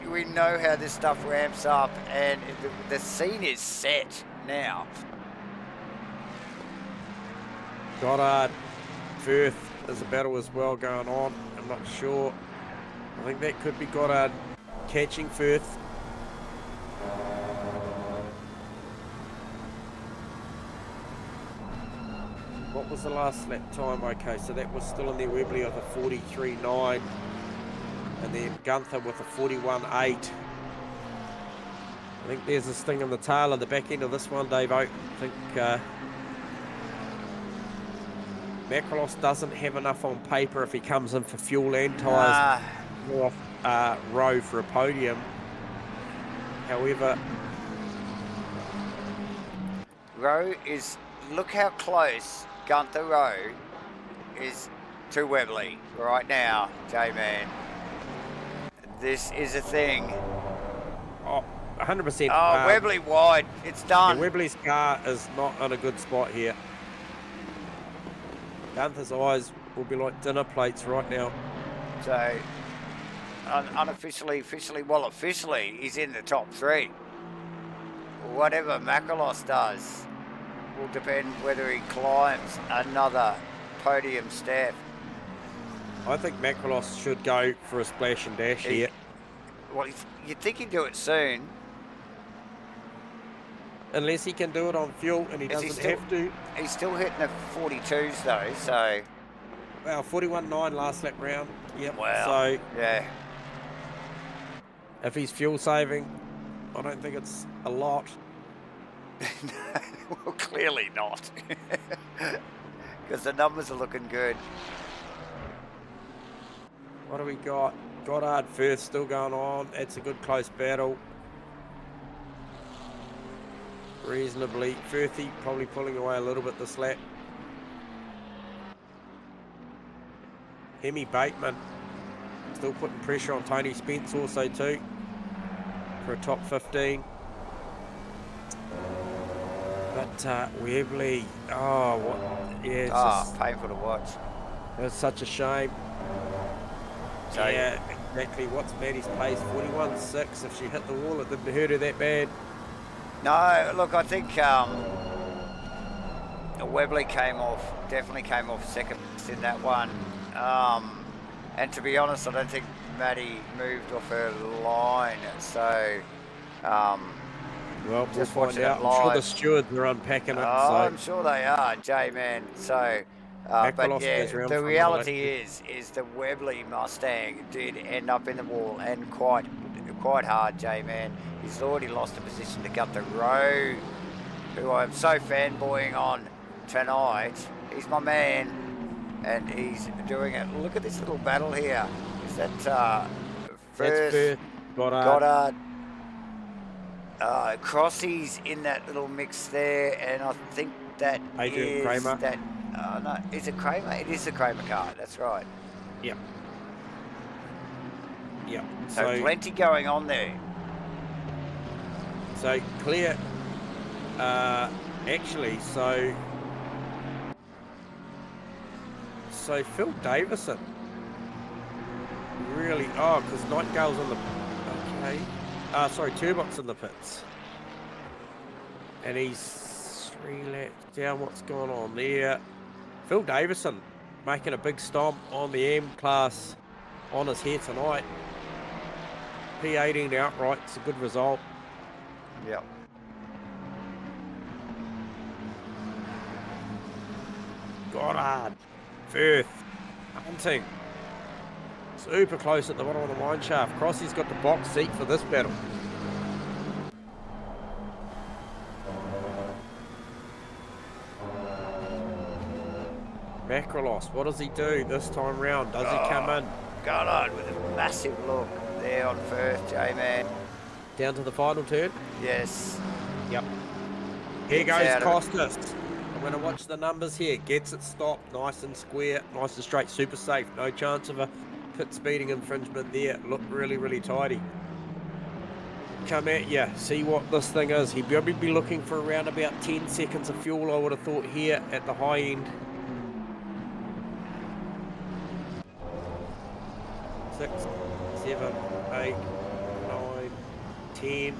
Speaker 1: We know how this stuff ramps up, and the scene is set now.
Speaker 2: Goddard, Firth, there's a battle as well going on. I'm not sure. I think that could be Goddard. catching Firth. What was the last lap time? Okay, so that was still in there. Webley with a 43.9. And then Gunther with a 41.8. I think there's this thing on the tail of the back end of this one, Dave. I think Macrolos doesn't have enough on paper if he comes in for fuel and tyres off Rowe for a podium. However,
Speaker 1: Rowe is, look how close Gunther Rowe is to Webley right now, J-Man. This is a thing.
Speaker 2: oh, 100%.
Speaker 1: Oh, Webley wide. It's done.
Speaker 2: Yeah, Webley's car is not in a good spot here. Gunther's eyes will be like dinner plates right now.
Speaker 1: So, unofficially, officially, he's in the top 3. Whatever Macrolos does will depend whether he climbs another podium step.
Speaker 2: I think Macrolos should go for a splash and dash here.
Speaker 1: Well, you'd think he'd do it soon.
Speaker 2: Unless he can do it on fuel and he doesn't have to.
Speaker 1: He's still hitting the 42s though, so...
Speaker 2: Well, 41.9 last lap round. Yep.
Speaker 1: Wow.
Speaker 2: So,
Speaker 1: yeah.
Speaker 2: If he's fuel saving, I don't think it's a lot.
Speaker 1: Well, clearly not. Because the numbers are looking good.
Speaker 2: What do we got? Goddard Firth still going on. That's a good close battle. Reasonably. Firthy probably pulling away a little bit this lap. Hemi Bateman still putting pressure on Tony Spence also too for a top 15. But Webley, oh, what? Yeah, it's just
Speaker 1: painful to watch.
Speaker 2: It's such a shame. So, yeah, exactly. What's Maddie's pace? 41.6. If she hit the wall, it didn't hurt her that bad.
Speaker 1: No, look, I think Webley definitely came off second in that one. And to be honest, I don't think Maddie moved off her line. So,
Speaker 2: well, we'll find out. I'm sure the stewards are unpacking it.
Speaker 1: Oh,
Speaker 2: so.
Speaker 1: I'm sure they are, J-Man. So, but yeah, the reality is the Webley Mustang did end up in the wall and quite hard, J-Man. He's already lost a position to Gunther Rowe, who I'm so fanboying on tonight. He's my man, and he's doing it. Look at this little battle here. Is that Firth, Goddard. Crossy's in that little mix there, and I think that
Speaker 2: Adrian Kramer.
Speaker 1: No, is it Kramer? It is the Kramer car, that's right.
Speaker 2: Yep. Yep.
Speaker 1: So plenty going on there.
Speaker 2: So clear, actually, so Phil Davison, really, because Nightingale's in the, Turbot's in the pits. And he's 3 laps down. What's going on there? Phil Davison making a big stomp on the M class on his head tonight. P18 outright, it's a good result.
Speaker 1: Yep.
Speaker 2: Goddard, Firth, Hunting. Super close at the bottom of the mine shaft. Crossy's got the box seat for this battle. Macrolos, what does he do this time round? Does he come in?
Speaker 1: Goddard with a massive look there on Firth, J-Man.
Speaker 2: Down to the final turn?
Speaker 1: Yes.
Speaker 2: Yep. Here goes Costas. I'm going to watch the numbers here. Gets it stopped, nice and square, nice and straight, super safe. No chance of a pit speeding infringement there. Look really, really tidy. Come at you, see what this thing is. He'd probably be looking for around about 10 seconds of fuel, I would have thought, here at the high end. 6, 7, 8, 9, 10.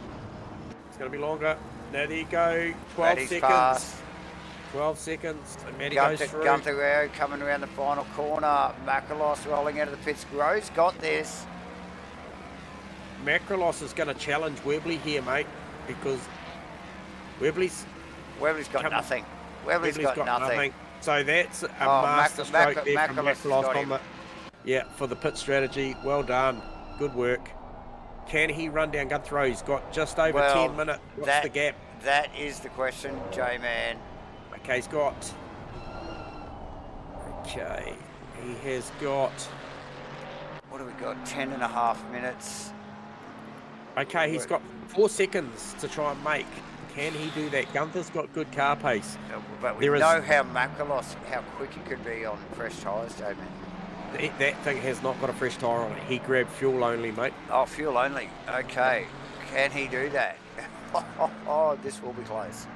Speaker 2: It's going to be longer. Now there you go. 12
Speaker 1: Maddie's
Speaker 2: seconds.
Speaker 1: Fast.
Speaker 2: 12 seconds. And Maddie goes through.
Speaker 1: Gunther Rowe coming around the final corner. Macrolos rolling out of the pits. Rowe's got this.
Speaker 2: Macrolos is going to challenge Webley here, mate, because Webley's
Speaker 1: got nothing. Webley's got nothing.
Speaker 2: So that's a master stroke there from Macrolos on the, for the pit strategy. Well done. Good work. Can he run down Gunther Rowe? He's got just over 10 minutes. What's the gap?
Speaker 1: That is the question, J-Man.
Speaker 2: Okay, he's got... Okay, he has got...
Speaker 1: What have we got? 10.5 minutes.
Speaker 2: Okay, he's got 4 seconds to try and make. Can he do that? Gunther's got good car pace.
Speaker 1: But we know how Macrolos, how quick he could be on fresh tyres, J-Man.
Speaker 2: That thing has not got a fresh tyre on it. He grabbed fuel only, mate.
Speaker 1: Oh, fuel only. Okay. Can he do that? Oh, this will be close.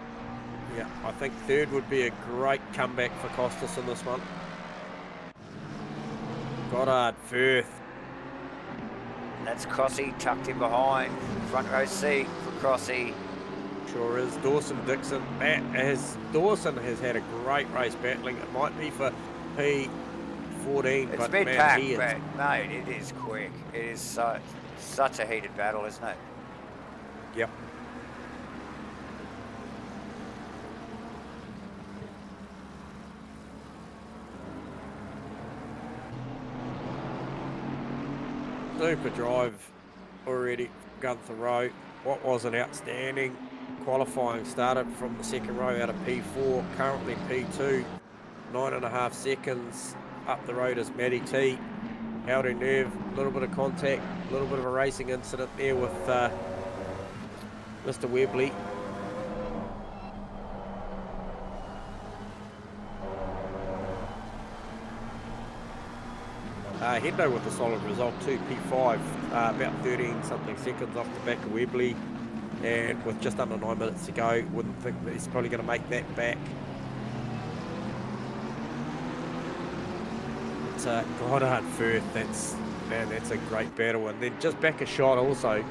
Speaker 2: Yeah, I think third would be a great comeback for Costas in this one. Goddard, Firth.
Speaker 1: That's Crossy tucked in behind. Front row seat for Crossy.
Speaker 2: Sure is. Dawson, Dixon. Dawson has had a great race battling. It might be for P14,
Speaker 1: it's
Speaker 2: but
Speaker 1: mid-pack,
Speaker 2: man,
Speaker 1: but mate, it is quick. It is such a heated battle, isn't it?
Speaker 2: Yep. Super drive already, Gunther Rowe. What was an outstanding qualifying. Started from the second row out of P4, currently P2. 9.5 seconds up the road is Matty T. Held in nerve, a little bit of contact, a little bit of a racing incident there with Mr. Webley. Hendo with a solid result too, P5, about 13 something seconds off the back of Webley, and with just under 9 minutes to go, wouldn't think that he's probably going to make that back. But Goddard Firth, that's a great battle. And then just back a shot also,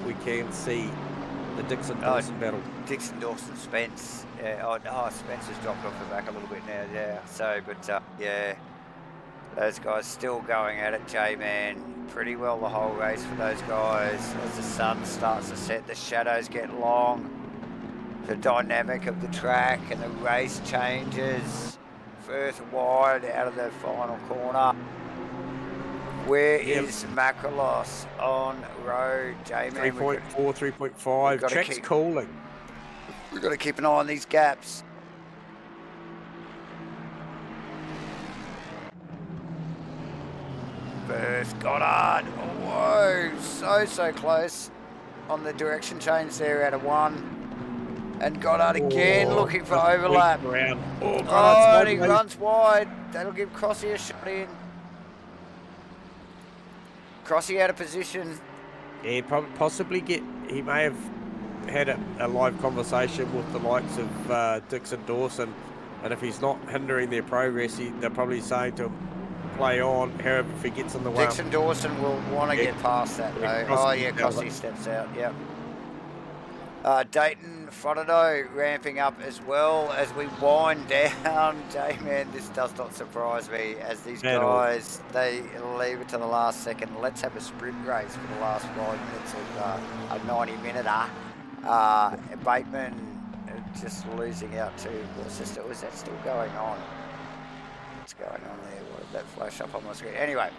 Speaker 2: we can see the Dixon-Dawson battle.
Speaker 1: Dixon-Dawson, Spence. Spence has dropped off the back a little bit now, yeah. So, but yeah, those guys still going at it, J-Man. Pretty well the whole race for those guys. As the sun starts to set, the shadows get long. The dynamic of the track and the race changes. First wide out of the final corner. Where is Macrolos on road, J-Man?
Speaker 2: 3.4, 3.5. Track's cooling.
Speaker 1: We've got to keep an eye on these gaps. First Goddard. Whoa, so close on the direction change there out of 1. And Goddard again looking for overlap. And he runs wide. That'll give Crossy a shot in. Crossy out of position.
Speaker 2: Yeah, possibly he may have had a live conversation with the likes of Dixon Dawson, and if he's not hindering their progress, they're probably saying to him, play on. However, if he gets in the way,
Speaker 1: Dixon Dawson will want to get past that though. Crossy steps out. Yep. Dayton Frodo ramping up as well as we wind down. J-Man, this does not surprise me as these guys, they leave it to the last second. Let's have a sprint race for the last 5 minutes of a 90-minute. Bateman just losing out to, was that still going on? What's going on there? What did that flash up on my screen? Anyway,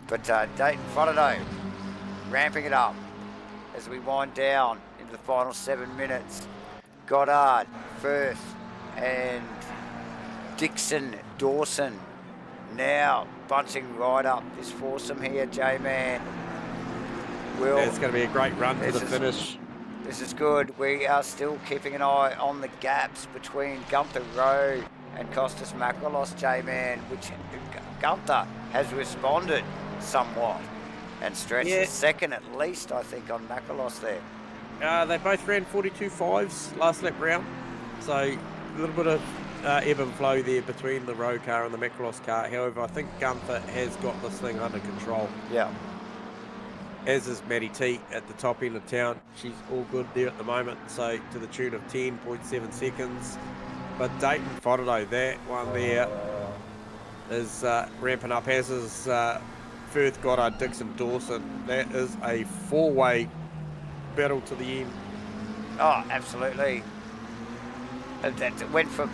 Speaker 1: but Dayton Frodo ramping it up as we wind down into the final 7 minutes. Goddard, Firth, and Dixon Dawson now bunching right up this foursome here, J-Man.
Speaker 2: It's going to be a great run to the finish.
Speaker 1: This is good. We are still keeping an eye on the gaps between Gunther Rowe and Costas Macrolos, J-Man, which Gunther has responded somewhat and stretched second at least, I think, on Macrolos there.
Speaker 2: They both ran 42.5s last lap round, so a little bit of ebb and flow there between the Rowe car and the Macrolos car. However, I think Gunther has got this thing under control.
Speaker 1: Yeah.
Speaker 2: As is Matty T at the top end of town. She's all good there at the moment, so to the tune of 10.7 seconds. But Dayton Frodo, that one there is ramping up, as is Firth, Goddard, Dixon, Dawson. That is a four-way battle to the end.
Speaker 1: Oh, absolutely. That went from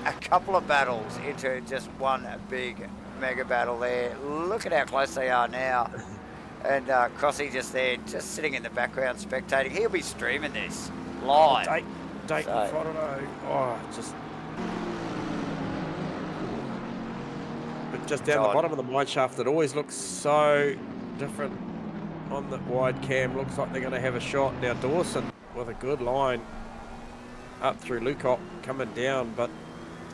Speaker 1: a couple of battles into just one big mega battle there. Look at how close they are now. And Crossy just there, just sitting in the background spectating. He'll be streaming this live.
Speaker 2: Dayton, Friday. Oh, just... But just down the bottom of the mine shaft, it always looks so different on the wide cam. Looks like they're going to have a shot. Now Dawson with a good line up through Lukop, coming down, but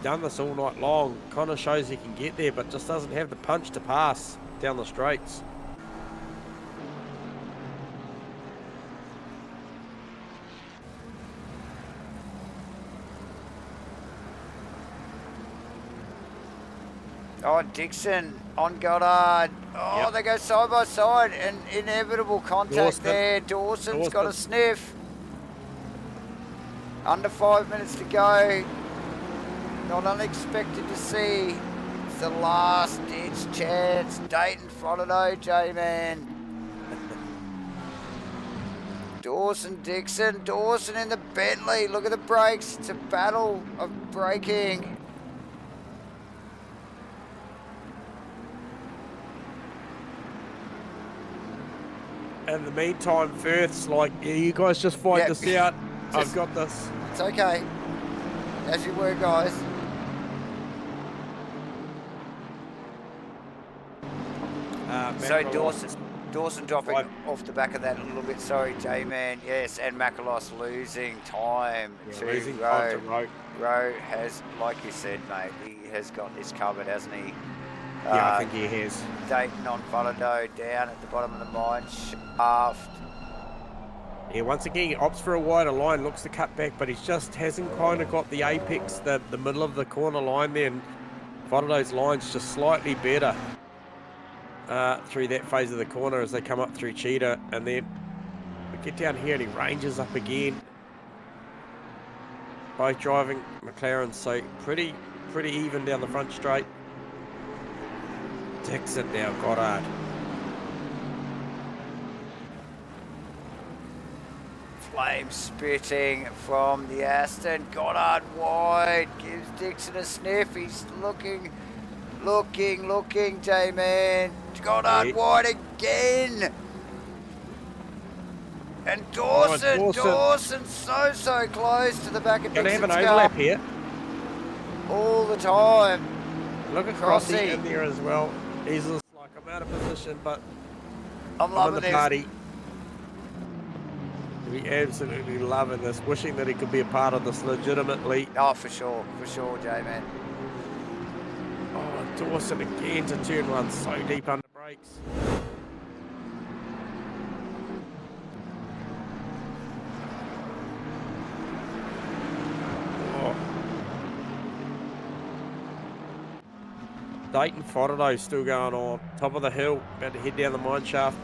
Speaker 2: done this all night long. Kind of shows he can get there, but just doesn't have the punch to pass down the straights.
Speaker 1: Oh, Dixon on Goddard. Oh, yep. They go side by side, and inevitable contact there. Dawson's got a sniff. Under 5 minutes to go. Not unexpected to see. It's the last ditch chance. Dayton Frontado, J-Man. Dawson, Dixon. Dawson in the Bentley. Look at the brakes. It's a battle of braking.
Speaker 2: In the meantime, Firth's like, yeah, you guys just fight this out. I've got this.
Speaker 1: It's okay. As you were, guys. So Dawson dropping off the back of that a little bit. Sorry, J-Man. Yes, and Makalos losing time to Rowe. Rowe has, like you said, mate, he has got this covered, hasn't he?
Speaker 2: Yeah, I think he has.
Speaker 1: Dayton on Frontado down at the bottom of the mine shaft.
Speaker 2: Yeah, once again, he opts for a wider line, looks to cut back, but he just hasn't kind of got the apex, the middle of the corner line there, and Frontado's line's just slightly better through that phase of the corner as they come up through Cheetah, and then we get down here and he ranges up again. Both driving McLaren, so pretty even down the front straight. Dixon now, Goddard.
Speaker 1: Flame spitting from the Aston. Goddard wide, gives Dixon a sniff. He's looking, J-Man. Goddard wide again. And Dawson so close to the back of Dixon's car.
Speaker 2: Gonna have an overlap here.
Speaker 1: All the time.
Speaker 2: Look at Crossy in there as well. He's just like, I'm out of position, but
Speaker 1: I'm loving
Speaker 2: the party. He'll be absolutely loving this, wishing that he could be a part of this legitimately.
Speaker 1: Oh, for sure, J-Man.
Speaker 2: Oh, Dawson again to turn one so deep under brakes. Dayton Frontado still going on. Top of the hill, about to head down the mine shaft.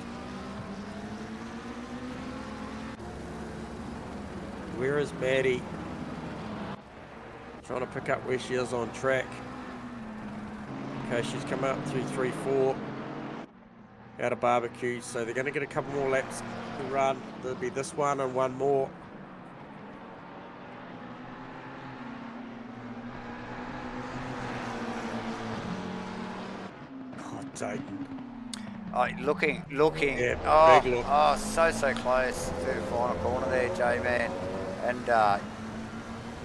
Speaker 2: Where is Maddie? Trying to pick up where she is on track. Okay, she's come out through 3-4 out of barbecue, so they're going to get a couple more laps to run. There'll be this one and one more. Dayton.
Speaker 1: Oh, looking.
Speaker 2: Yeah, big look.
Speaker 1: Oh, so close to the final corner there, J-Man. And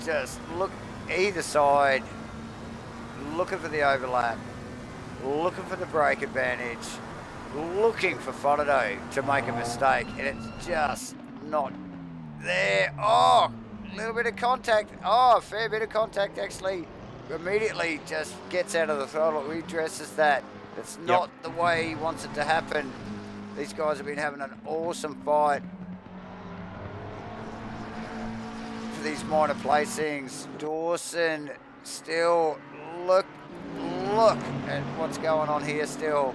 Speaker 1: just look either side, looking for the overlap, looking for the brake advantage, looking for Frontado to make a mistake, and it's just not there. Oh, a little bit of contact. Oh, a fair bit of contact actually. Immediately just gets out of the throttle, redresses that. It's not the way he wants it to happen. These guys have been having an awesome fight for these minor placings. Dawson still look at what's going on here still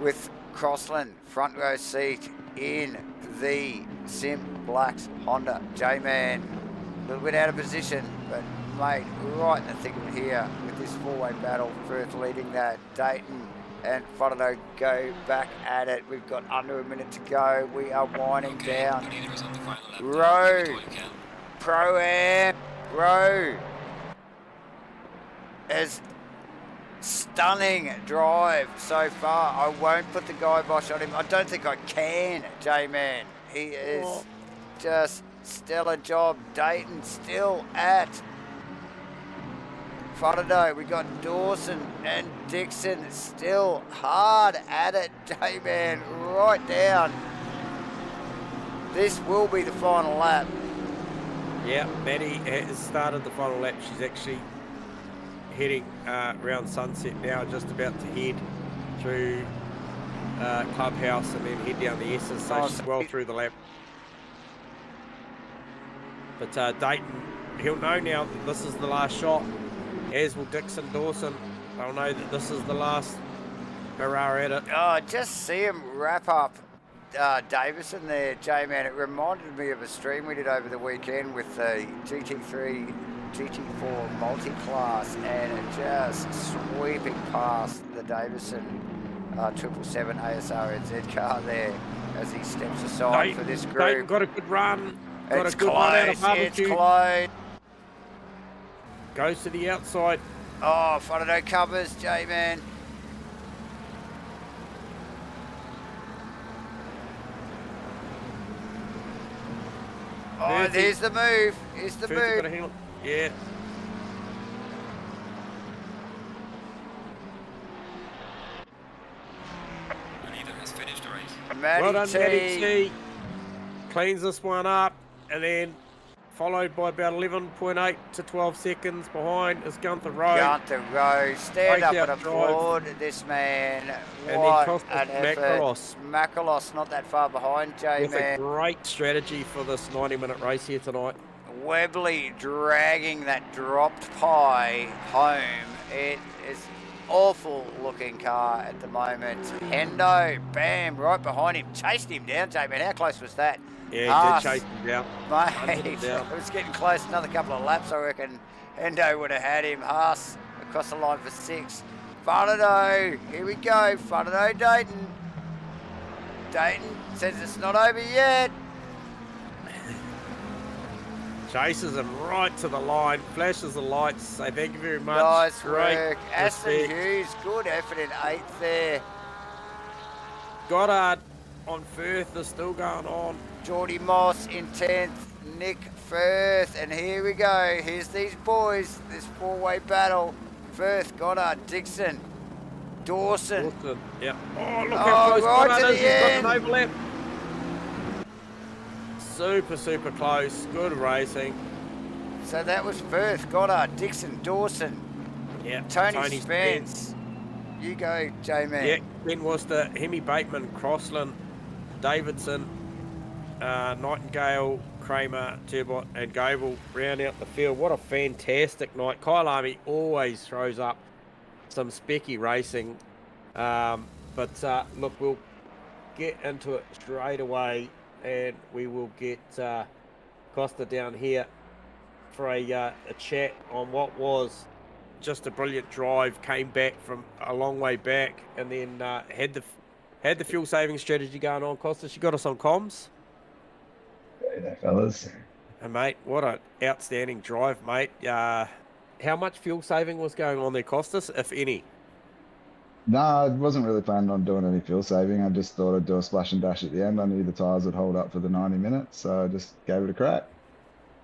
Speaker 1: with Crossland front row seat in the SIMBLACKS Honda. J-Man a little bit out of position, but mate, right in the thick of it here with this four-way battle. Firth leading that. Dayton and Frodo go back at it. We've got under a minute to go. We are winding down. Row, Pro-Am, Row is stunning drive so far. I won't put the Guy-Bosch on him. I don't think I can, J-Man. He is just stellar job. Dayton still at Frodo. We got Dawson and Dixon still hard at it. J-Man right down. This will be the final lap.
Speaker 2: Yeah, Maddie has started the final lap. She's actually heading around sunset now, just about to head through Clubhouse and then head down the S's, so she's well through the lap. But Dayton, he'll know now that this is the last shot, as will Dixon, Dawson. They'll know that this is the last hurrah at it.
Speaker 1: Oh, just see him wrap up Davison there, J-Man. It reminded me of a stream we did over the weekend with the GT3 GT4 multi-class, and it just sweeping past the Davison 777 ASR NZ car there as he steps aside for this group.
Speaker 2: Dayton got a good run. Got
Speaker 1: It's
Speaker 2: a good
Speaker 1: close,
Speaker 2: run out of barbecue.
Speaker 1: it's close.
Speaker 2: Goes to the outside.
Speaker 1: Oh, Frodo covers, J-Man. Oh, there's the move. Here's the move.
Speaker 2: Yeah.
Speaker 3: Anita has finished the race.
Speaker 2: Well done, Matty
Speaker 1: T.
Speaker 2: T. Cleans this one up, and then followed by about 11.8 to 12 seconds behind is Gunther Rowe.
Speaker 1: Gunther Rowe, stand up and
Speaker 2: Breakout
Speaker 1: applaud this man.
Speaker 2: And
Speaker 1: What
Speaker 2: then
Speaker 1: an effort. Makalos not that far behind,
Speaker 2: It's a
Speaker 1: J-Man.
Speaker 2: great strategy for this 90-minute race here tonight.
Speaker 1: Webley dragging that dropped pie home. It is awful looking car at the moment. Hendo, bam, right behind him. Chased him down, J-Man. How close was that?
Speaker 2: Yeah, he did chase him down.
Speaker 1: Mate, it was getting close. Another couple of laps, I reckon. Hendo would have had him. Haas across the line for 6. Frodo, here we go. Frodo, Dayton. Dayton says it's not over yet.
Speaker 2: Chases him right to the line, flashes the lights, say thank you very much.
Speaker 1: Nice
Speaker 2: Great
Speaker 1: work. Aston
Speaker 2: respect.
Speaker 1: Hughes, good effort in 8th there.
Speaker 2: Goddard on Firth is still going on.
Speaker 1: Geordie Moss in 10th. Nick Firth. And here we go. Here's these boys. This 4-way battle. Firth, Goddard, Dixon, Dawson.
Speaker 2: Yeah. Oh, look how close
Speaker 1: right
Speaker 2: Goddard
Speaker 1: to
Speaker 2: is.
Speaker 1: the
Speaker 2: He's got
Speaker 1: end.
Speaker 2: an overlap. Super, super close. Good racing.
Speaker 1: So that was Firth, Goddard, Dixon, Dawson,
Speaker 2: Yeah.
Speaker 1: Tony Spence. You go, J-Man.
Speaker 2: Yeah. Then was the Hemi Bateman, Crossland, Davidson, Nightingale, Kramer, Turbot, and Goebel round out the field. What a fantastic night. Kyalami always throws up some specky racing. But look, we'll get into it straight away, and we will get Costa down here for a chat on what was just a brilliant drive. Came back from a long way back, and then had the fuel saving strategy going on. Costa, she got us on comms.
Speaker 4: Hey there, fellas.
Speaker 2: And mate, what an outstanding drive, mate. How much fuel saving was going on there, Costas, if any?
Speaker 4: No, I wasn't really planning on doing any fuel saving. I just thought I'd do a splash and dash at the end. I knew the tyres would hold up for the 90 minutes, so I just gave it a crack.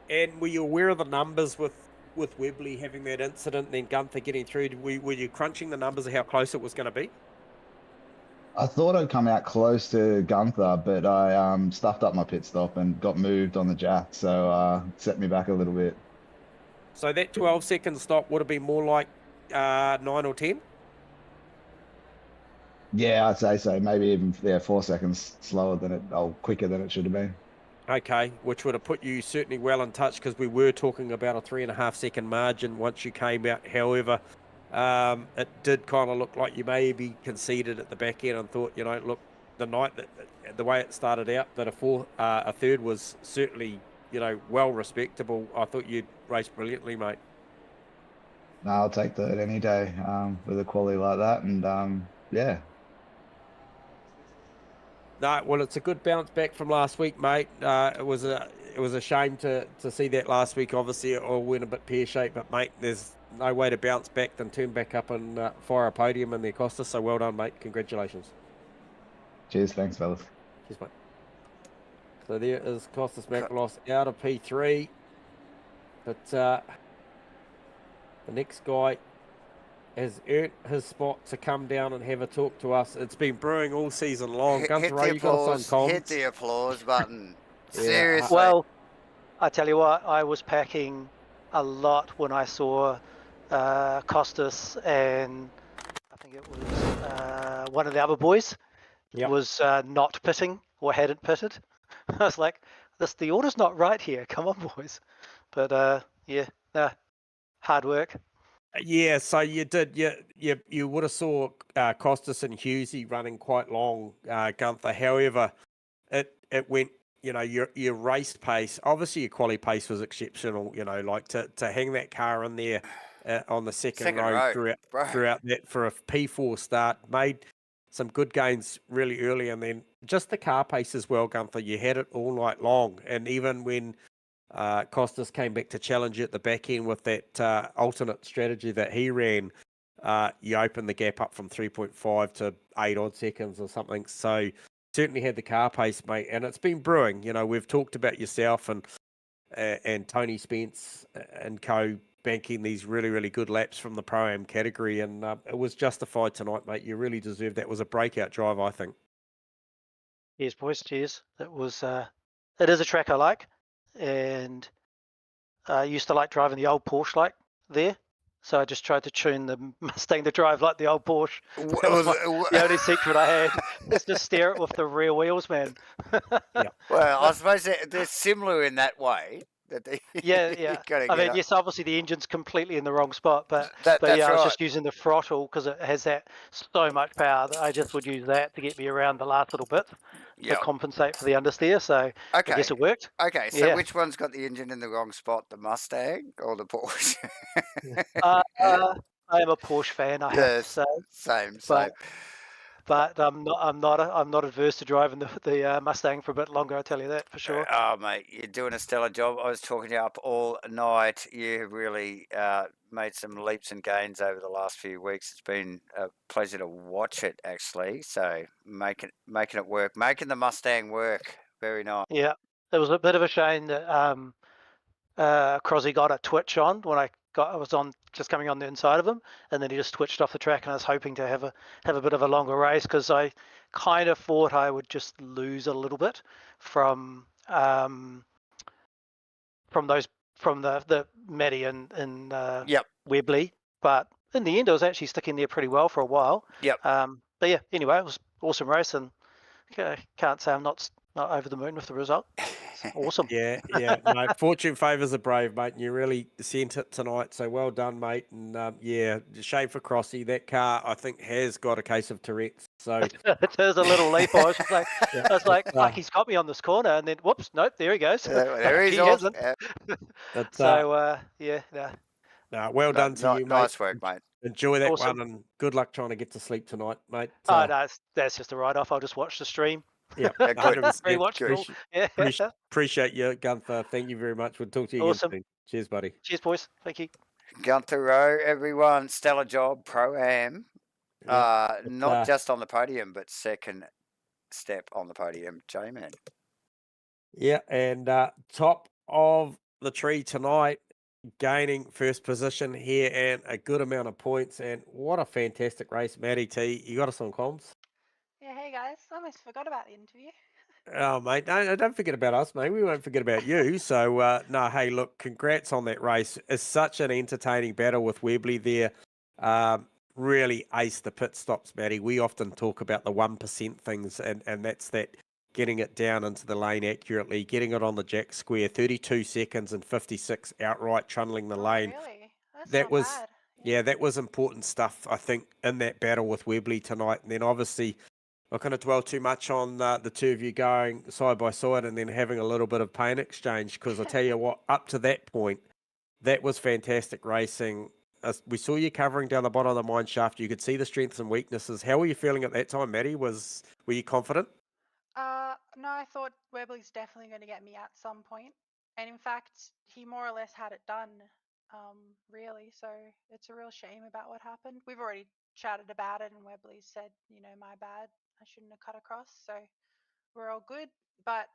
Speaker 2: And were you aware of the numbers with Webley having that incident and then Gunther getting through? Were you crunching the numbers of how close it was going to be?
Speaker 4: I thought I'd come out close to Gunther, but I stuffed up my pit stop and got moved on the jack, so set me back a little bit.
Speaker 2: So that 12-second stop would have been more like 9 or 10?
Speaker 4: Yeah, I'd say so. Maybe even 4 seconds slower than quicker than it should have been.
Speaker 2: Okay, which would have put you certainly well in touch, because we were talking about a 3.5-second margin once you came out. However, it did kind of look like you maybe conceded at the back end and thought, look, the night the way it started out, that a third was certainly, well respectable. I thought you'd raced brilliantly, mate.
Speaker 4: No, I'll take third any day with a quality like that, and Yeah.
Speaker 2: No, well, it's a good bounce back from last week, mate. It was a shame to see that last week. Obviously, it all went a bit pear-shaped, but, mate, there's no way to bounce back than turn back up and fire a podium in the Acosta. So well done, mate. Congratulations.
Speaker 4: Cheers. Thanks, fellas.
Speaker 2: Cheers, mate. So there is Costas Makalos out of P3. But the next guy has earned his spot to come down and have a talk to us. It's been brewing all season long.
Speaker 1: Hit
Speaker 2: Gunther,
Speaker 1: the
Speaker 2: you got us on
Speaker 1: applause.
Speaker 2: comms.
Speaker 1: Hit the applause button.
Speaker 2: Yeah.
Speaker 1: Seriously.
Speaker 5: Well, I tell you what, I was packing a lot when I saw Costas and I think it was one of the other boys was not pitting or hadn't pitted. I was like, the order's not right here. Come on, boys. But yeah, hard work.
Speaker 2: Yeah, so you did. You would have saw Costas and Hughesy running quite long, Gunther. However, it went. You know, your race pace. Obviously, your quali pace was exceptional. You know, like to hang that car in there on the second row throughout that for a P4 start, made some good gains really early, and then just the car pace as well, Gunther. You had it all night long, and even when Costas came back to challenge at the back end with that alternate strategy that he ran, you opened the gap up from 3.5 to 8 odd seconds or something. So certainly had the car pace, mate, and it's been brewing. You know, we've talked about yourself and Tony Spence and co banking these really, really good laps from the Pro-Am category, and it was justified tonight, mate. You really deserved that. It was a breakout drive, I think.
Speaker 5: Cheers, boys. Cheers. It is a track I like, and I used to like driving the old Porsche like there. So I just tried to tune the Mustang to drive like the old Porsche. That was the only secret I had. Is just steer it with the rear wheels, man.
Speaker 1: Yeah. Well, I suppose they're similar in that way.
Speaker 5: Yeah. I mean, yes, obviously the engine's completely in the wrong spot, but
Speaker 1: that's
Speaker 5: yeah, I was just using the throttle because it has that so much power that I just would use that to get me around the last little bit to compensate for the understeer. So I guess it worked.
Speaker 1: Okay, so which one's got the engine in the wrong spot, the Mustang or the Porsche?
Speaker 5: I am a Porsche fan. I have to say.
Speaker 1: Same.
Speaker 5: But I'm not adverse to driving the Mustang for a bit longer. I tell you that for sure.
Speaker 1: Oh mate, you're doing a stellar job. I was talking to you up all night. You have really made some leaps and gains over the last few weeks. It's been a pleasure to watch it actually. So making it work, making the Mustang work. Very nice.
Speaker 5: Yeah, it was a bit of a shame that Crosby got a twitch on when I was just coming on the inside of him, and then he just twitched off the track, and I was hoping to have a bit of a longer race because I kind of thought I would just lose a little bit from the Matty and Webley, but in the end I was actually sticking there pretty well for a while. But yeah, anyway, it was an awesome race, and can't say I'm not over the moon with the result. Awesome.
Speaker 2: Yeah. No, fortune favours the brave, mate, and you really sent it tonight. So well done, mate. And shame for Crossy. That car, I think, has got a case of Tourette's. So
Speaker 5: there's a little leap. I was like, fuck, he's got me on this corner, and then whoops, nope, there he goes.
Speaker 1: There he
Speaker 5: hasn't.
Speaker 1: So
Speaker 2: well done to you, mate.
Speaker 1: Nice work, mate.
Speaker 2: Enjoy that one, and good luck trying to get to sleep tonight, mate.
Speaker 5: No, that's just a write-off. I'll just watch the stream.
Speaker 2: Yeah,
Speaker 5: good.
Speaker 2: Appreciate you, Gunther. Thank you very much. We'll talk to you again soon. Cheers, buddy.
Speaker 5: Cheers, boys. Thank you.
Speaker 1: Gunther Rowe, everyone. Stellar job, Pro-Am. Not just on the podium, but second step on the podium, J-Man.
Speaker 2: Yeah, and top of the tree tonight, gaining first position here and a good amount of points. And what a fantastic race, Matty T. You got us on comms?
Speaker 6: Yeah, hey guys, I almost forgot about the interview.
Speaker 2: Oh, mate, don't forget about us, mate. We won't forget about you. So, no, hey, look, congrats on that race. It's such an entertaining battle with Webley there. Really aced the pit stops, Matty. We often talk about the 1% things, and that's that getting it down into the lane accurately, getting it on the jack square, 32 seconds and 56 outright trundling the lane.
Speaker 6: Really?
Speaker 2: That was bad. Yeah, that was important stuff, I think, in that battle with Webley tonight. And then obviously, I'm not going to dwell too much on the two of you going side by side and then having a little bit of paint exchange, because I tell you what, up to that point, that was fantastic racing. we saw you covering down the bottom of the mine shaft. You could see the strengths and weaknesses. How were you feeling at that time, Maddie? Were you confident?
Speaker 6: No, I thought Webley's definitely going to get me at some point. And in fact, he more or less had it done, really. So it's a real shame about what happened. We've already chatted about it, and Webley said, you know, my bad. I shouldn't have cut across. So we're all good. But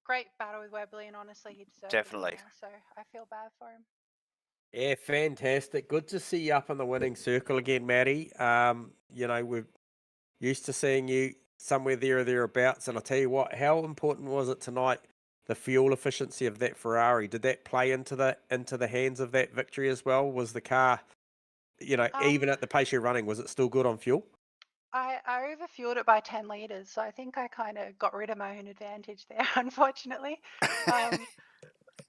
Speaker 6: great battle with Webley, and honestly, he deserved
Speaker 1: Definitely.
Speaker 6: the winner. So I feel bad for him.
Speaker 2: Yeah, fantastic. Good to see you up in the winning circle again, Maddie. You know, we're used to seeing you somewhere there or thereabouts. And I'll tell you what, how important was it tonight, the fuel efficiency of that Ferrari? Did that play into the hands of that victory as well? Was the car, you know, even at the pace you're running, was it still good on fuel?
Speaker 6: I overfueled it by 10 litres, so I think I kind of got rid of my own advantage there, unfortunately.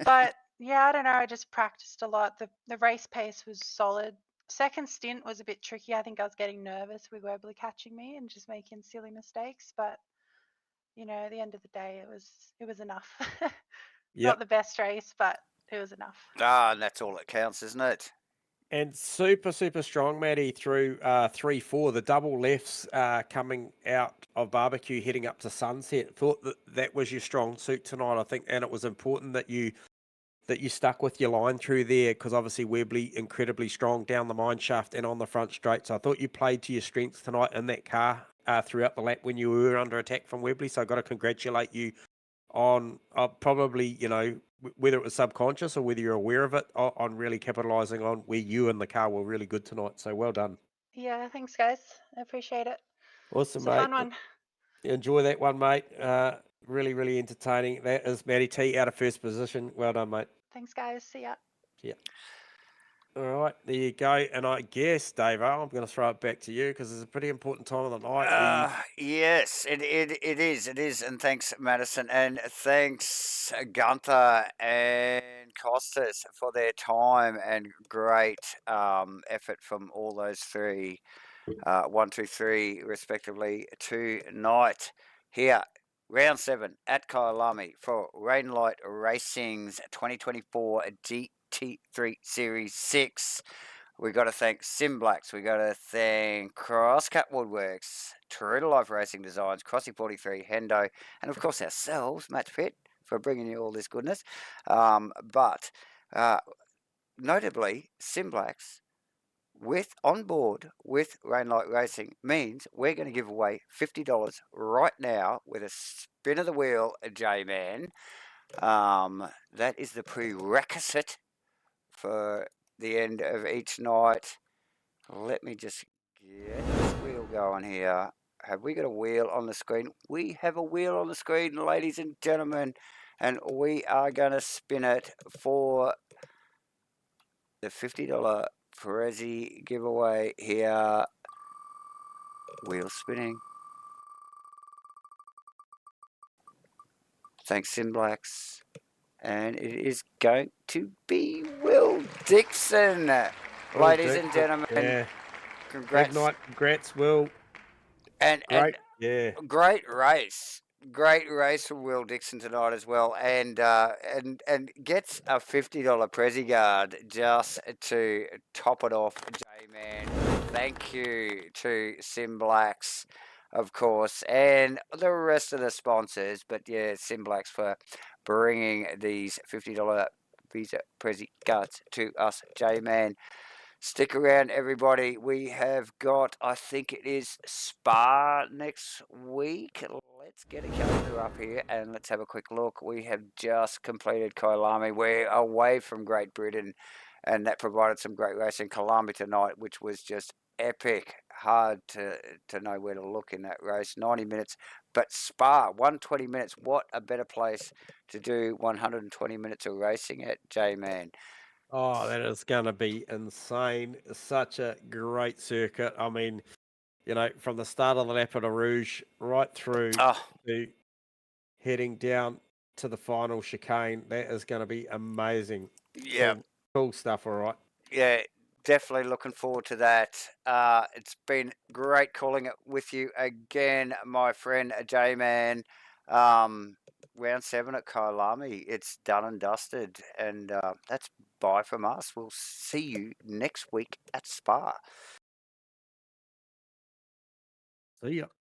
Speaker 6: But yeah, I don't know. I just practiced a lot. The race pace was solid. Second stint was a bit tricky. I think I was getting nervous with Webley catching me and just making silly mistakes. But you know, at the end of the day, it was enough. Not the best race, but it was enough.
Speaker 1: Ah, and that's all that counts, isn't it?
Speaker 2: And super, super strong, Maddie, through 3-4. The double lefts coming out of barbecue, heading up to Sunset. Thought that was your strong suit tonight, I think, and it was important that you stuck with your line through there, because obviously Webley incredibly strong down the mine shaft and on the front straight. So I thought you played to your strengths tonight in that car throughout the lap when you were under attack from Webley. So I've got to congratulate you on probably, you know, whether it was subconscious or whether you're aware of it, on really capitalising on where you and the car were really good tonight. So well done.
Speaker 6: Yeah, thanks, guys. I appreciate it.
Speaker 2: Awesome,
Speaker 6: It's
Speaker 2: mate.
Speaker 6: a fun one.
Speaker 2: Enjoy that one, mate. Really, really entertaining. That is Maddie T out of first position. Well done, mate.
Speaker 6: Thanks, guys. See ya.
Speaker 2: Yeah. All right, there you go. And I guess, Dave, I'm going to throw it back to you because it's a pretty important time of the night.
Speaker 1: Yes, it is. And thanks, Madison, and thanks, Gunther and Costas, for their time and great effort from all those three, 1, 2, 3, respectively, tonight here. Round 7 at Kyalami for Rainlight Racing's 2024 GT3 Series 6. We got to thank SIMBLACKS. We got to thank CrossCUT Woodworks, True to Life Racing Designs, Crossy 43, HENDO, and of course ourselves, MATCHFIT, for bringing you all this goodness. But notably, SIMBLACKS on board with Rainlight Racing means we're going to give away $50 right now with a spin of the wheel, J-Man. That is the prerequisite for the end of each night. Let me just get this wheel going here. Have we got a wheel on the screen? We have a wheel on the screen, ladies and gentlemen, and we are going to spin it for the $50 Prezi giveaway here. Wheel spinning. Thanks, SIMBLACKS. And it is going to be Will Dixon. Ladies and gentlemen,
Speaker 2: yeah.
Speaker 1: Congrats.
Speaker 2: Big night, congrats, Will.
Speaker 1: And
Speaker 2: yeah,
Speaker 1: great race. Great race from Will Dixon tonight as well, and gets a $50 Prezi Guard just to top it off, J-Man. Thank you to SIMBLACKS, of course, and the rest of the sponsors. But yeah, SIMBLACKS for bringing these $50 Visa Prezi Guards to us, J-Man. Stick around, everybody. We have got, I think it is Spa next week. Let's get a calendar up here and let's have a quick look. We have just completed Kyalami. We're away from Great Britain, and that provided some great racing. Kyalami tonight, which was just epic. Hard to know where to look in that race. 90 minutes. But Spa, 120 minutes. What a better place to do 120 minutes of racing at, J-Man.
Speaker 2: Oh, that is going to be insane. Such a great circuit. I mean, you know, from the start of the Lap of the Rouge right through to heading down to the final chicane, that is going to be amazing.
Speaker 1: Yeah.
Speaker 2: Cool stuff, all right.
Speaker 1: Yeah, definitely looking forward to that. It's been great calling it with you again, my friend J-Man. Round 7 at Kyalami, it's done and dusted, and that's goodbye from us. We'll see you next week at Spa.
Speaker 2: See ya.